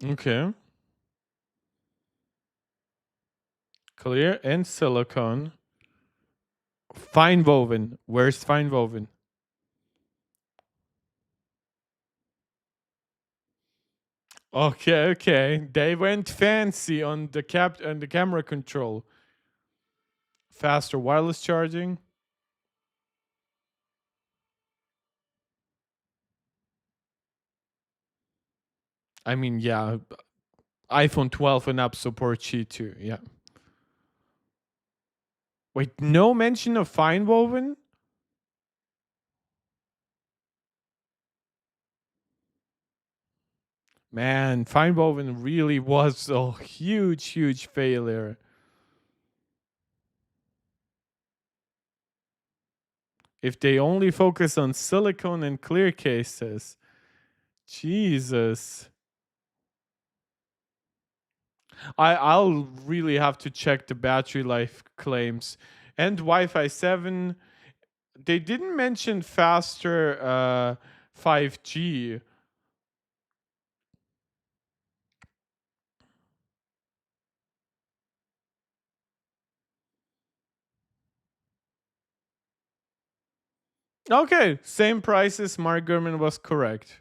Okay, clear and silicone. Fine woven. Where's fine woven? Okay, okay. They went fancy on the camera control. Faster wireless charging. I mean, yeah, iPhone 12 and up support Qi too. Yeah. Wait, no mention of fine woven? Man, fine woven really was a huge, huge failure. If they only focus on silicone and clear cases, Jesus. I'll really have to check the battery life claims and Wi-Fi 7. They didn't mention faster 5G. Okay, same prices. Mark Gurman was correct.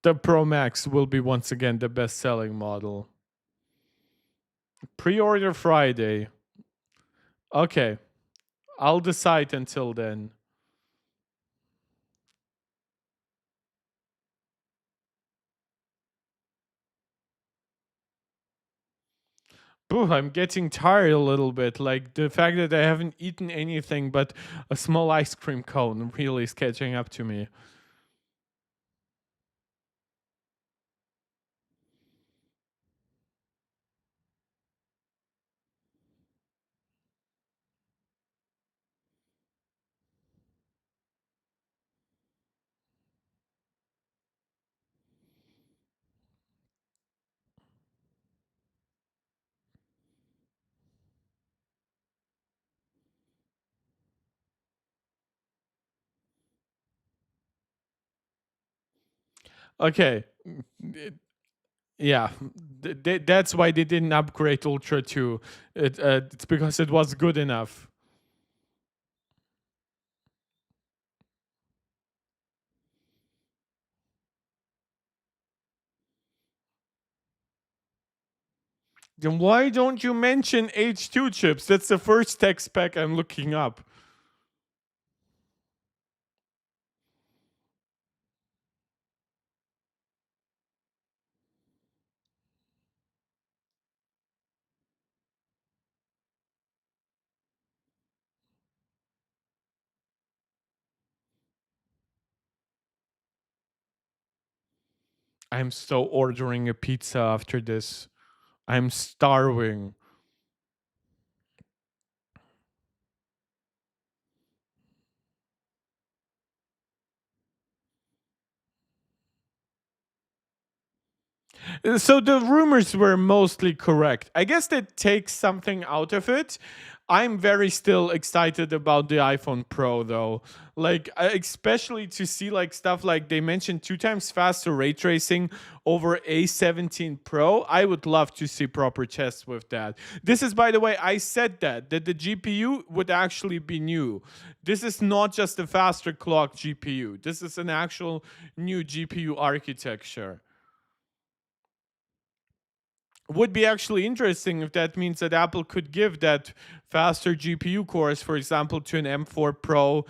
The Pro Max will be once again the best selling model. Pre-order Friday. Okay, I'll decide until then. Boo, I'm getting tired a little bit. Like the fact that I haven't eaten anything but a small ice cream cone really is catching up to me. Okay. Yeah, that's why they didn't upgrade Ultra 2. It's because it was good enough. Then why don't you mention H2 chips? That's the first tech spec I'm looking up. I'm so ordering a pizza after this. I'm starving. So the rumors were mostly correct. I guess that takes something out of it. I'm very still excited about the iPhone Pro though. Like especially to see like stuff like they mentioned 2 times faster ray tracing over A17 Pro. I would love to see proper tests with that. This is, by the way, I said that the GPU would actually be new. This is not just a faster clock GPU. This is an actual new GPU architecture. Would be actually interesting if that means that Apple could give that faster GPU cores, for example, to an M4 Pro,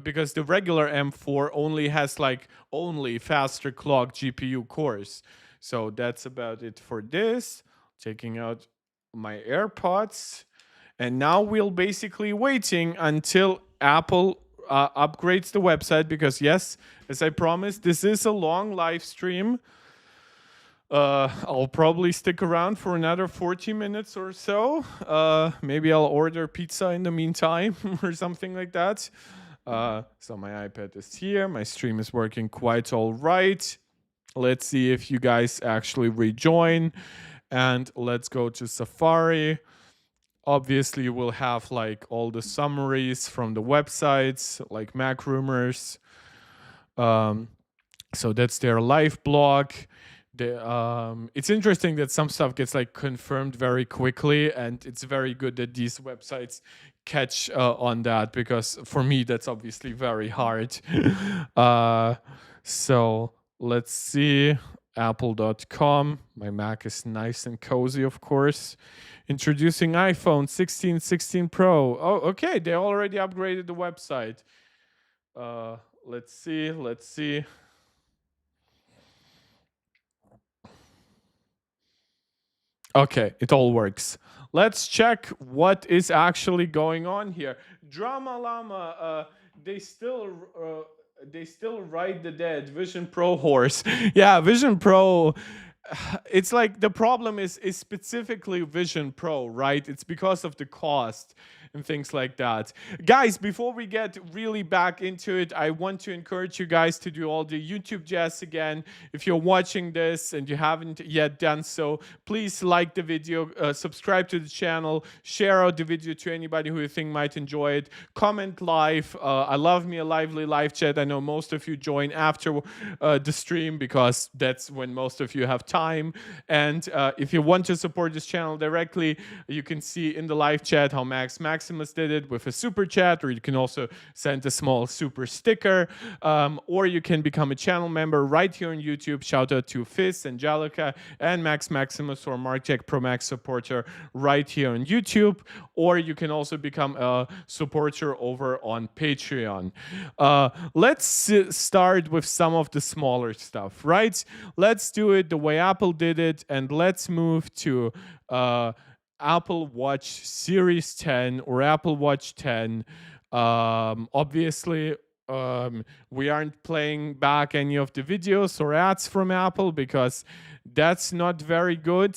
because the regular M4 only has like only faster clock GPU cores. So that's about it for this. Taking out my AirPods, and now we'll basically waiting until Apple upgrades the website, because yes, as I promised, this is a long live stream. I'll probably stick around for another 40 minutes or so. Maybe I'll order pizza in the meantime or something like that. So my iPad is here. My stream is working quite all right. Let's see if you guys actually rejoin. And let's go to Safari. Obviously, we'll have like all the summaries from the websites, like Mac Rumors. So that's their live blog. It's interesting that some stuff gets like confirmed very quickly, and it's very good that these websites catch on that, because for me that's obviously very hard. So let's see. Apple.com. My Mac is nice and cozy, of course. Introducing iPhone 16, 16 Pro. Oh, okay. They already upgraded the website. Let's see. Let's see. Okay, it all works. Let's check what is actually going on here. Drama Llama, they still ride the dead. Vision Pro horse. Yeah, Vision Pro. It's like the problem is specifically Vision Pro, right? It's because of the cost and things like that. Guys, before we get really back into it, I want to encourage you guys to do all the YouTube jazz again. If you're watching this and you haven't yet done so, please like the video, subscribe to the channel, share out the video to anybody who you think might enjoy it, comment live. I love me a lively live chat. I know most of you join after the stream, because that's when most of you have Glowtime. And if you want to support this channel directly, you can see in the live chat how Max Maximus did it with a super chat, or you can also send a small super sticker, or you can become a channel member right here on YouTube. Shout out to Fizz, Angelica, and Max Maximus, or Mark Jack Pro Max supporter right here on YouTube, or you can also become a supporter over on Patreon. Let's start with some of the smaller stuff, right? Let's do it the way Apple did it, and let's move to Apple Watch Series 10 or Apple Watch 10. Obviously, we aren't playing back any of the videos or ads from Apple because that's not very good.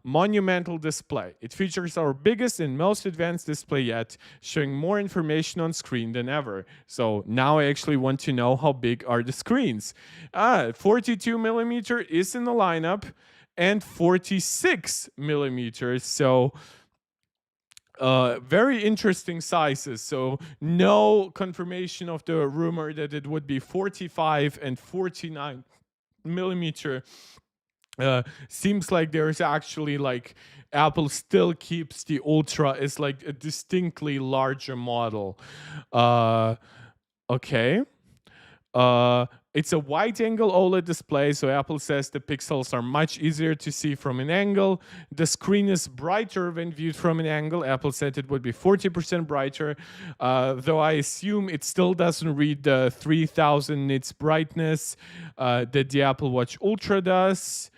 Monumental display. It features our biggest and most advanced display yet, showing more information on screen than ever. So now I actually want to know how big are the screens. 42 millimeter is in the lineup, and 46 millimeters. So very interesting sizes. So no confirmation of the rumor that it would be 45 and 49 millimeter. Seems like there's actually like Apple still keeps the Ultra as like a distinctly larger model. Okay. It's a wide-angle OLED display, so Apple says the pixels are much easier to see from an angle. The screen is brighter when viewed from an angle. Apple said it would be 40% brighter, though I assume it still doesn't read the 3000 nits brightness that the Apple Watch Ultra does.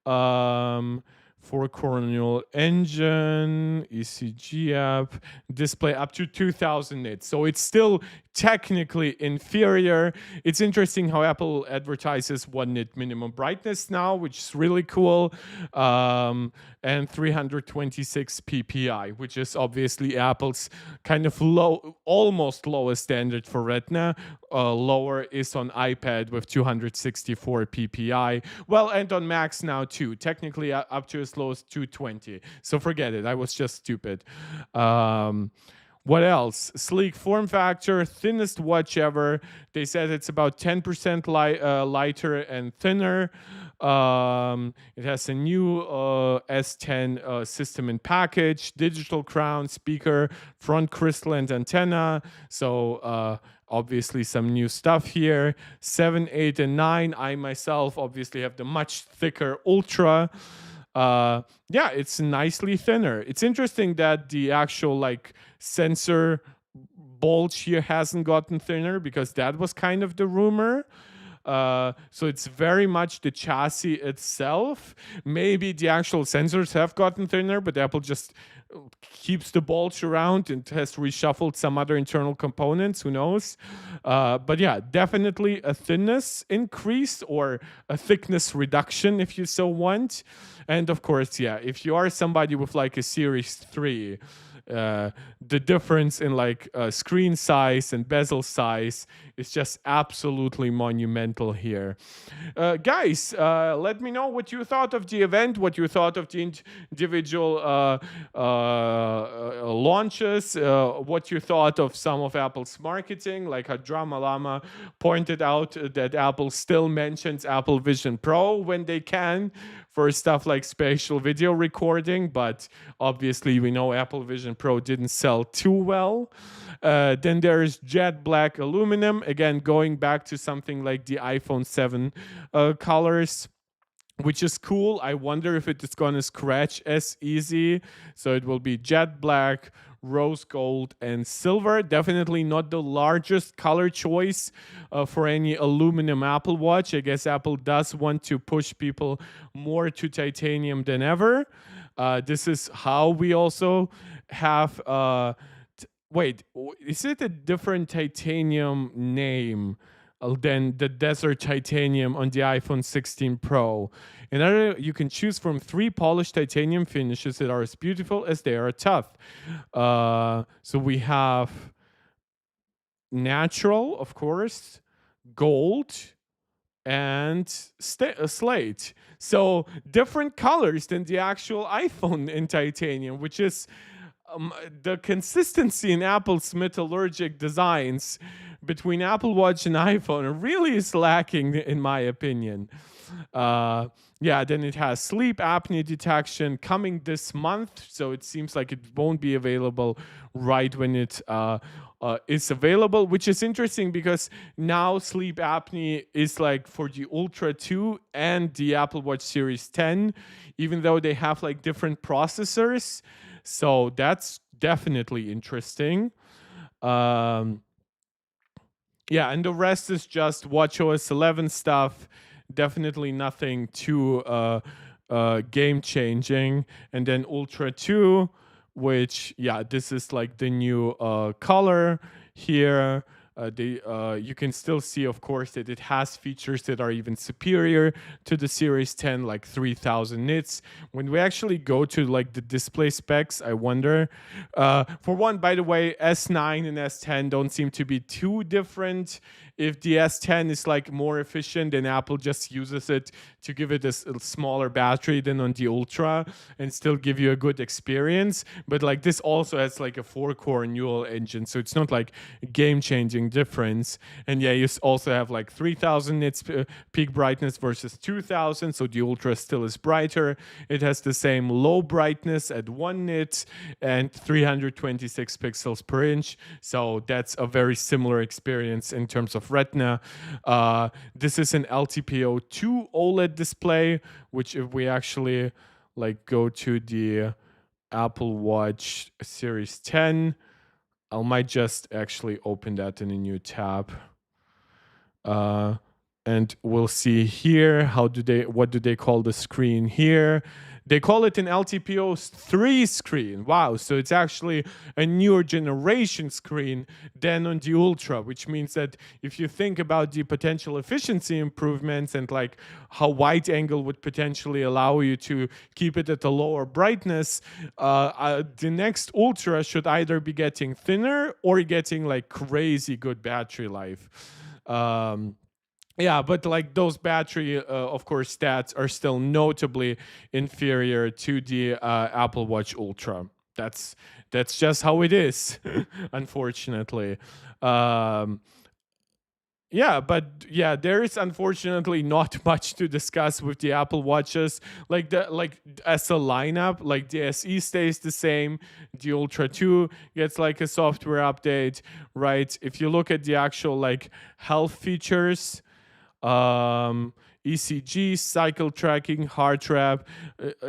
4-corneal engine, ECG app, display up to 2000 nits. So it's still technically inferior. It's interesting how Apple advertises 1 nit minimum brightness now, which is really cool. And 326 ppi, which is obviously Apple's kind of low, almost lowest standard for Retina. Lower is on iPad with 264 ppi. Well, and on Macs now too. Technically up to as low as 220. So forget it. I was just stupid. What else? Sleek form factor, thinnest watch ever. They said it's about 10% lighter and thinner. It has a new S10 system in package, digital crown, speaker, front crystalline antenna. So obviously some new stuff here. 7, 8, and 9. I myself obviously have the much thicker Ultra. Yeah, it's nicely thinner. It's interesting that the actual like sensor bulge here hasn't gotten thinner, because that was kind of the rumor. So it's very much the chassis itself. Maybe the actual sensors have gotten thinner, but Apple just keeps the bulge around and has reshuffled some other internal components. Who knows? But yeah, definitely a thinness increase or a thickness reduction if you so want. And of course, yeah, if you are somebody with like a Series 3, the difference in like screen size and bezel size is just absolutely monumental here. Guys, let me know what you thought of the event, what you thought of the individual launches, what you thought of some of Apple's marketing. Like Drama Lama pointed out that Apple still mentions Apple Vision Pro when they can for stuff like spatial video recording, but obviously we know Apple Vision Pro didn't sell too well. Then there's jet black aluminum, again going back to something like the iPhone 7 colors, which is cool. I wonder if it is going to scratch as easy. So it will be jet black, rose gold, and silver. Definitely not the largest color choice for any aluminum Apple Watch. I guess Apple does want to push people more to titanium than ever. This is how we also have... wait, is it a different titanium name than the Desert Titanium on the iPhone 16 Pro? You can choose from 3 polished titanium finishes that are as beautiful as they are tough. So we have natural, of course, gold, and slate. So different colors than the actual iPhone in titanium, which is the consistency in Apple's metallurgic designs between Apple Watch and iPhone really is lacking, in my opinion. Yeah, then it has sleep apnea detection coming this month, so it seems like it won't be available right when it is available, which is interesting because now sleep apnea is like for the Ultra 2 and the Apple Watch Series 10, even though they have like different processors. So that's definitely interesting. Um, yeah, and the rest is just WatchOS 11 stuff. Definitely nothing too game changing. And then Ultra 2, which, yeah, this is like the new color here. You can still see, of course, that it has features that are even superior to the Series 10, like 3000 nits. When we actually go to like the display specs, I wonder. For one, by the way, S9 and S10 don't seem to be too different. If the S10 is like more efficient, then Apple just uses it to give it a smaller battery than on the Ultra and still give you a good experience. But like this also has like a 4-core neural engine, so it's not like a game-changing difference. And yeah, you also have like 3000 nits peak brightness versus 2000, so the Ultra still is brighter. It has the same low brightness at 1 nit and 326 pixels per inch, so that's a very similar experience in terms of Retina. This is an LTPO2 OLED display, which if we actually like go to the Apple Watch Series 10, I might just actually open that in a new tab. And we'll see here what do they call the screen here. They call it an LTPO 3 screen. Wow, so it's actually a newer generation screen than on the Ultra, which means that if you think about the potential efficiency improvements and like how wide angle would potentially allow you to keep it at a lower brightness, the next Ultra should either be getting thinner or getting like crazy good battery life. Yeah, but like those battery, of course, stats are still notably inferior to the Apple Watch Ultra. That's just how it is, unfortunately. Um, yeah, but yeah, there is unfortunately not much to discuss with the Apple Watches. Like as a lineup, like the SE stays the same, the Ultra 2 gets like a software update, right? If you look at the actual like health features, ECG, cycle tracking, heart rate,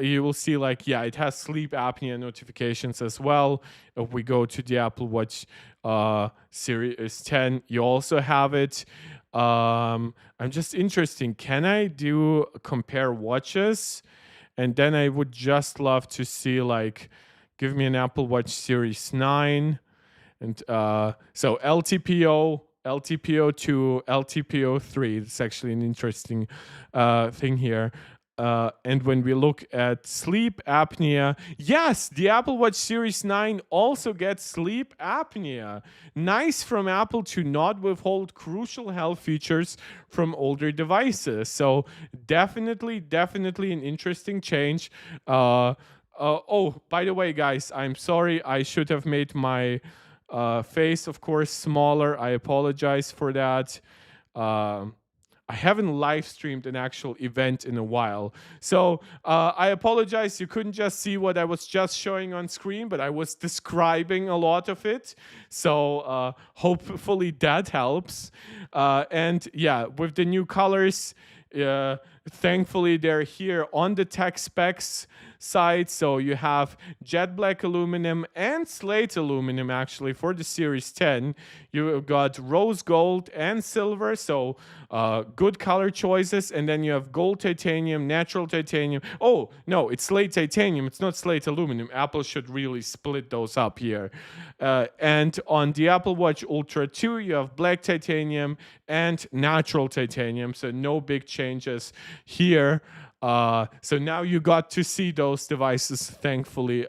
you will see like, yeah, it has sleep apnea notifications as well. If we go to the Apple Watch Series 10, you also have it. I'm just interested, can I do compare watches? And then I would just love to see like, give me an Apple Watch Series 9. And so LTPO2, LTPO3. It's actually an interesting thing here. And when we look at sleep apnea, yes, the Apple Watch Series 9 also gets sleep apnea. Nice from Apple to not withhold crucial health features from older devices. So definitely an interesting change. Oh, by the way, guys, I'm sorry. I should have made my face, of course, smaller. I apologize for that. I haven't live streamed an actual event in a while. So I apologize. You couldn't just see what I was just showing on screen, but I was describing a lot of it. So hopefully that helps. And yeah, with the new colors, thankfully they're here on the tech specs side. So you have jet black aluminum and slate aluminum actually for the Series 10. You've got rose gold and silver, so good color choices. And then you have gold titanium, natural titanium. Oh no, it's slate titanium, it's not slate aluminum. Apple should really split those up here. And on the Apple Watch Ultra 2, you have black titanium and natural titanium, so no big changes here. So now you got to see those devices, thankfully,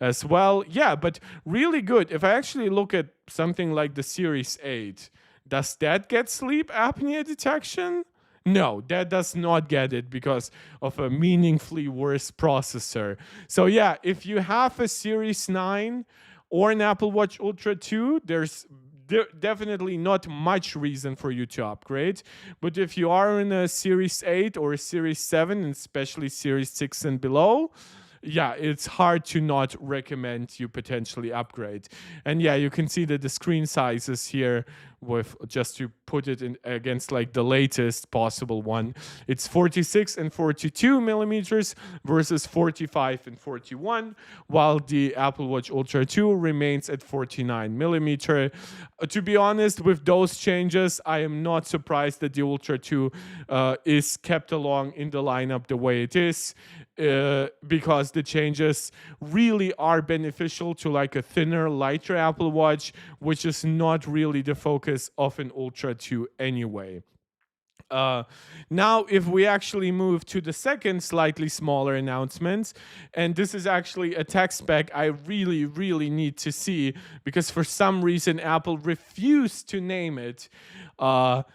as well. Yeah, but really good. If I actually look at something like the Series 8, does that get sleep apnea detection? No, that does not get it because of a meaningfully worse processor. So yeah, if you have a Series 9 or an Apple Watch Ultra 2, there's definitely not much reason for you to upgrade. But if you are in a Series 8 or a Series 7, and especially Series 6 and below, yeah, it's hard to not recommend you potentially upgrade. And yeah, you can see that the screen sizes here, with just to put it in against like the latest possible one, it's 46 and 42 millimeters versus 45 and 41, while the Apple Watch Ultra 2 remains at 49 millimeter. To be honest, with those changes, I am not surprised that the Ultra 2 is kept along in the lineup the way it is. Because the changes really are beneficial to like a thinner, lighter Apple Watch, which is not really the focus of an Ultra 2 anyway. Now, if we actually move to the second slightly smaller announcement, and this is actually a tech spec I really, really need to see, because for some reason Apple refused to name it. What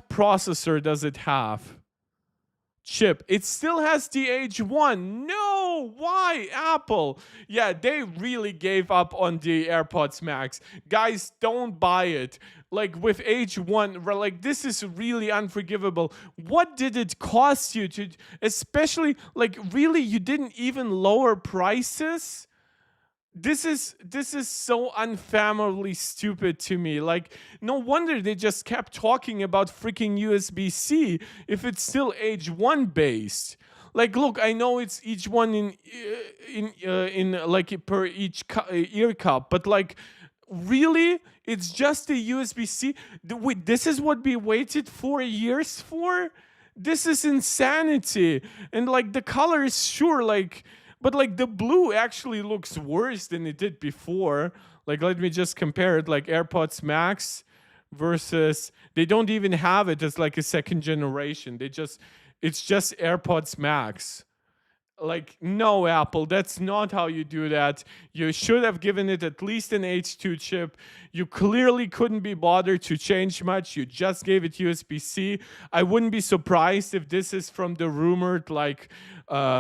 processor does it have? Chip. It still has the H1. No, why Apple? Yeah, they really gave up on the AirPods Max. Guys, don't buy it. Like with H1, like this is really unforgivable. What did it cost you to, especially like really you didn't even lower prices? This is so unfamiliarly stupid to me. Like, no wonder they just kept talking about freaking USB-C if it's still H1 based. Like, look, I know it's each one in like per each ear cup, but like, really, it's just a USB-C. Wait, this is what we waited 4 years for? This is insanity. And like the color is sure like. But like the blue actually looks worse than it did before. Like let me just compare it, like AirPods Max versus, they don't even have it as like a second generation. It's just AirPods Max. Like, no, Apple, that's not how you do that. You should have given it at least an H2 chip. You clearly couldn't be bothered to change much. You just gave it USB-C. I wouldn't be surprised if this is from the rumored like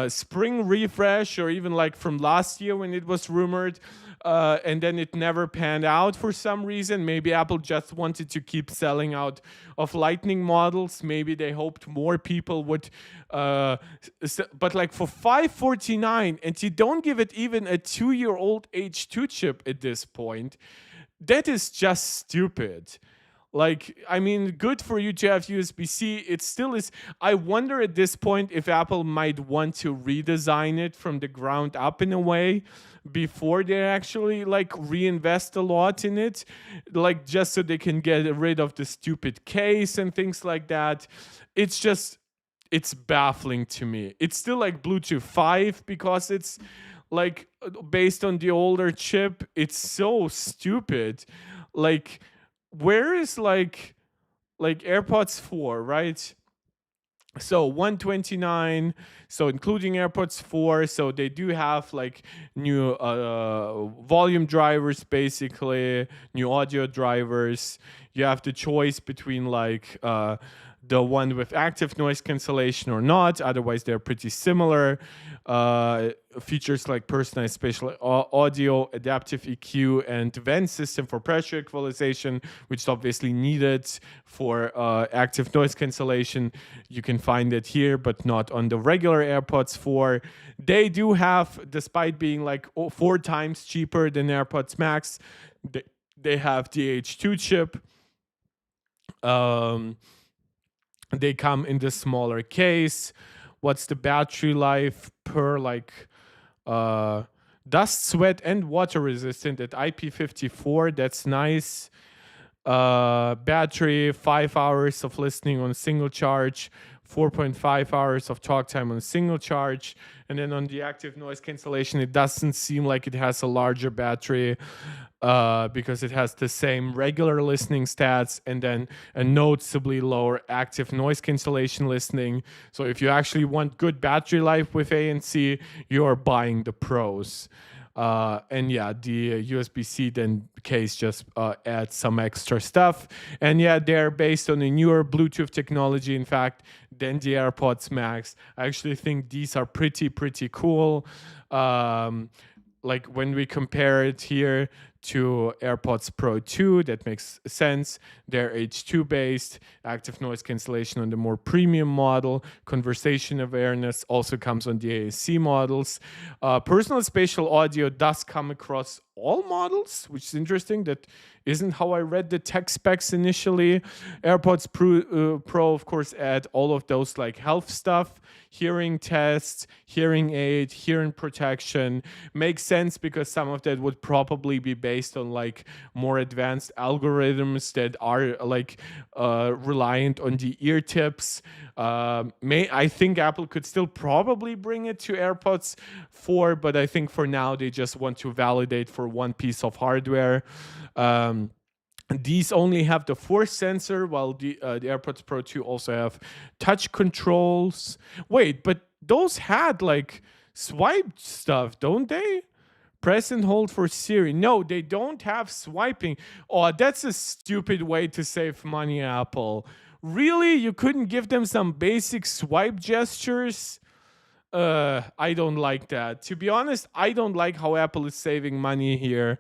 spring refresh, or even like from last year when it was rumored. And then it never panned out for some reason. Maybe Apple just wanted to keep selling out of Lightning models. Maybe they hoped more people would. But like for $549, and you don't give it even a 2-year-old H2 chip at this point, that is just stupid. Like, I mean, good for you to have USB-C. It still is. I wonder at this point if Apple might want to redesign it from the ground up in a way before they actually like reinvest a lot in it, like just so they can get rid of the stupid case and things like that. It's baffling to me. It's still like Bluetooth 5 because it's like based on the older chip. It's so stupid. Like, where is like AirPods 4, right? So 129, so including AirPods 4, so they do have like new volume drivers, basically new audio drivers. You have the choice between like the one with active noise cancellation or not. Otherwise, they're pretty similar. Features like personalized spatial audio, adaptive EQ, and vent system for pressure equalization, which is obviously needed for active noise cancellation. You can find it here, but not on the regular AirPods 4. They do have, despite being like 4 times cheaper than AirPods Max, they have the H2 chip. They come in the smaller case. What's the battery life per like dust, sweat, and water resistant at IP54? That's nice. Battery, 5 hours of listening on single charge, 4.5 hours of talk time on single charge. And then on the active noise cancellation, it doesn't seem like it has a larger battery because it has the same regular listening stats and then a noticeably lower active noise cancellation listening. So if you actually want good battery life with ANC, you're buying the Pros. And yeah, the USB-C then case just adds some extra stuff. And yeah, they're based on a newer Bluetooth technology, in fact, than the AirPods Max. I actually think these are pretty cool. Like when we compare it here to AirPods Pro 2. That makes sense. They're H2 based, active noise cancellation on the more premium model, conversation awareness also comes on the AAC models. Personal spatial audio does come across all models, which is interesting. That isn't how I read the tech specs initially. AirPods Pro, of course, add all of those like health stuff, hearing tests, hearing aid, hearing protection. Makes sense because some of that would probably be based on like more advanced algorithms that are like reliant on the ear tips. I think Apple could still probably bring it to AirPods 4, but I think for now they just want to validate for one piece of hardware. These only have the force sensor, while the AirPods Pro 2 also have touch controls. Wait, but those had like swipe stuff, don't they? Press and hold for Siri. No, they don't have swiping. Oh, that's a stupid way to save money, Apple. Really? You couldn't give them some basic swipe gestures? I don't like that. To be honest, I don't like how Apple is saving money here.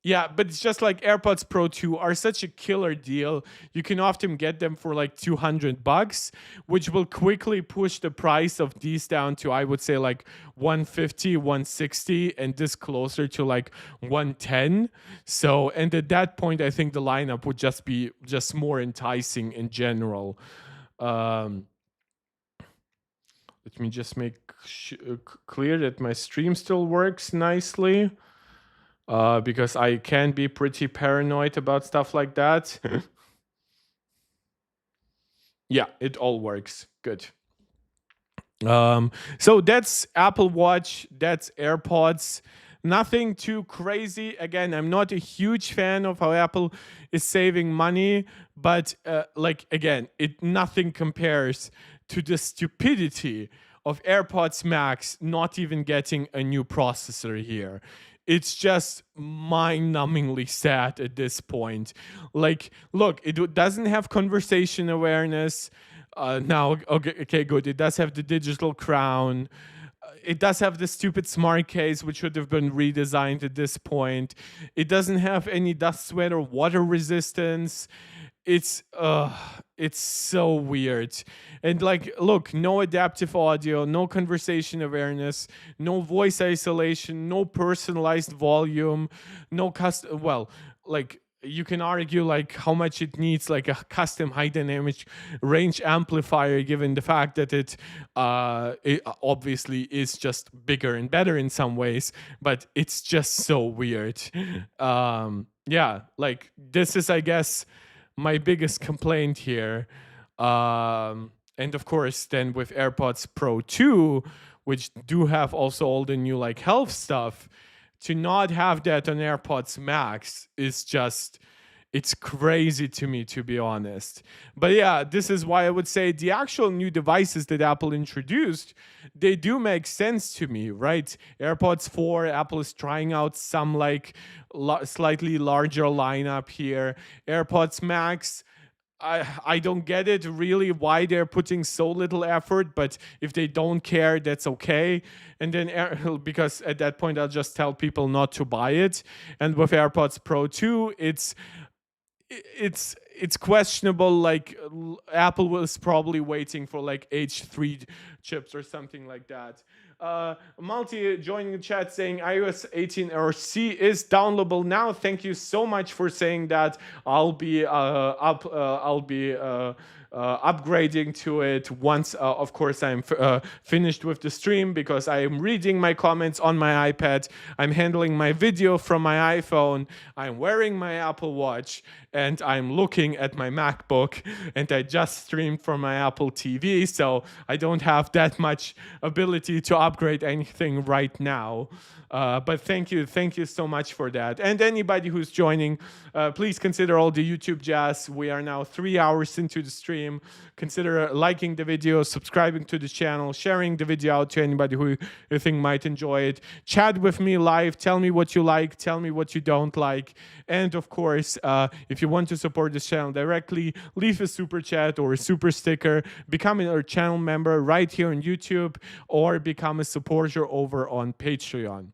Yeah, but it's just like AirPods Pro 2 are such a killer deal. You can often get them for like $200, which will quickly push the price of these down to, I would say, like 150, 160, and this closer to like 110. So, and at that point, I think the lineup would just be just more enticing in general. Let me just make clear that my stream still works nicely. Because I can be pretty paranoid about stuff like that. Yeah, it all works. Good. So that's Apple Watch, that's AirPods. Nothing too crazy. Again, I'm not a huge fan of how Apple is saving money, but like again, nothing compares to the stupidity of AirPods Max not even getting a new processor here. It's just mind-numbingly sad at this point. Like, look, it doesn't have conversation awareness. Now, okay, good. It does have the digital crown. It does have the stupid smart case, which should have been redesigned at this point. It doesn't have any dust, sweat, or water resistance. It's so weird. And like, look, no adaptive audio, no conversation awareness, no voice isolation, no personalized volume, no custom. Well, like you can argue like how much it needs like a custom high dynamic range amplifier, given the fact that it obviously is just bigger and better in some ways, but it's just so weird. Yeah, like this is, I guess, my biggest complaint here. And of course, then with AirPods Pro 2, which do have also all the new like health stuff, to not have that on AirPods Max is just, it's crazy to me, to be honest. But yeah, this is why I would say the actual new devices that Apple introduced, they do make sense to me, right? AirPods 4, Apple is trying out some like slightly larger lineup here. AirPods Max, I don't get it really why they're putting so little effort, but if they don't care, that's okay. And then because at that point I'll just tell people not to buy it. And with AirPods Pro 2, it's questionable. Like Apple was probably waiting for like H3 chips or something like that. Multi joining the chat saying iOS 18 or C is downloadable now. Thank you so much for saying that. I'll be upgrading to it once, of course, I'm finished with the stream, because I am reading my comments on my iPad. I'm handling my video from my iPhone. I'm wearing my Apple Watch, and I'm looking at my MacBook, and I just streamed from my Apple TV, so I don't have that much ability to upgrade anything right now. But thank you so much for that. And anybody who's joining, please consider all the YouTube jazz. We are now 3 hours into the stream. Consider liking the video, subscribing to the channel, sharing the video out to anybody who you think might enjoy it. Chat with me live. Tell me what you like. Tell me what you don't like. And of course, if you want to support this channel directly, leave a super chat or a super sticker. Become a channel member right here on YouTube, or become a supporter over on Patreon.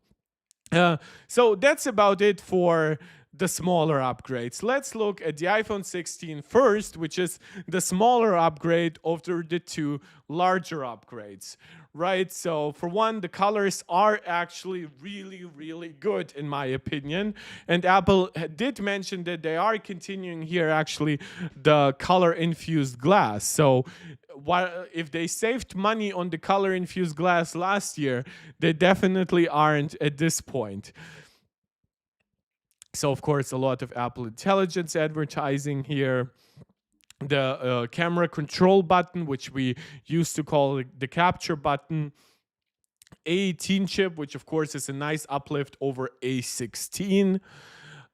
So that's about it for the smaller upgrades. Let's look at the iPhone 16 first, which is the smaller upgrade after the two larger upgrades, right? So for one, the colors are actually really, really good in my opinion. And Apple did mention that they are continuing here actually the color infused glass. So while if they saved money on the color infused glass last year, they definitely aren't at this point. So of course, a lot of Apple Intelligence advertising here. The camera control button, which we used to call the capture button. A18 chip, which of course is a nice uplift over A16.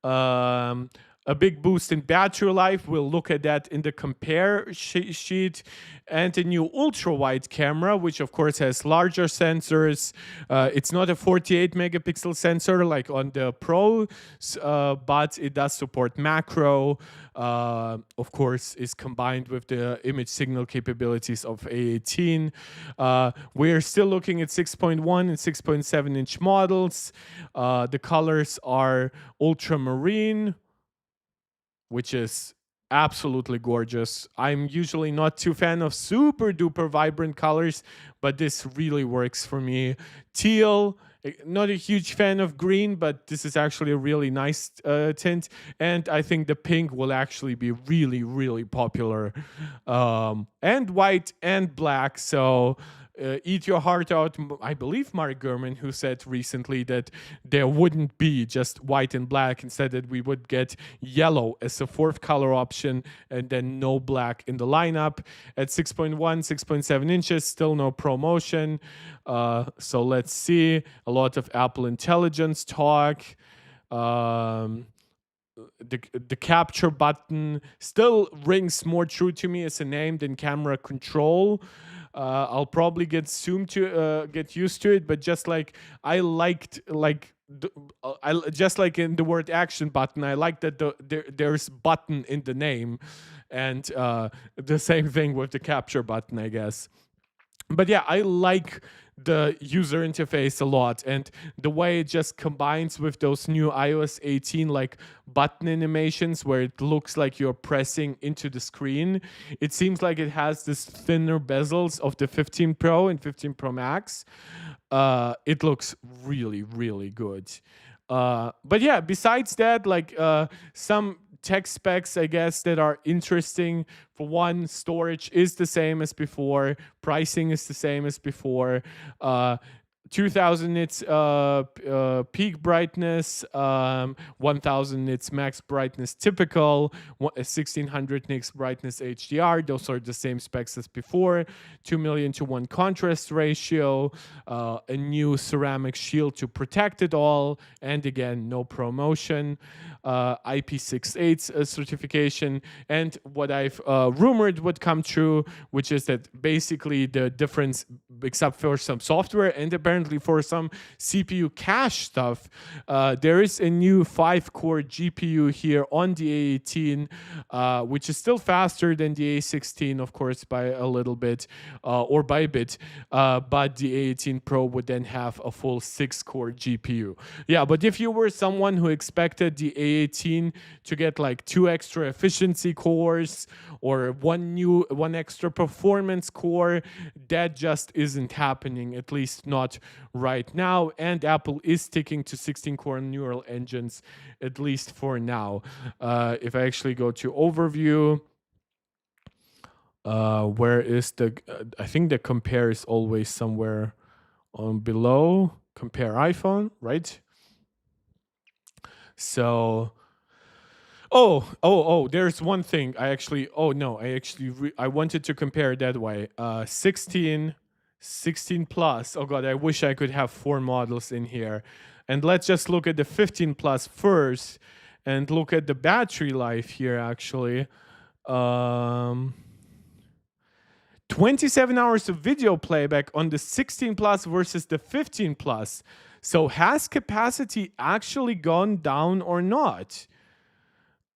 Um, a big boost in battery life. We'll look at that in the compare sheet. And a new ultra wide camera, which of course has larger sensors. It's not a 48 megapixel sensor like on the Pro, but it does support macro. Of course, is combined with the image signal capabilities of A18. We're still looking at 6.1 and 6.7 inch models. The colors are ultramarine, which is absolutely gorgeous. I'm usually not too fan of super duper vibrant colors, but this really works for me. Teal, not a huge fan of green, but this is actually a really nice tint. And I think the pink will actually be really, really popular. And white and black. So eat your heart out. I believe Mark Gurman, who said recently that there wouldn't be just white and black, instead that we would get yellow as a fourth color option and then no black in the lineup. At 6.1, 6.7 inches, still no promotion. So let's see. A lot of Apple Intelligence talk. The capture button still rings more true to me as a name than camera control. I'll probably get get used to it, but just like I liked just like in the word action button, I like that there's button in the name, and the same thing with the capture button, I guess. But yeah, I like the user interface a lot, and the way it just combines with those new iOS 18 like button animations where it looks like you're pressing into the screen. It seems like it has this thinner bezels of the 15 Pro and 15 Pro Max. It looks really, really good. But yeah, besides that, like some tech specs, I guess, that are interesting. For one, storage is the same as before. Pricing is the same as before. 2000 nits peak brightness, 1000 nits max brightness typical, 1600 nits brightness HDR. Those are the same specs as before. 2 million to 1 contrast ratio, a new ceramic shield to protect it all, and again, no promotion. IP68 certification, and what I've rumored would come true, which is that basically the difference, except for some software and apparently for some CPU cache stuff, there is a new 5-core GPU here on the A18, which is still faster than the A16, of course, by a little bit, or by a bit, but the A18 Pro would then have a full 6-core GPU. Yeah, but if you were someone who expected the A18 to get like 2 extra efficiency cores or one extra performance core, that just isn't happening, at least not right now. And Apple is sticking to 16-core neural engines, at least for now. If I actually go to overview, where is the I think the compare is always somewhere on below compare iPhone, right? So there's one thing I actually I wanted to compare that way. 16 plus. Oh god, I wish I could have 4 models in here. And let's just look at the 15 plus first and look at the battery life here actually. 27 hours of video playback on the 16 plus versus the 15 plus. So has capacity actually gone down or not?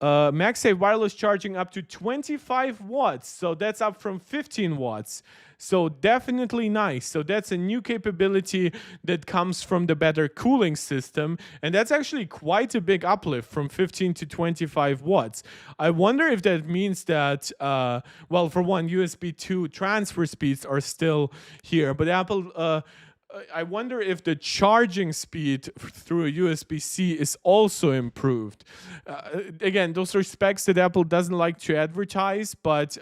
MagSafe wireless charging up to 25 watts. So that's up from 15 watts. So definitely nice. So that's a new capability that comes from the better cooling system. And that's actually quite a big uplift from 15 to 25 watts. I wonder if that means that, well, for one, USB 2 transfer speeds are still here. But Apple I wonder if the charging speed through a USB-C is also improved. Again, those are specs that Apple doesn't like to advertise, but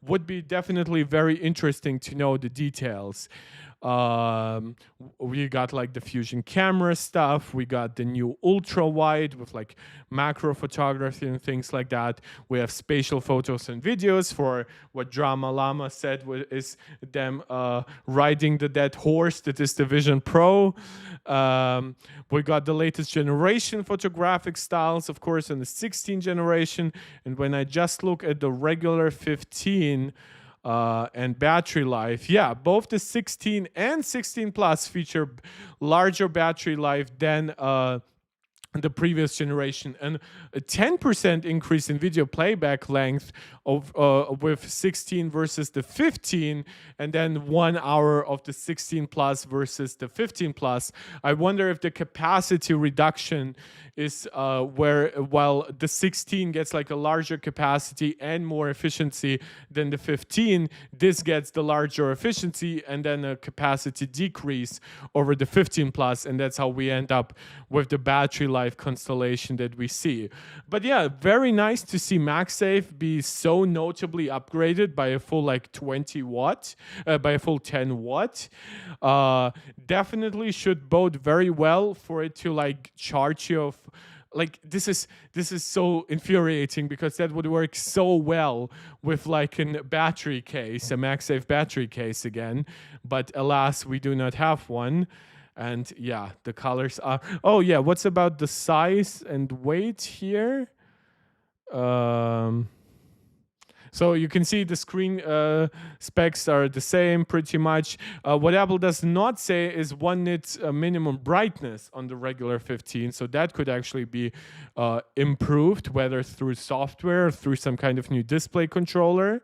would be definitely very interesting to know the details. We got like the fusion camera stuff. We got the new ultra wide with like macro photography and things like that. We have spatial photos and videos for what Drama Llama said is them riding the dead horse that is the Vision Pro. We got the latest generation photographic styles, of course, in the 16 generation. And when I just look at the regular 15, and battery life, yeah, both the 16 and 16 Plus feature larger battery life than the previous generation, and a 10% increase in video playback length of with 16 versus the 15, and then 1 hour of the 16 Plus versus the 15 Plus. I wonder if the capacity reduction is where, while the 16 gets like a larger capacity and more efficiency than the 15, this gets the larger efficiency and then a capacity decrease over the 15 Plus, and that's how we end up with the battery life constellation that we see. But yeah, very nice to see MagSafe be so notably upgraded by a full like 20 watt, by a full 10 watt. Definitely should bode very well for it to like charge you. Like this is so infuriating because that would work so well with like a battery case, a MagSafe battery case again, but alas we do not have one. And yeah, the colors are, oh yeah, what's about the size and weight here? So you can see the screen specs are the same pretty much. What Apple does not say is 1 nit minimum brightness on the regular 15. So that could actually be improved, whether through software or through some kind of new display controller.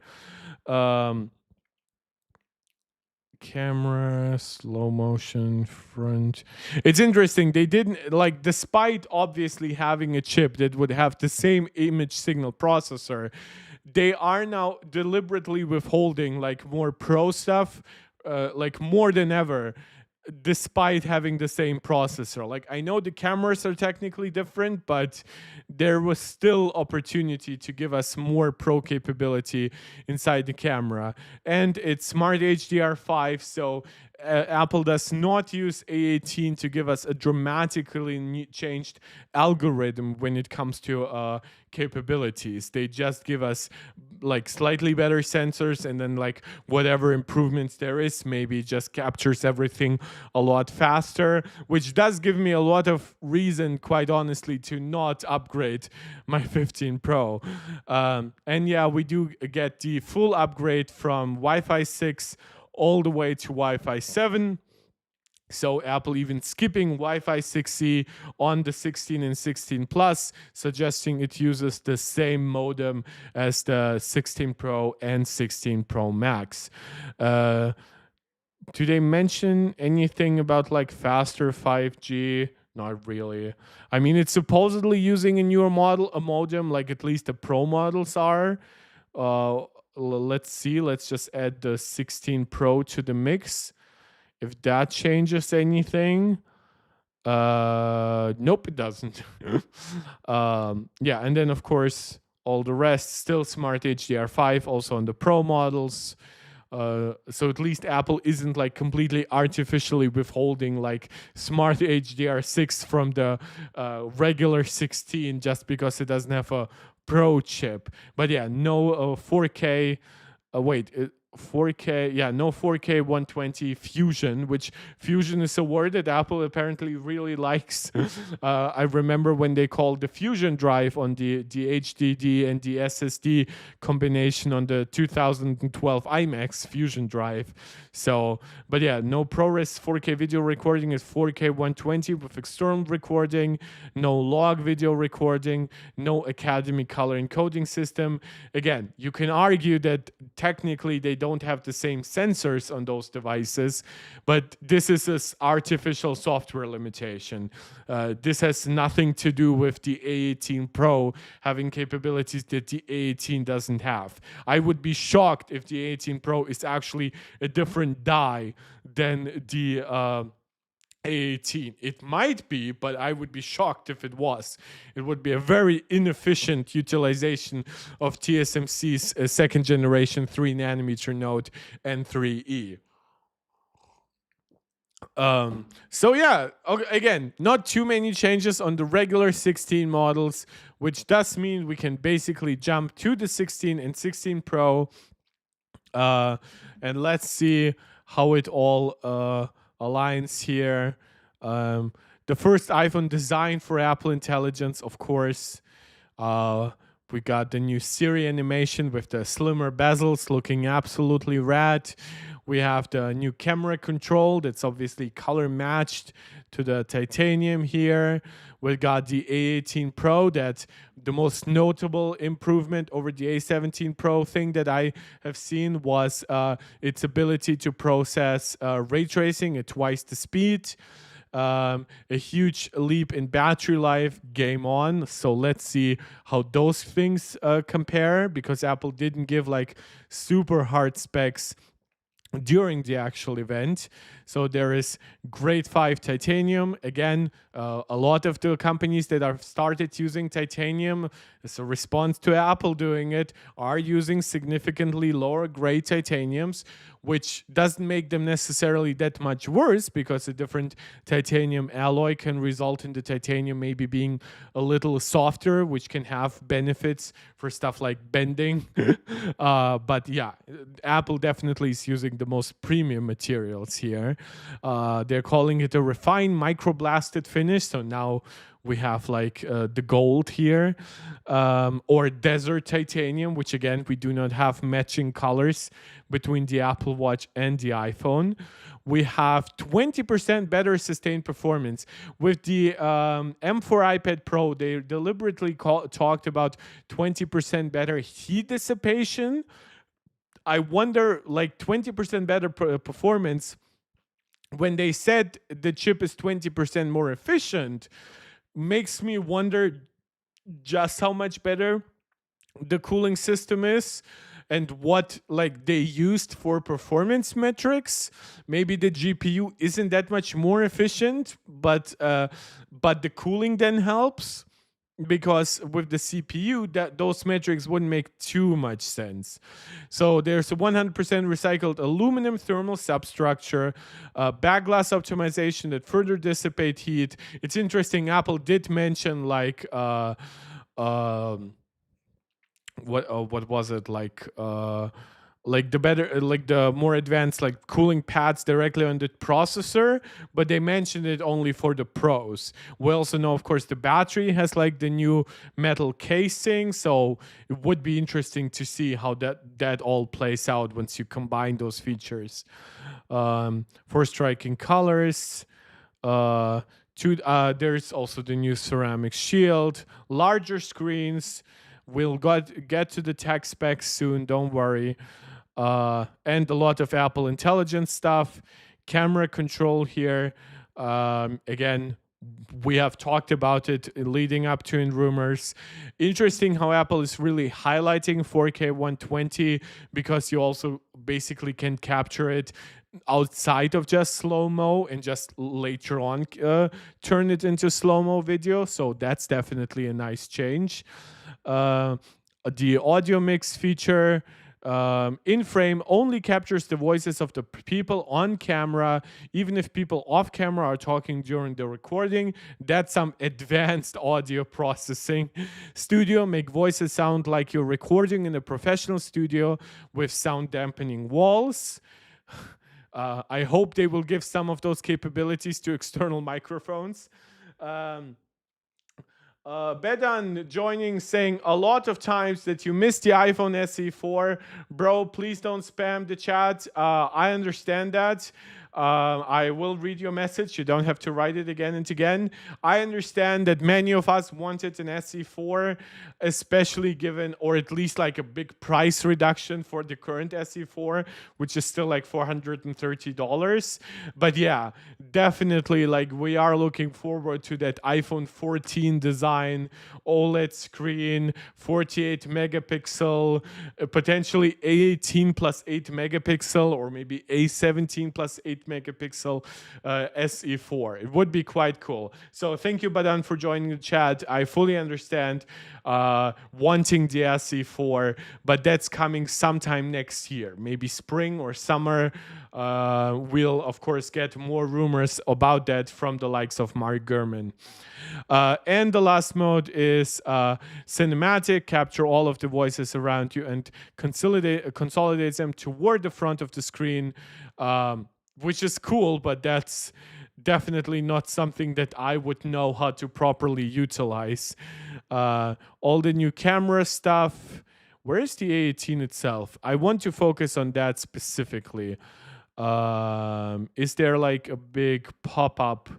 Camera, slow motion, front. It's interesting. They didn't, like, despite obviously having a chip that would have the same image signal processor, they are now deliberately withholding like more pro stuff, like more than ever, despite having the same processor. Like, I know the cameras are technically different, but there was still opportunity to give us more pro capability inside the camera. And it's smart HDR5, so Apple does not use A18 to give us a dramatically changed algorithm when it comes to capabilities. They just give us like slightly better sensors, and then like whatever improvements there is, maybe just captures everything a lot faster, which does give me a lot of reason, quite honestly, to not upgrade my 15 Pro. And yeah, we do get the full upgrade from Wi-Fi 6 all the way to Wi-Fi 7. So Apple even skipping Wi-Fi 6E on the 16 and 16 Plus, suggesting it uses the same modem as the 16 Pro and 16 Pro Max. Do they mention anything about like faster 5G? Not really. I mean, it's supposedly using a newer model, a modem, like at least the Pro models are. Let's see. Let's just add the 16 Pro to the mix. If that changes anything, nope, it doesn't. Yeah, and then of course all the rest still smart HDR5, also on the Pro models. So at least Apple isn't like completely artificially withholding like smart HDR6 from the regular 16 just because it doesn't have a Pro chip. But yeah, no 4K. Wait. 4K, yeah, no 4K 120 Fusion, which Fusion is a word that Apple apparently really likes. I remember when they called the Fusion drive on the HDD and the SSD combination on the 2012 iMac Fusion drive. So, but yeah, no ProRes 4K video recording is 4K 120 with external recording, no log video recording, no Academy color encoding system. Again, you can argue that technically they don't have the same sensors on those devices, but this is an artificial software limitation. This has nothing to do with the A18 Pro having capabilities that the A18 doesn't have. I would be shocked if the A18 Pro is actually a different die than the A18. It might be, but I would be shocked if it was. It would be a very inefficient utilization of TSMC's second generation 3 nanometer node N3E. So yeah, okay, again, not too many changes on the regular 16 models, which does mean we can basically jump to the 16 and 16 Pro. And let's see how it all aligns here. The first iPhone designed for Apple Intelligence, of course. We got the new Siri animation with the slimmer bezels looking absolutely rad. We have the new camera control that's obviously color matched to the titanium here. We got the A18 Pro, that the most notable improvement over the A17 Pro thing that I have seen was its ability to process ray tracing at twice the speed. A huge leap in battery life, game on. So let's see how those things compare, because Apple didn't give like super hard specs during the actual event. So there is grade 5 titanium. Again, a lot of the companies that have started using titanium as a response to Apple doing it are using significantly lower grade titaniums, which doesn't make them necessarily that much worse, because a different titanium alloy can result in the titanium maybe being a little softer, which can have benefits for stuff like bending. But yeah, Apple definitely is using the most premium materials here. They're calling it a refined microblasted finish. So now we have like the gold here, or desert titanium, which again, we do not have matching colors between the Apple Watch and the iPhone. We have 20% better sustained performance. With the M4 iPad Pro, they deliberately talked about 20% better heat dissipation. I wonder, like 20% better performance, when they said the chip is 20% more efficient, makes me wonder just how much better the cooling system is and what like they used for performance metrics. Maybe the GPU isn't that much more efficient, but the cooling then helps, because with the CPU, that those metrics wouldn't make too much sense. So there's a 100% recycled aluminum thermal substructure, backglass optimization that further dissipate heat. It's interesting, Apple did mention like what was it, like the better, like the more advanced like cooling pads directly on the processor, but they mentioned it only for the pros. We also know, of course, the battery has like the new metal casing, so it would be interesting to see how that all plays out once you combine those features. For striking colors, there's also the new ceramic shield, larger screens. We'll get to the tech specs soon, don't worry. And a lot of Apple Intelligence stuff, camera control here. Again, we have talked about it leading up to in rumors. Interesting how Apple is really highlighting 4K 120, because you also basically can capture it outside of just slow-mo and just later on turn it into slow-mo video. So that's definitely a nice change. The audio mix feature, in frame only captures the voices of the people on camera, even if people off camera are talking during the recording. That's some advanced audio processing. Studio make voices sound like you're recording in a professional studio with sound dampening walls. I hope they will give some of those capabilities to external microphones. Bedan joining, saying a lot of times that you missed the iPhone SE 4. Bro, please don't spam the chat. I understand that. I will read your message. You don't have to write it again and again. I understand that many of us wanted an SE4, especially given, or at least like a big price reduction for the current SE4, which is still like $430. But yeah, definitely like we are looking forward to that iPhone 14 design, OLED screen, 48 megapixel, potentially A18 plus 8 megapixel, or maybe A17 plus 8 megapixel SE4. It would be quite cool. So thank you, Badan, for joining the chat. I fully understand wanting the SE4, but that's coming sometime next year, maybe spring or summer. We'll, of course, get more rumors about that from the likes of Mark Gurman. And the last mode is cinematic, capture all of the voices around you and consolidates them toward the front of the screen, which is cool, but that's definitely not something that I would know how to properly utilize. All the new camera stuff. Where is the A18 itself? I want to focus on that specifically. Is there like a big pop-up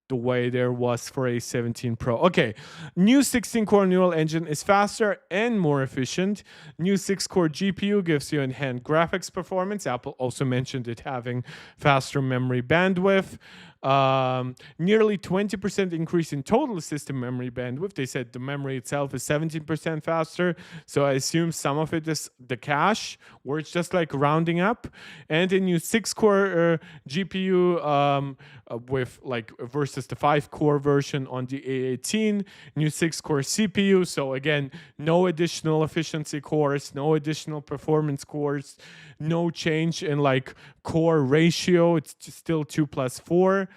the way there was for A17 Pro? Okay, new 16-core neural engine is faster and more efficient. New 6-core GPU gives you enhanced graphics performance. Apple also mentioned it having faster memory bandwidth. Nearly 20% increase in total system memory bandwidth. They said the memory itself is 17% faster, so I assume some of it is the cache, or it's just like rounding up. And a new 6-core GPU with like versus the 5-core version on the A18. New 6-core CPU. So again, no additional efficiency cores, no additional performance cores, no change in like core ratio. It's still 2+4.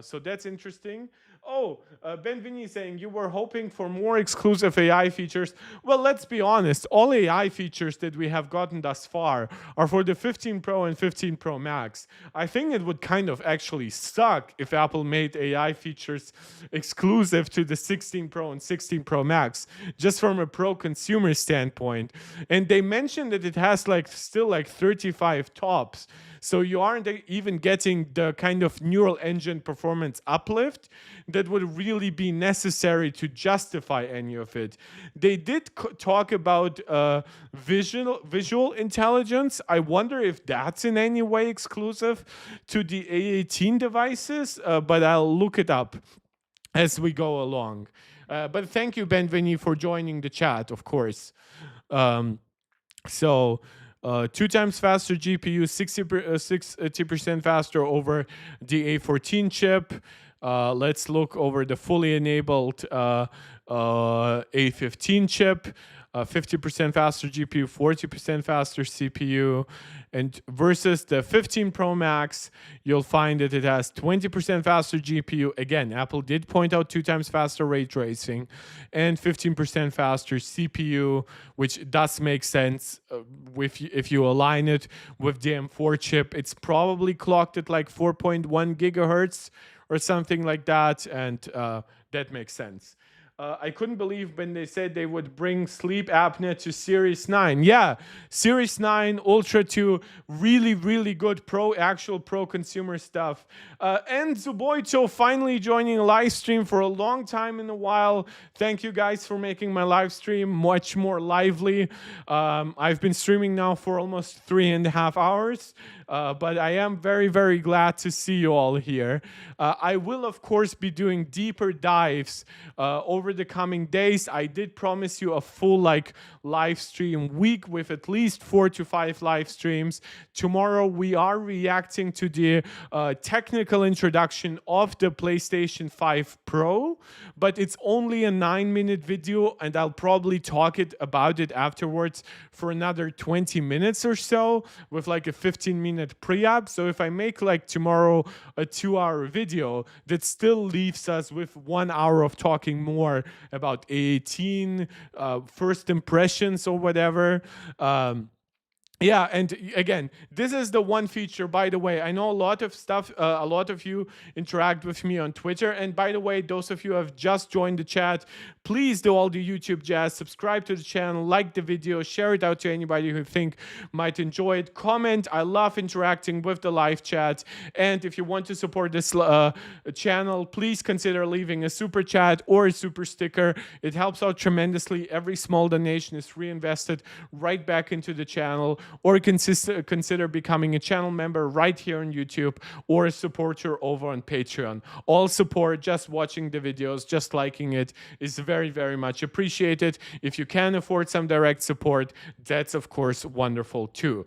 So that's interesting. Oh, Ben Vinny saying you were hoping for more exclusive AI features. Well, let's be honest. All AI features that we have gotten thus far are for the 15 Pro and 15 Pro Max. I think it would kind of actually suck if Apple made AI features exclusive to the 16 Pro and 16 Pro Max, just from a pro consumer standpoint. And they mentioned that it has like still like 35 tops. So you aren't even getting the kind of neural engine performance uplift that would really be necessary to justify any of it. They did talk about visual intelligence. I wonder if that's in any way exclusive to the A18 devices, but I'll look it up as we go along. But thank you, Ben Vinny, for joining the chat, of course. 2 times faster GPU, 60% faster over the A14 chip. Let's look over the fully enabled A15 chip. 50% faster GPU, 40% faster CPU. And versus the 15 Pro Max, you'll find that it has 20% faster GPU. Again, Apple did point out 2 times faster ray tracing and 15% faster CPU, which does make sense if you align it with the M4 chip. It's probably clocked at like 4.1 gigahertz or something like that, and that makes sense. I couldn't believe when they said they would bring sleep apnea to Series 9. Yeah, Series 9 Ultra 2, really, really good actual pro consumer stuff. And Zuboito finally joining a live stream for a long time in a while. Thank you guys for making my live stream much more lively. I've been streaming now for almost 3.5 hours. But I am very, very glad to see you all here. I will, of course, be doing deeper dives over over the coming days. I did promise you a full like live stream week with at least 4 to 5 live streams. Tomorrow we are reacting to the technical introduction of the PlayStation 5 Pro, but it's only a 9-minute video, and I'll probably talk about it afterwards for another 20 minutes or so with like a 15-minute pre-app. So if I make like tomorrow a 2-hour video, that still leaves us with 1 hour of talking more about A18, first impressions or whatever. Yeah, and again, this is the one feature, by the way. I know a lot of you interact with me on Twitter. And by the way, those of you who have just joined the chat, please do all the YouTube jazz, subscribe to the channel, like the video, share it out to anybody who think might enjoy it, comment. I love interacting with the live chat. And if you want to support this channel, please consider leaving a super chat or a super sticker. It helps out tremendously. Every small donation is reinvested right back into the channel. Or consider becoming a channel member right here on YouTube, or a supporter over on Patreon. All support, just watching the videos, just liking it, is very, very much appreciated. If you can afford some direct support, that's of course wonderful too.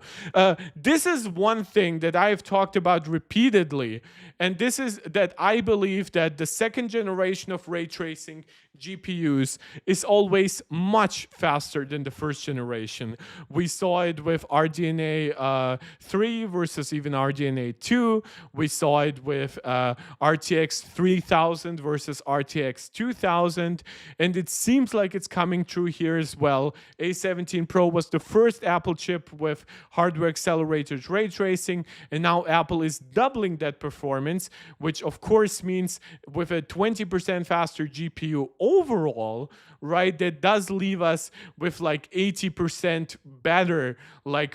This is one thing that I've talked about repeatedly, and this is that I believe that the second generation of ray tracing GPUs is always much faster than the first generation. We saw it with RDNA 3 versus even RDNA 2. We saw it with RTX 3000 versus RTX 2000. And it seems like it's coming true here as well. A17 Pro was the first Apple chip with hardware accelerated ray tracing. And now Apple is doubling that performance, which of course means with a 20% faster GPU overall, right, that does leave us with like 80% better, like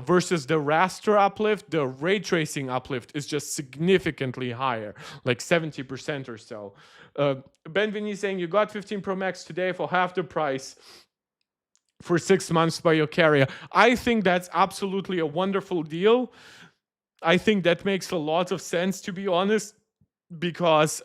versus the raster uplift. The ray tracing uplift is just significantly higher, like 70% or so. Ben Vinny saying you got 15 Pro Max today for half the price for 6 months by your carrier. I think that's absolutely a wonderful deal. I think that makes a lot of sense, to be honest, because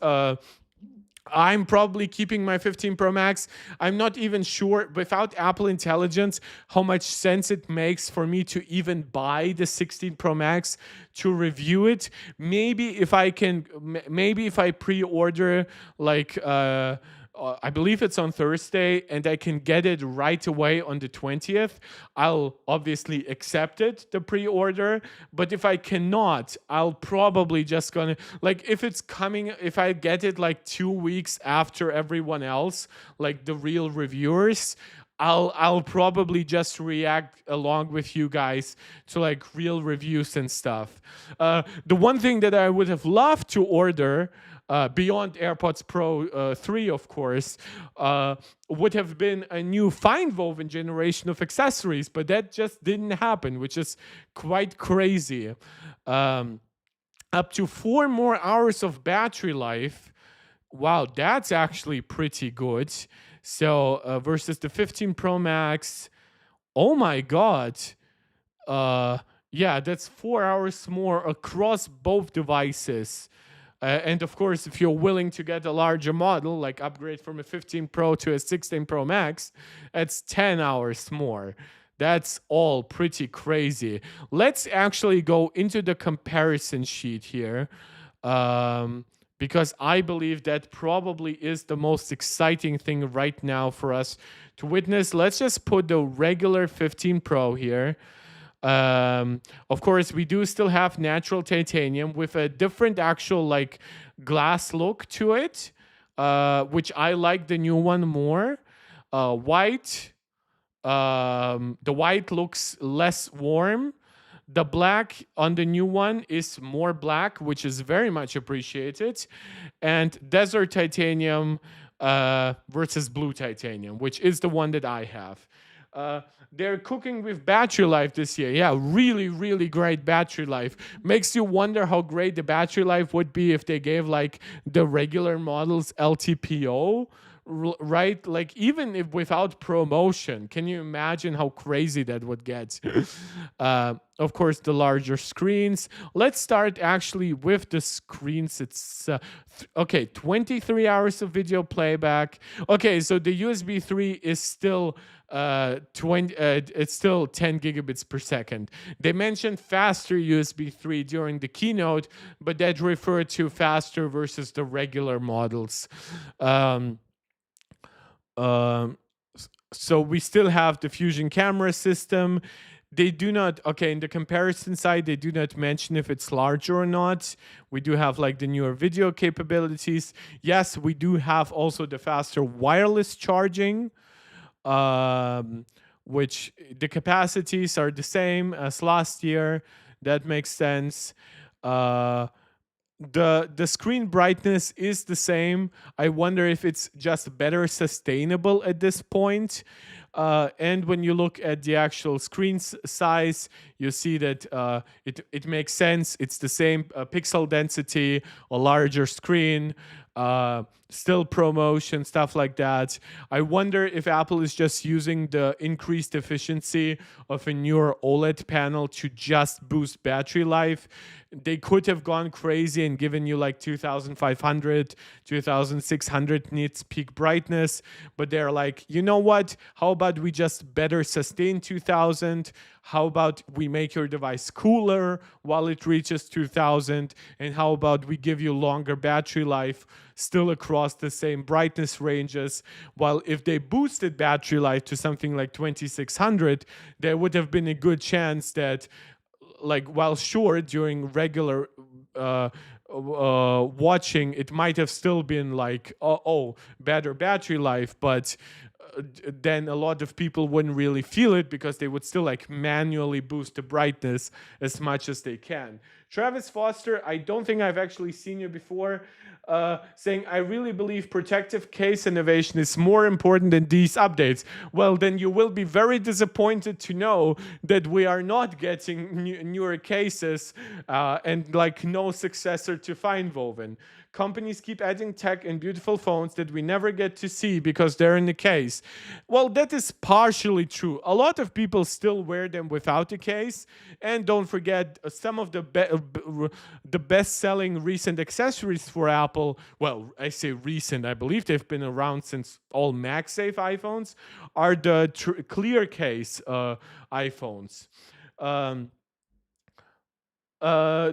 I'm probably keeping my 15 Pro Max. I'm not even sure, without Apple Intelligence, how much sense it makes for me to even buy the 16 Pro Max to review it. Maybe if I pre-order like I believe it's on Thursday, and I can get it right away on the 20th. I'll obviously accept it, the pre-order. But if I cannot, I'll probably just gonna, like, if I get it like 2 weeks after everyone else, like the real reviewers, I'll probably just react along with you guys to like real reviews and stuff. The one thing that I would have loved to order, beyond AirPods Pro 3, of course, would have been a new fine woven generation of accessories, but that just didn't happen, which is quite crazy. Up to 4 more hours of battery life. Wow, that's actually pretty good. So versus the 15 Pro Max, oh my God. Yeah, that's 4 hours more across both devices. And of course, if you're willing to get a larger model, like upgrade from a 15 Pro to a 16 Pro Max, that's 10 hours more. That's all pretty crazy. Let's actually go into the comparison sheet here, because I believe that probably is the most exciting thing right now for us to witness. Let's just put the regular 15 Pro here. Of course, we do still have natural titanium with a different actual like glass look to it, which I like the new one more. White, the white looks less warm. The black on the new one is more black, which is very much appreciated. And desert titanium versus blue titanium, which is the one that I have. They're cooking with battery life this year. Yeah, really, really great battery life. Makes you wonder how great the battery life would be if they gave like the regular models LTPO, right? Like even if without promotion, can you imagine how crazy that would get? Of course, the larger screens. Let's start actually with the screens. It's okay, 23 hours of video playback. Okay, so the USB 3 is still 20 it's still 10 gigabits per second. They mentioned faster USB 3 during the keynote, but that referred to faster versus the regular models. um, um, so we still have the Fusion camera system. They do not, okay, in the comparison side, they do not mention if it's larger or not. We do have like the newer video capabilities. Yes, we do have also the faster wireless charging, um, which the capacities are the same as last year. That makes sense. Uh, the screen brightness is the same. I wonder if it's just better sustainable at this point. And when you look at the actual screen size, you see that it makes sense. It's the same pixel density, a larger screen, still promotion, stuff like that. I wonder if Apple is just using the increased efficiency of a newer OLED panel to just boost battery life. They could have gone crazy and given you like 2500, 2600 nits peak brightness, but they're like, you know what? How about we just better sustain 2000? How about we make your device cooler while it reaches 2000? And how about we give you longer battery life still across the same brightness ranges? While if they boosted battery life to something like 2600, there would have been a good chance that, like, while sure during regular watching it might have still been like better battery life, but then a lot of people wouldn't really feel it because they would still like manually boost the brightness as much as they can. Travis Foster, I don't think I've actually seen you before, saying, I really believe protective case innovation is more important than these updates. Well, then you will be very disappointed to know that we are not getting newer cases and like no successor to Feinwoven. Companies keep adding tech and beautiful phones that we never get to see because they're in the case. Well, that is partially true. A lot of people still wear them without the case. And don't forget, some of the best-selling recent accessories for Apple, well, I say recent, I believe they've been around since all MagSafe iPhones, are the clear case iPhones.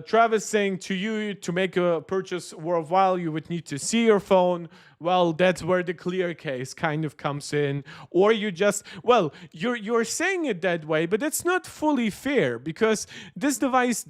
Travis saying, to you, to make a purchase worthwhile, you would need to see your phone. Well, that's where the clear case kind of comes in. Or you just, well, you're saying it that way, but it's not fully fair because these devices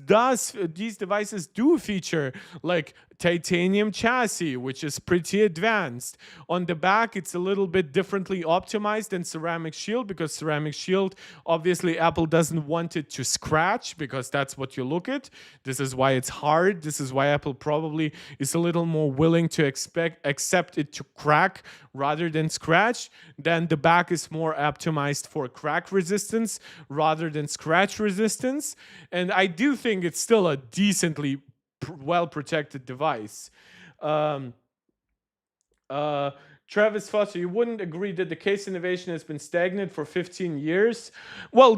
do feature like titanium chassis, which is pretty advanced. On the back, it's a little bit differently optimized than ceramic shield because ceramic shield, obviously Apple doesn't want it to scratch because that's what you look at. This is why it's hard. This is why Apple probably is a little more willing to accept it to crack rather than scratch. Then the back is more optimized for crack resistance rather than scratch resistance. And I do think it's still a decently well-protected device. Um, Travis Foster, you wouldn't agree that the case innovation has been stagnant for 15 years? Well,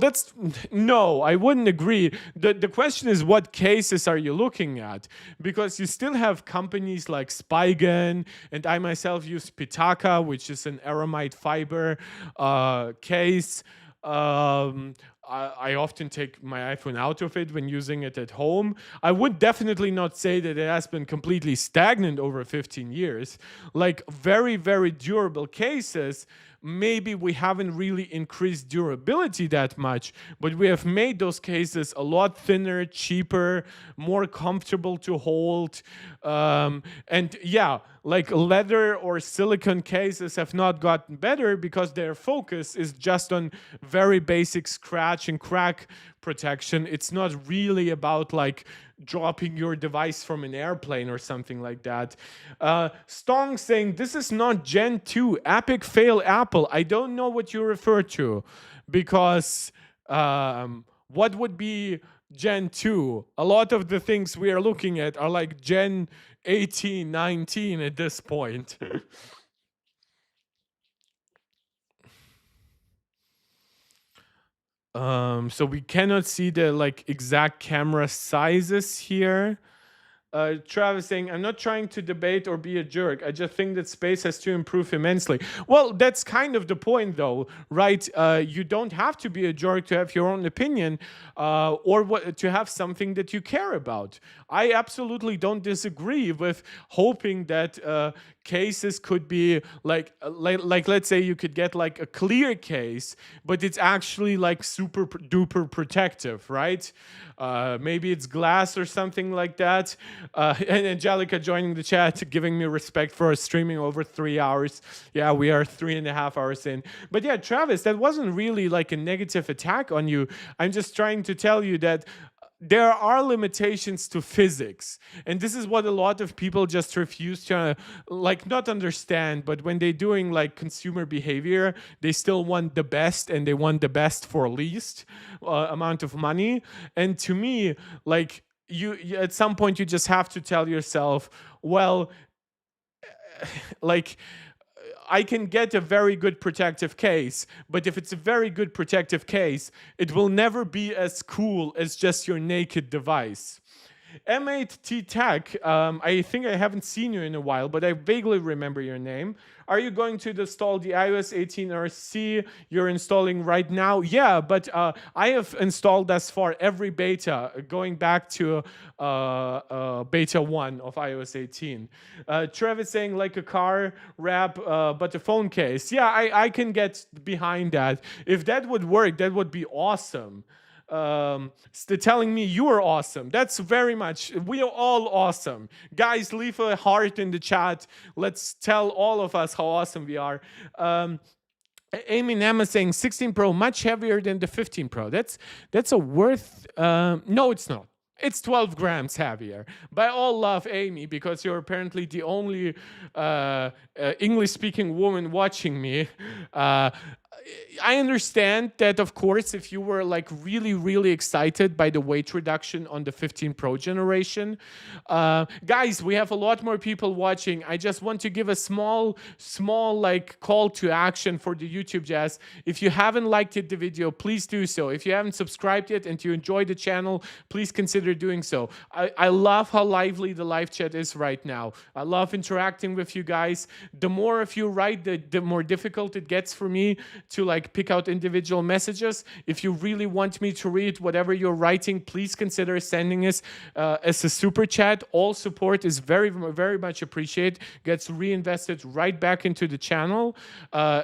no, I wouldn't agree. The question is, what cases are you looking at? Because you still have companies like Spigen, and I myself use Pitaka, which is an aramide fiber case. I often take my iPhone out of it when using it at home. I would definitely not say that it has been completely stagnant over 15 years. Like very, very durable cases, maybe we haven't really increased durability that much, but we have made those cases a lot thinner, cheaper, more comfortable to hold. And yeah, like leather or silicone cases have not gotten better because their focus is just on very basic scratch and crack protection. It's not really about like dropping your device from an airplane or something like that. Stong saying, this is not Gen 2. Epic fail Apple. I don't know what you refer to because what would be Gen 2? A lot of the things we are looking at are like Gen 18, 19 at this point. So we cannot see the like exact camera sizes here. Travis saying, I'm not trying to debate or be a jerk. I just think that space has to improve immensely. Well, that's kind of the point, though, right? You don't have to be a jerk to have your own opinion to have something that you care about. I absolutely don't disagree with hoping that cases could be like let's say you could get like a clear case, but it's actually like super duper protective, right? Maybe it's glass or something like that. And Angelica joining the chat, giving me respect for streaming over 3 hours. Yeah, we are 3.5 hours in. But yeah, Travis, that wasn't really like a negative attack on you. I'm just trying to tell you that there are limitations to physics, and this is what a lot of people just refuse to like not understand. But when they're doing like consumer behavior, they still want the best, and they want the best for least amount of money. And to me, like you at some point you just have to tell yourself, well, like I can get a very good protective case, but if it's a very good protective case, it will never be as cool as just your naked device. M8T Tech, I think I haven't seen you in a while, but I vaguely remember your name. Are you going to install the iOS 18 RC you're installing right now? Yeah, but I have installed thus far every beta, going back to beta 1 of iOS 18. Travis saying like a car wrap, but a phone case. Yeah, I can get behind that. If that would work, that would be awesome. Telling me you are awesome. That's very much, we are all awesome. Guys, leave a heart in the chat. Let's tell all of us how awesome we are. Amy Nama saying 16 Pro much heavier than the 15 Pro. That's a worth. No, it's not. It's 12 grams heavier. By all love, Amy, because you're apparently the only English-speaking woman watching me. I understand that, of course, if you were like really, really excited by the weight reduction on the 15 Pro generation. Guys, we have a lot more people watching. I just want to give a small like call to action for the YouTube jazz. If you haven't liked the video, please do so. If you haven't subscribed yet and you enjoy the channel, please consider doing so. I love how lively the live chat is right now. I love interacting with you guys. The more of you write, the more difficult it gets for me to like pick out individual messages. If you really want me to read whatever you're writing, please consider sending us as a super chat. All support is very, very much appreciated. Gets reinvested right back into the channel.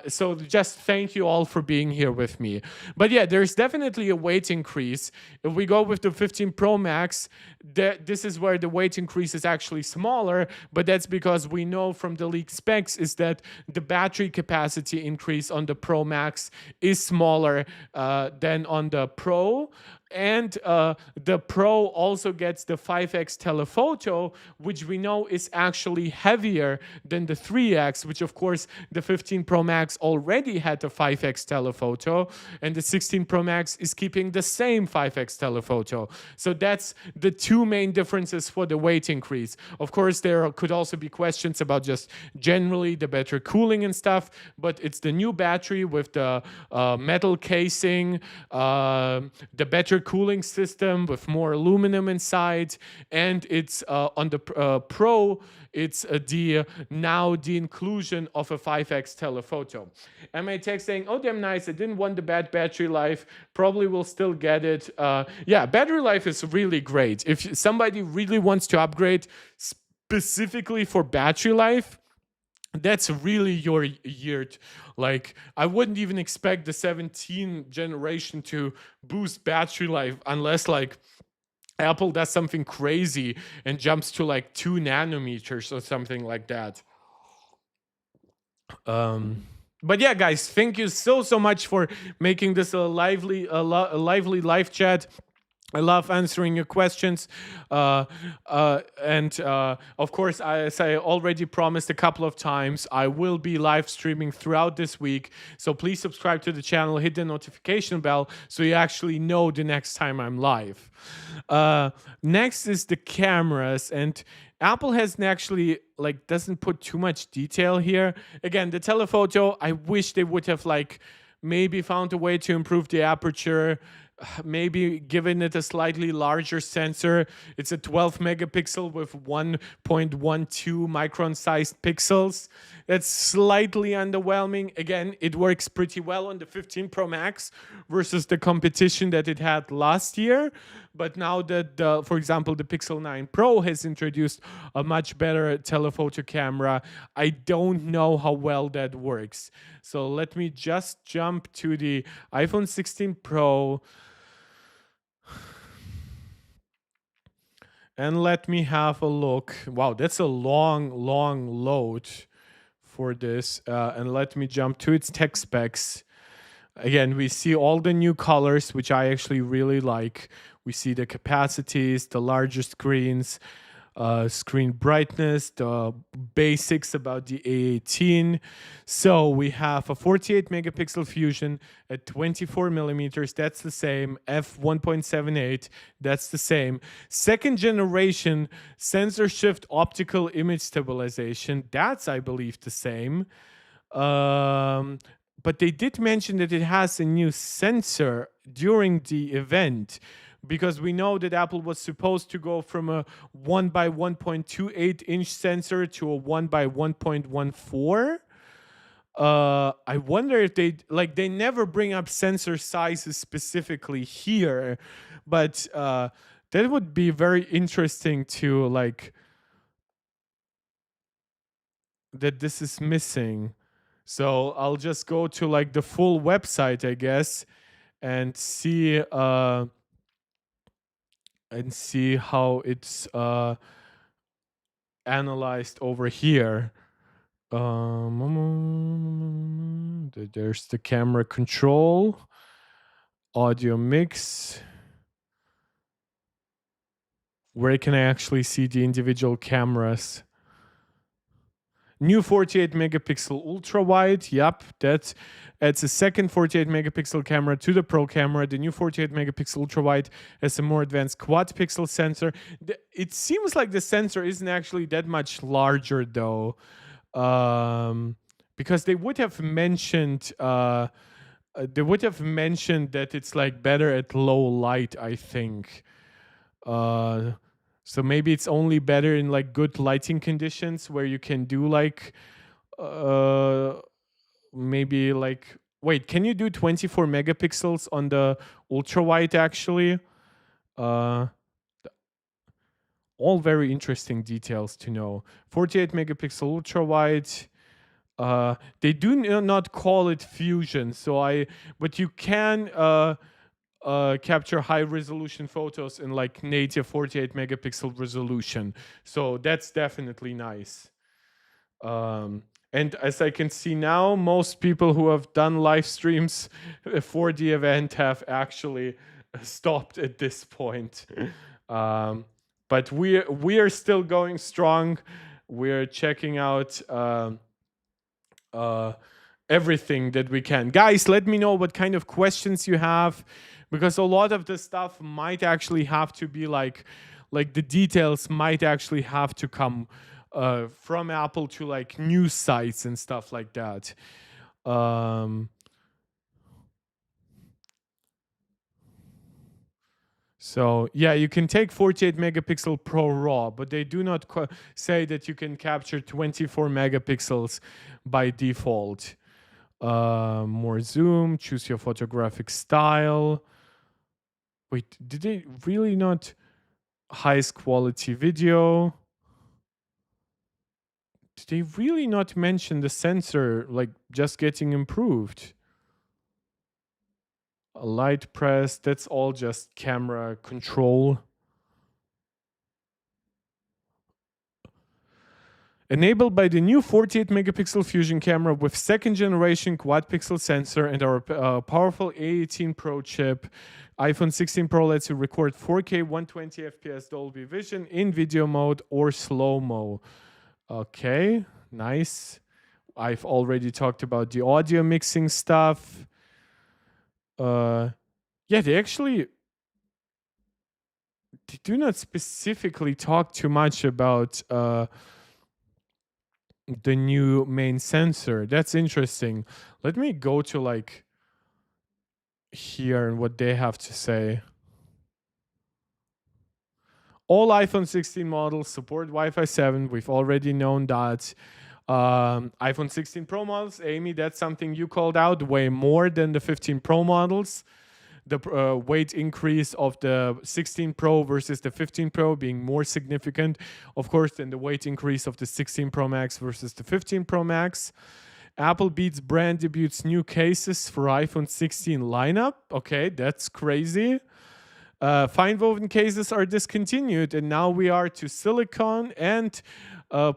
So just thank you all for being here with me. But yeah, there's definitely a weight increase. If we go with the 15 Pro Max, this is where the weight increase is actually smaller, but that's because we know from the leaked specs is that the battery capacity increase on the Pro Max is smaller than on the Pro. And the Pro also gets the 5x telephoto, which we know is actually heavier than the 3x, which of course the 15 Pro Max already had the 5x telephoto, and the 16 Pro Max is keeping the same 5x telephoto. So that's the two main differences for the weight increase. Of course, there could also be questions about just generally the better cooling and stuff, but it's the new battery with the metal casing, the better cooling system with more aluminum inside, and it's on the Pro, it's the inclusion of a 5x telephoto. MA Tech saying, oh damn nice, I didn't want the bad battery life, probably will still get it. Yeah, battery life is really great. If somebody really wants to upgrade specifically for battery life, that's really your year. Like, I wouldn't even expect the 17 generation to boost battery life unless like Apple does something crazy and jumps to like 2 nanometers or something like that. But yeah, guys, thank you so much for making this a lively live chat. I love answering your questions. Of course, as I already promised a couple of times, I will be live streaming throughout this week. So please subscribe to the channel, hit the notification bell so you actually know the next time I'm live. Next is the cameras, and Apple hasn't actually doesn't put too much detail here. Again, the telephoto, I wish they would have maybe found a way to improve the aperture, maybe giving it a slightly larger sensor. It's a 12 megapixel with 1.12 micron sized pixels. That's slightly underwhelming. Again, it works pretty well on the 15 Pro Max versus the competition that it had last year. But now that, for example, the Pixel 9 Pro has introduced a much better telephoto camera, I don't know how well that works. So let me just jump to the iPhone 16 Pro. And let me have a look. Wow, that's a long load for this. And let me jump to its tech specs. Again, we see all the new colors, which I actually really like. We see the capacities, the larger screens, screen brightness, the basics about the A18. So we have a 48 megapixel fusion at 24 millimeters. That's the same. f1.78. That's the same. Second generation sensor shift optical image stabilization. That's, I believe, the same. But they did mention that it has a new sensor during the event, because we know that Apple was supposed to go from a 1 by 1.28 inch sensor to a 1 by 1.14. I wonder if they never bring up sensor sizes specifically here, but that would be very interesting to that this is missing. So I'll just go to the full website, I guess, and see how it's analyzed over here. There's the camera control, audio mix. Where can I actually see the individual cameras? New 48 megapixel ultra wide. Yep, that's a second 48 megapixel camera to the Pro camera. The new 48 megapixel ultra wide has a more advanced quad pixel sensor. It seems like the sensor isn't actually that much larger though, because they would have mentioned that it's better at low light, I think. So maybe it's only better in good lighting conditions where you can do maybe wait, can you do 24 megapixels on the ultra wide actually? All very interesting details to know. 48 megapixel ultra wide. They do not call it fusion, but you can capture high resolution photos in native 48 megapixel resolution. So that's definitely nice. And as I can see now, most people who have done live streams for the event have actually stopped at this point. But we are still going strong. We're checking out everything that we can. Guys, let me know what kind of questions you have, because a lot of the stuff might actually have to be the details might actually have to come from Apple to news sites and stuff like that. So yeah, you can take 48 megapixel Pro RAW, but they do not say that you can capture 24 megapixels by default. More zoom, choose your photographic style. Wait, did they really not? Highest quality video. Did they really not mention the sensor just getting improved? A light press, that's all just camera control. Enabled by the new 48 megapixel fusion camera with second generation quad pixel sensor and our powerful A18 Pro chip, iPhone 16 Pro lets you record 4K 120 FPS Dolby Vision in video mode or slow-mo. Okay, nice. I've already talked about the audio mixing stuff. Yeah, they do not specifically talk too much about the new main sensor. That's interesting. Let me go to here and what they have to say. All iPhone 16 models support Wi-Fi 7. We've already known that. iPhone 16 Pro models, Amy, that's something you called out way more than the 15 Pro models. The weight increase of the 16 Pro versus the 15 Pro being more significant, of course, than the weight increase of the 16 Pro Max versus the 15 Pro Max. Apple Beats brand debuts new cases for iPhone 16 lineup. Okay, that's crazy. Fine woven cases are discontinued, and now we are to silicone and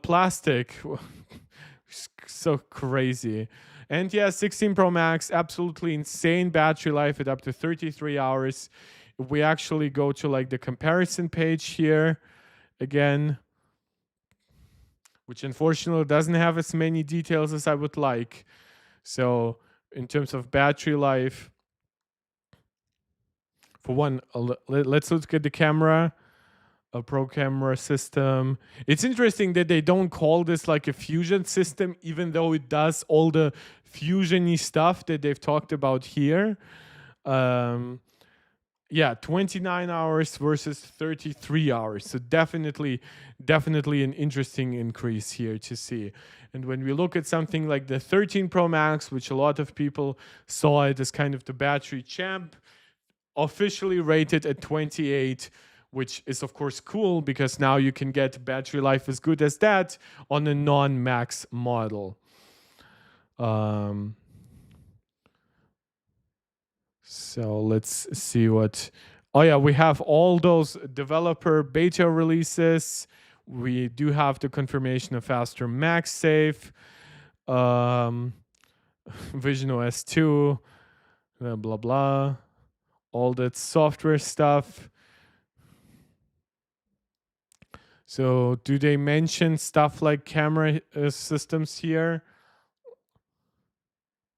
plastic. So crazy. And yeah, 16 Pro Max, absolutely insane battery life at up to 33 hours. If we actually go to like the comparison page here again, which unfortunately doesn't have as many details as I would like. So in terms of battery life, for one, let's look at the camera, a pro camera system. It's interesting that they don't call this like a fusion system, even though it does all the fusion-y stuff that they've talked about here. Yeah, 29 hours versus 33 hours. So definitely an interesting increase here to see. And when we look at something like the 13 Pro Max, which a lot of people saw it as kind of the battery champ, officially rated at 28, which is of course cool because now you can get battery life as good as that on a non-max model. So let's see what. Oh yeah, we have all those developer beta releases. We do have the confirmation of faster MagSafe, Vision OS 2, blah blah blah, all that software stuff. So do they mention stuff like camera systems here?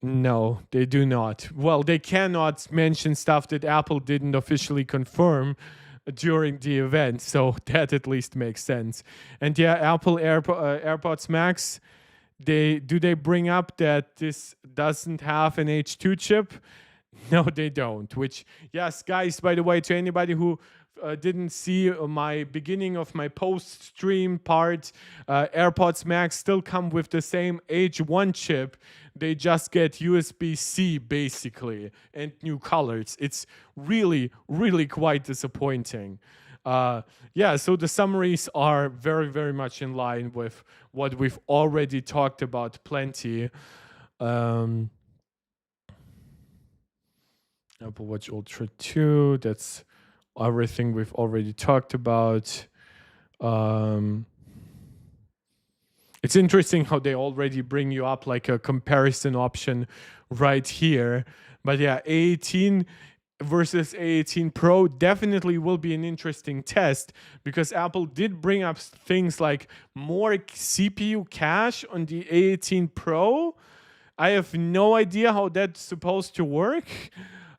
No, they do not. Well, they cannot mention stuff that Apple didn't officially confirm during the event, so that at least makes sense. And yeah, Apple AirPods Max, they bring up that this doesn't have an H2 chip? No, they don't. Which, yes, guys, by the way, to anybody who didn't see my beginning of my post-stream part, AirPods Max still come with the same H1 chip. They just get USB-C basically and new colors. It's really quite disappointing. Yeah, so the summaries are very much in line with what we've already talked about plenty. Apple Watch Ultra 2, that's everything we've already talked about. It's interesting how they already bring you up like a comparison option right here. But yeah, A18 versus A18 Pro definitely will be an interesting test because Apple did bring up things like more CPU cache on the A18 Pro. I have no idea how that's supposed to work.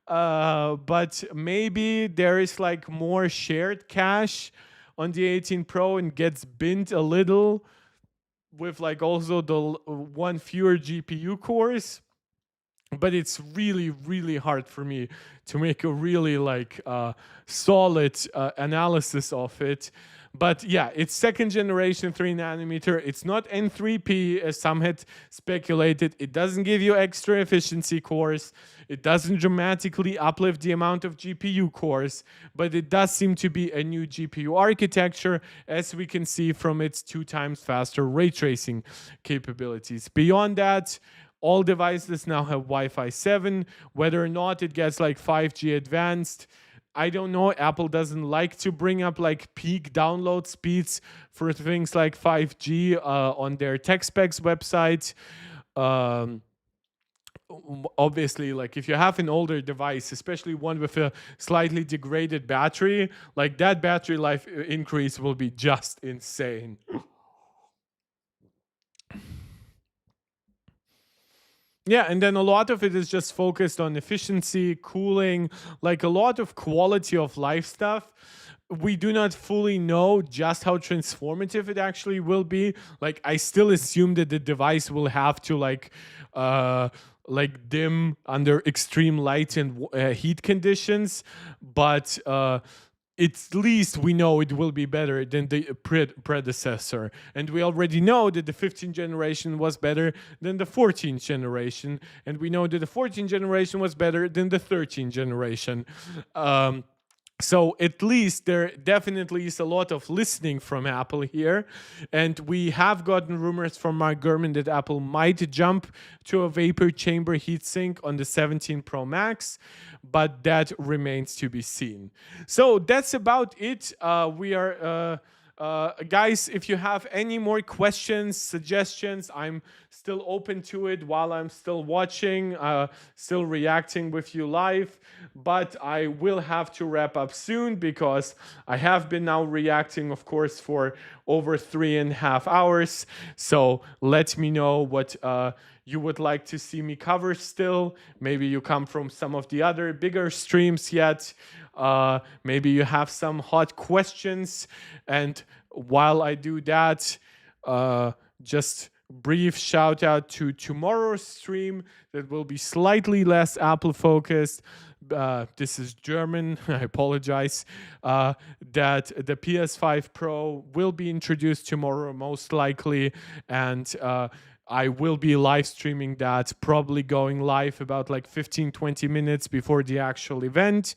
But maybe there is like more shared cache on the 18 Pro and gets binned a little with like also the one fewer GPU cores. But it's really hard for me to make a really like solid analysis of it. But yeah, it's second generation 3nm. It's not N3P as some had speculated. It doesn't give you extra efficiency cores. It doesn't dramatically uplift the amount of GPU cores, but it does seem to be a new GPU architecture, as we can see from its 2 times faster ray tracing capabilities. Beyond that, all devices now have Wi-Fi 7. Whether or not it gets like 5G advanced, I don't know. Apple doesn't like to bring up like peak download speeds for things like 5G on their tech specs website. Obviously, like if you have an older device, especially one with a slightly degraded battery, like that battery life increase will be just insane. Yeah, and then a lot of it is just focused on efficiency, cooling, like a lot of quality of life stuff. We do not fully know just how transformative it actually will be. Like, I still assume that the device will have to like like dim under extreme light and heat conditions, but at least we know it will be better than the predecessor. And we already know that the 15th generation was better than the 14th generation. And we know that the 14th generation was better than the 13th generation. So at least there definitely is a lot of listening from Apple here. And we have gotten rumors from Mark Gurman that Apple might jump to a vapor chamber heatsink on the 17 Pro Max, but that remains to be seen. So that's about it. Guys, if you have any more questions, suggestions, I'm still open to it while I'm still watching, still reacting with you live. But I will have to wrap up soon because I have been now reacting, of course, for over 3.5 hours. So let me know what you would like to see me cover still. Maybe you come from some of the other bigger streams yet. Maybe you have some hot questions. And while I do that, just brief shout out to tomorrow's stream that will be slightly less Apple focused. This is German, I apologize, that the PS5 Pro will be introduced tomorrow most likely, and I will be live streaming that, probably going live about like 15-20 minutes before the actual event.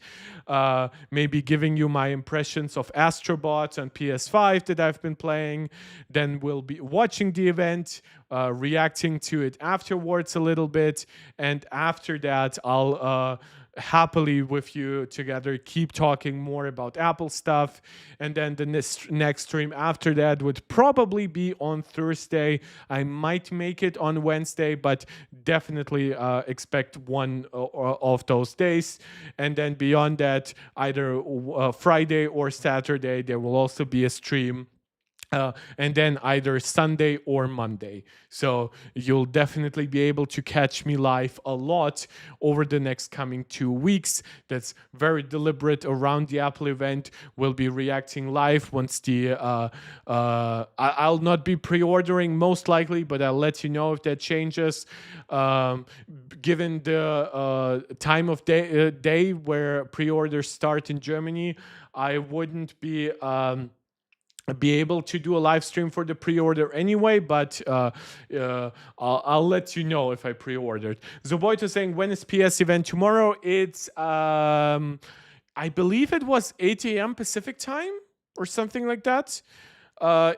Maybe giving you my impressions of Astrobot on PS5 that I've been playing. Then we'll be watching the event, reacting to it afterwards a little bit. And after that, I'll happily with you together keep talking more about Apple stuff. And then the next stream after that would probably be on Thursday. I might make it on Wednesday, but definitely expect one of those days. And then beyond that, either Friday or Saturday, there will also be a stream. And then either Sunday or Monday. So you'll definitely be able to catch me live a lot over the next coming 2 weeks. That's very deliberate around the Apple event. We'll be reacting live once the... I'll not be pre-ordering most likely, but I'll let you know if that changes. Given the time of day where pre-orders start in Germany, I wouldn't be able to do a live stream for the pre-order anyway, but I'll let you know if I pre-ordered. Zoboito saying, when is PS event tomorrow? It's, I believe it was 8 a.m. Pacific time or something like that.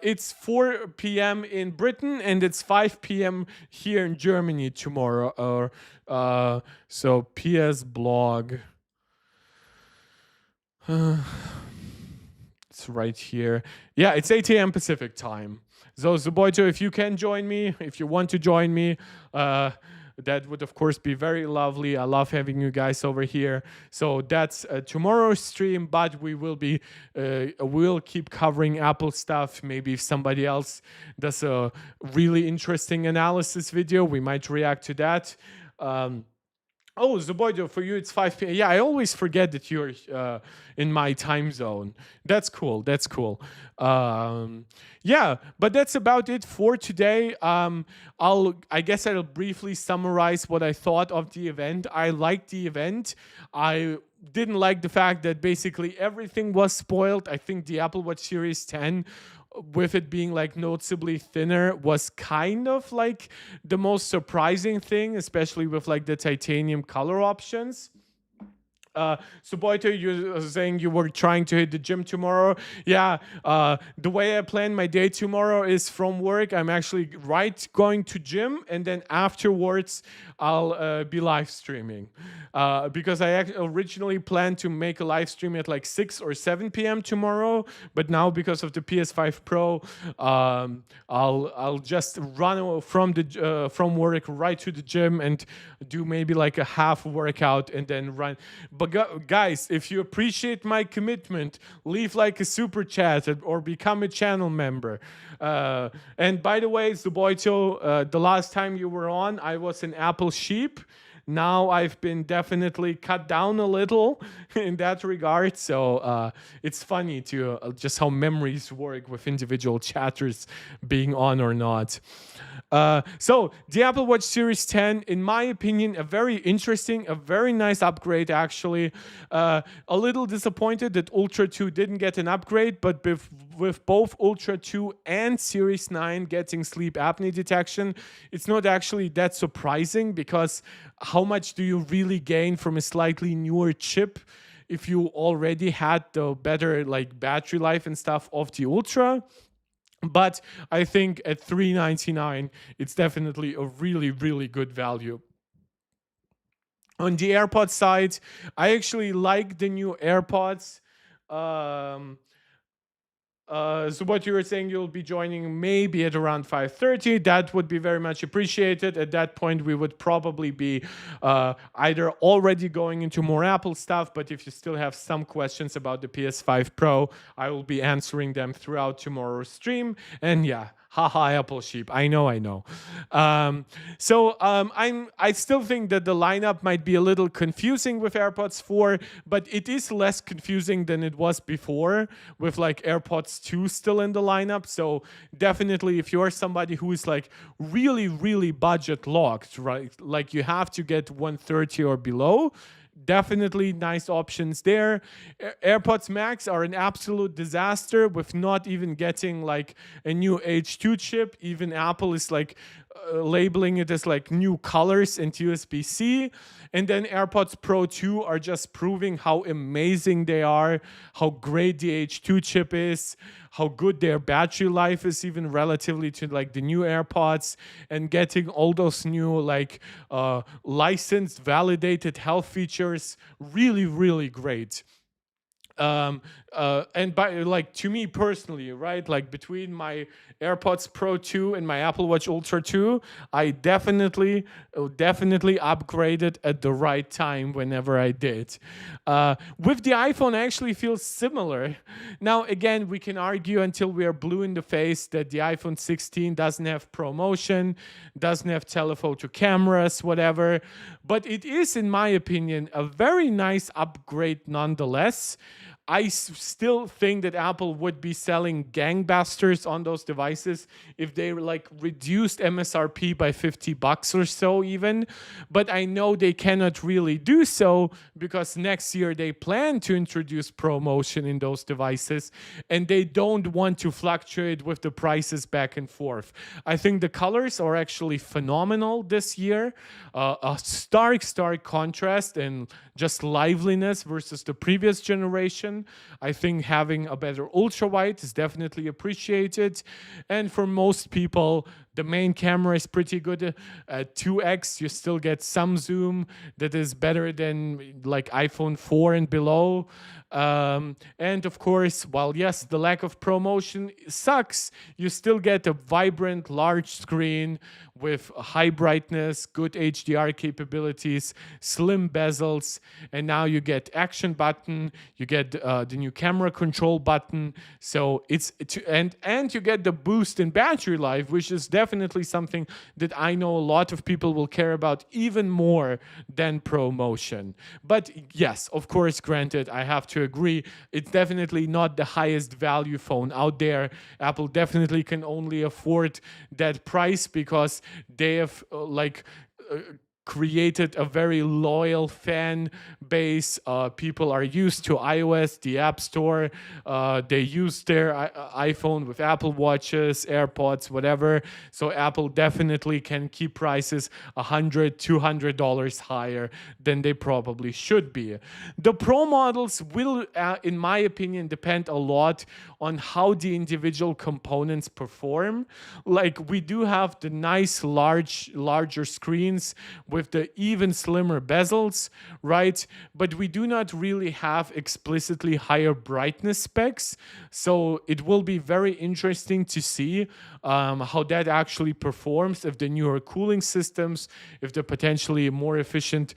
It's 4 p.m. in Britain and it's 5 p.m. here in Germany tomorrow. So PS blog. It's right here. Yeah, it's 8 a.m. Pacific time. So Zuboito, if you can join me, if you want to join me, that would of course be very lovely. I love having you guys over here. So that's tomorrow's stream, but we will be we'll keep covering Apple stuff. Maybe if somebody else does a really interesting analysis video, we might react to that. Oh, Zuboido, for you it's 5 p.m. Yeah, I always forget that you're in my time zone. That's cool. That's cool. Yeah, but that's about it for today. I guess I'll briefly summarize what I thought of the event. I liked the event. I didn't like the fact that basically everything was spoiled. I think the Apple Watch Series 10, with it being like noticeably thinner, was kind of like the most surprising thing, especially with like the titanium color options. So Boito, you're saying you were trying to hit the gym tomorrow. Yeah, the way I plan my day tomorrow is from work. I'm actually going to gym, and then afterwards I'll be live streaming. Because I originally planned to make a live stream at like 6 or 7 p.m. tomorrow, but now because of the PS5 Pro, I'll just run from work right to the gym and do maybe like a half workout and then run. But guys, if you appreciate my commitment, leave like a super chat or become a channel member. And by the way, Zuboito, the last time you were on, I was an Apple sheep. Now I've been definitely cut down a little in that regard. So it's funny to just how memories work with individual chatters being on or not. So the Apple Watch Series 10, in my opinion, a very interesting, a very nice upgrade actually. A little disappointed that Ultra 2 didn't get an upgrade, but with both Ultra 2 and Series 9 getting sleep apnea detection, it's not actually that surprising, because how much do you really gain from a slightly newer chip if you already had the better like battery life and stuff of the Ultra? But I think at $399, it's definitely a really, really good value. On the AirPods side, I actually like the new AirPods. Um, so what you were saying, you'll be joining maybe at around 5:30. That would be very much appreciated. At that point, we would probably be either already going into more Apple stuff, but if you still have some questions about the PS5 Pro, I will be answering them throughout tomorrow's stream. And yeah, haha, Apple sheep. I know. I still think that the lineup might be a little confusing with AirPods 4, but it is less confusing than it was before with like AirPods 2 still in the lineup. So definitely, if you're somebody who is like really, really budget locked, right? Like you have to get 130 or below, definitely nice options there. AirPods Max are an absolute disaster with not even getting like a new H2 chip. Even Apple is like labeling it as like new colors and USB-C. And then AirPods Pro 2 are just proving how amazing they are, how great the H2 chip is, how good their battery life is even relatively to like the new AirPods, and getting all those new like licensed, validated health features. Really, really great. And by like to me personally, right, like between my AirPods Pro 2 and my Apple Watch Ultra 2, I definitely upgraded at the right time whenever I did. With the iPhone, I actually feel similar. Now again, we can argue until we are blue in the face that the iPhone 16 doesn't have ProMotion, doesn't have telephoto cameras, whatever, but it is, in my opinion, a very nice upgrade nonetheless. I still think that Apple would be selling gangbusters on those devices if they like reduced MSRP by $50 or so even. But I know they cannot really do so because next year they plan to introduce ProMotion in those devices, and they don't want to fluctuate with the prices back and forth. I think the colors are actually phenomenal this year. A stark contrast and just liveliness versus the previous generation. I think having a better ultra wide is definitely appreciated. And for most people, the main camera is pretty good. At 2x, you still get some zoom that is better than like iPhone 4 and below. And of course, while yes, the lack of ProMotion sucks, you still get a vibrant, large screen with high brightness, good HDR capabilities, slim bezels, and now you get action button, you get the new camera control button. So and you get the boost in battery life, which is definitely something that I know a lot of people will care about even more than ProMotion. But yes, of course, granted, I have to agree, it's definitely not the highest value phone out there. Apple definitely can only afford that price because they have created a very loyal fan base. People are used to iOS, the App Store. They use their iPhone with Apple Watches, AirPods, whatever. So Apple definitely can keep prices $100, $200 higher than they probably should be. The Pro models will, in my opinion, depend a lot on how the individual components perform. Like we do have the nice larger screens with the even slimmer bezels, right? But we do not really have explicitly higher brightness specs. So it will be very interesting to see how that actually performs, if the newer cooling systems, if the potentially more efficient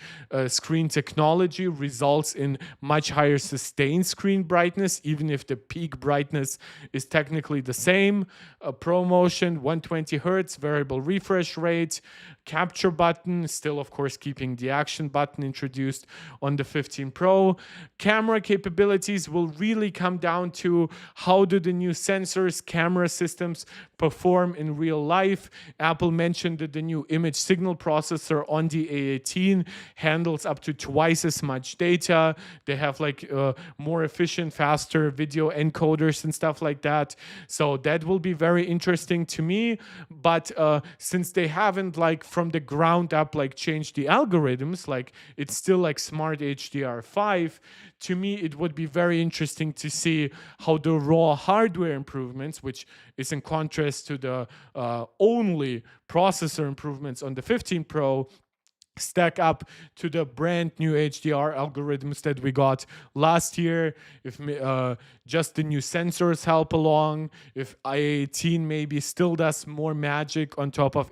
screen technology results in much higher sustained screen brightness, even if the peak brightness is technically the same. ProMotion, 120 hertz, variable refresh rate, capture button, still, of course, keeping the action button introduced on the 15 Pro. Camera capabilities will really come down to how do the new sensors, camera systems perform in real life. Apple mentioned that the new image signal processor on the A18 handles up to twice as much data. They have like more efficient, faster video encoders and stuff like that. So that will be very interesting to me. But since they haven't like from the ground up like changed the algorithms, like it's still like smart HDR5, to me it would be very interesting to see how the raw hardware improvements, which is in contrast to the only processor improvements on the 15 Pro, stack up to the brand new HDR algorithms that we got last year. If just the new sensors help along, if i18 maybe still does more magic on top of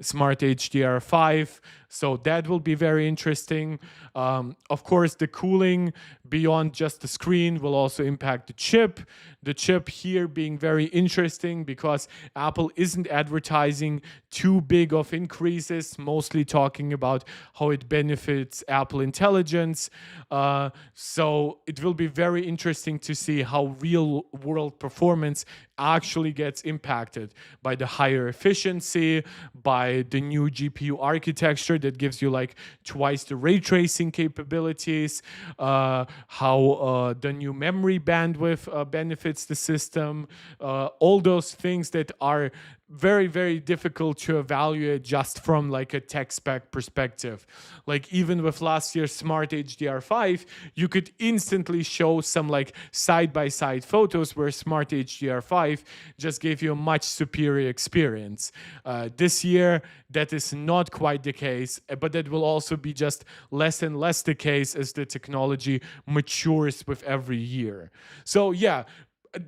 smart HDR5. So that will be very interesting. Of course, the cooling beyond just the screen will also impact the chip. The chip here being very interesting because Apple isn't advertising too big of increases, mostly talking about how it benefits Apple Intelligence. So it will be very interesting to see how real world performance actually gets impacted by the higher efficiency, by the new GPU architecture that gives you like twice the ray tracing capabilities, how the new memory bandwidth benefits the system, all those things that are very, very difficult to evaluate just from like a tech spec perspective. Like even with last year's smart HDR5, you could instantly show some like side-by-side photos where smart HDR5 just gave you a much superior experience. This year, that is not quite the case, but that will also be just less and less the case as the technology matures with every year. So yeah,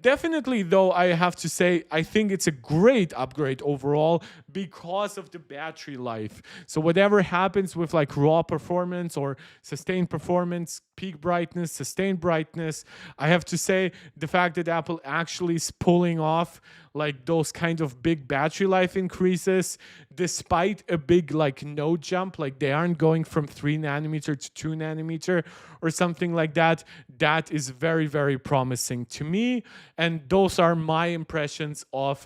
definitely, though, I have to say, I think it's a great upgrade overall because of the battery life. So whatever happens with like raw performance or sustained performance, peak brightness, sustained brightness, I have to say the fact that Apple actually is pulling off like those kind of big battery life increases, despite a big like node jump, like they aren't going from 3 nanometer to 2 nanometer or something like that. That is very, very promising to me. And those are my impressions of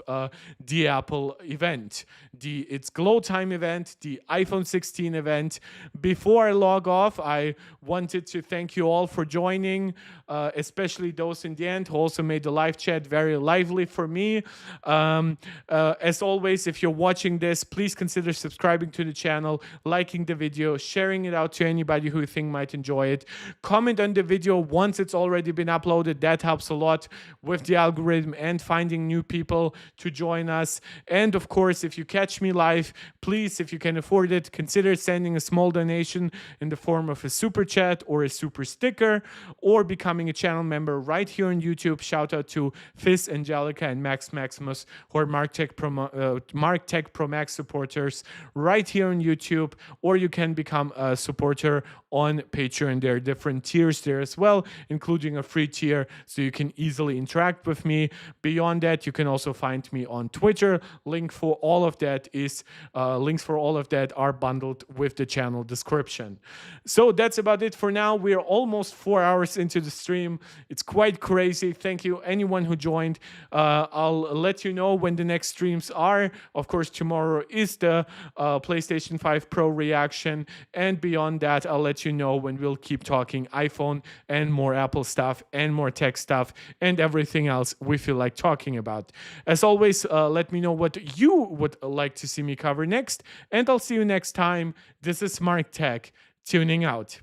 the Apple event. It's Glowtime event, the iPhone 16 event. Before I log off, I wanted to thank you all for joining, especially those in the end who also made the live chat very lively for me. As always, if you're watching this, please consider subscribing to the channel, liking the video, sharing it out to anybody who you think might enjoy it. Comment on the video once it's already been uploaded. That helps a lot with the algorithm and finding new people to join us. And of course, if you catch me live, please, if you can afford it, consider sending a small donation in the form of a super chat or a super sticker, or becoming a channel member right here on YouTube. Shout out to Fizz, Angelica, and Maximus, who are Mark Tech Pro Max supporters right here on YouTube, or you can become a supporter on Patreon. There are different tiers there as well, including a free tier, so you can easily interact with me. Beyond that, you can also find me on Twitter. Links for all of that are bundled with the channel description. So that's about it for now. We're almost 4 hours into the stream. It's quite crazy. Thank you anyone who joined. I'll let you know when the next streams are. Of course, tomorrow is the PlayStation 5 Pro reaction, and beyond that, I'll let you know when we'll keep talking iPhone and more Apple stuff and more tech stuff and everything else we feel like talking about. As always, let me know what you would like to see me cover next, and I'll see you next time. This is Mark Tech, tuning out.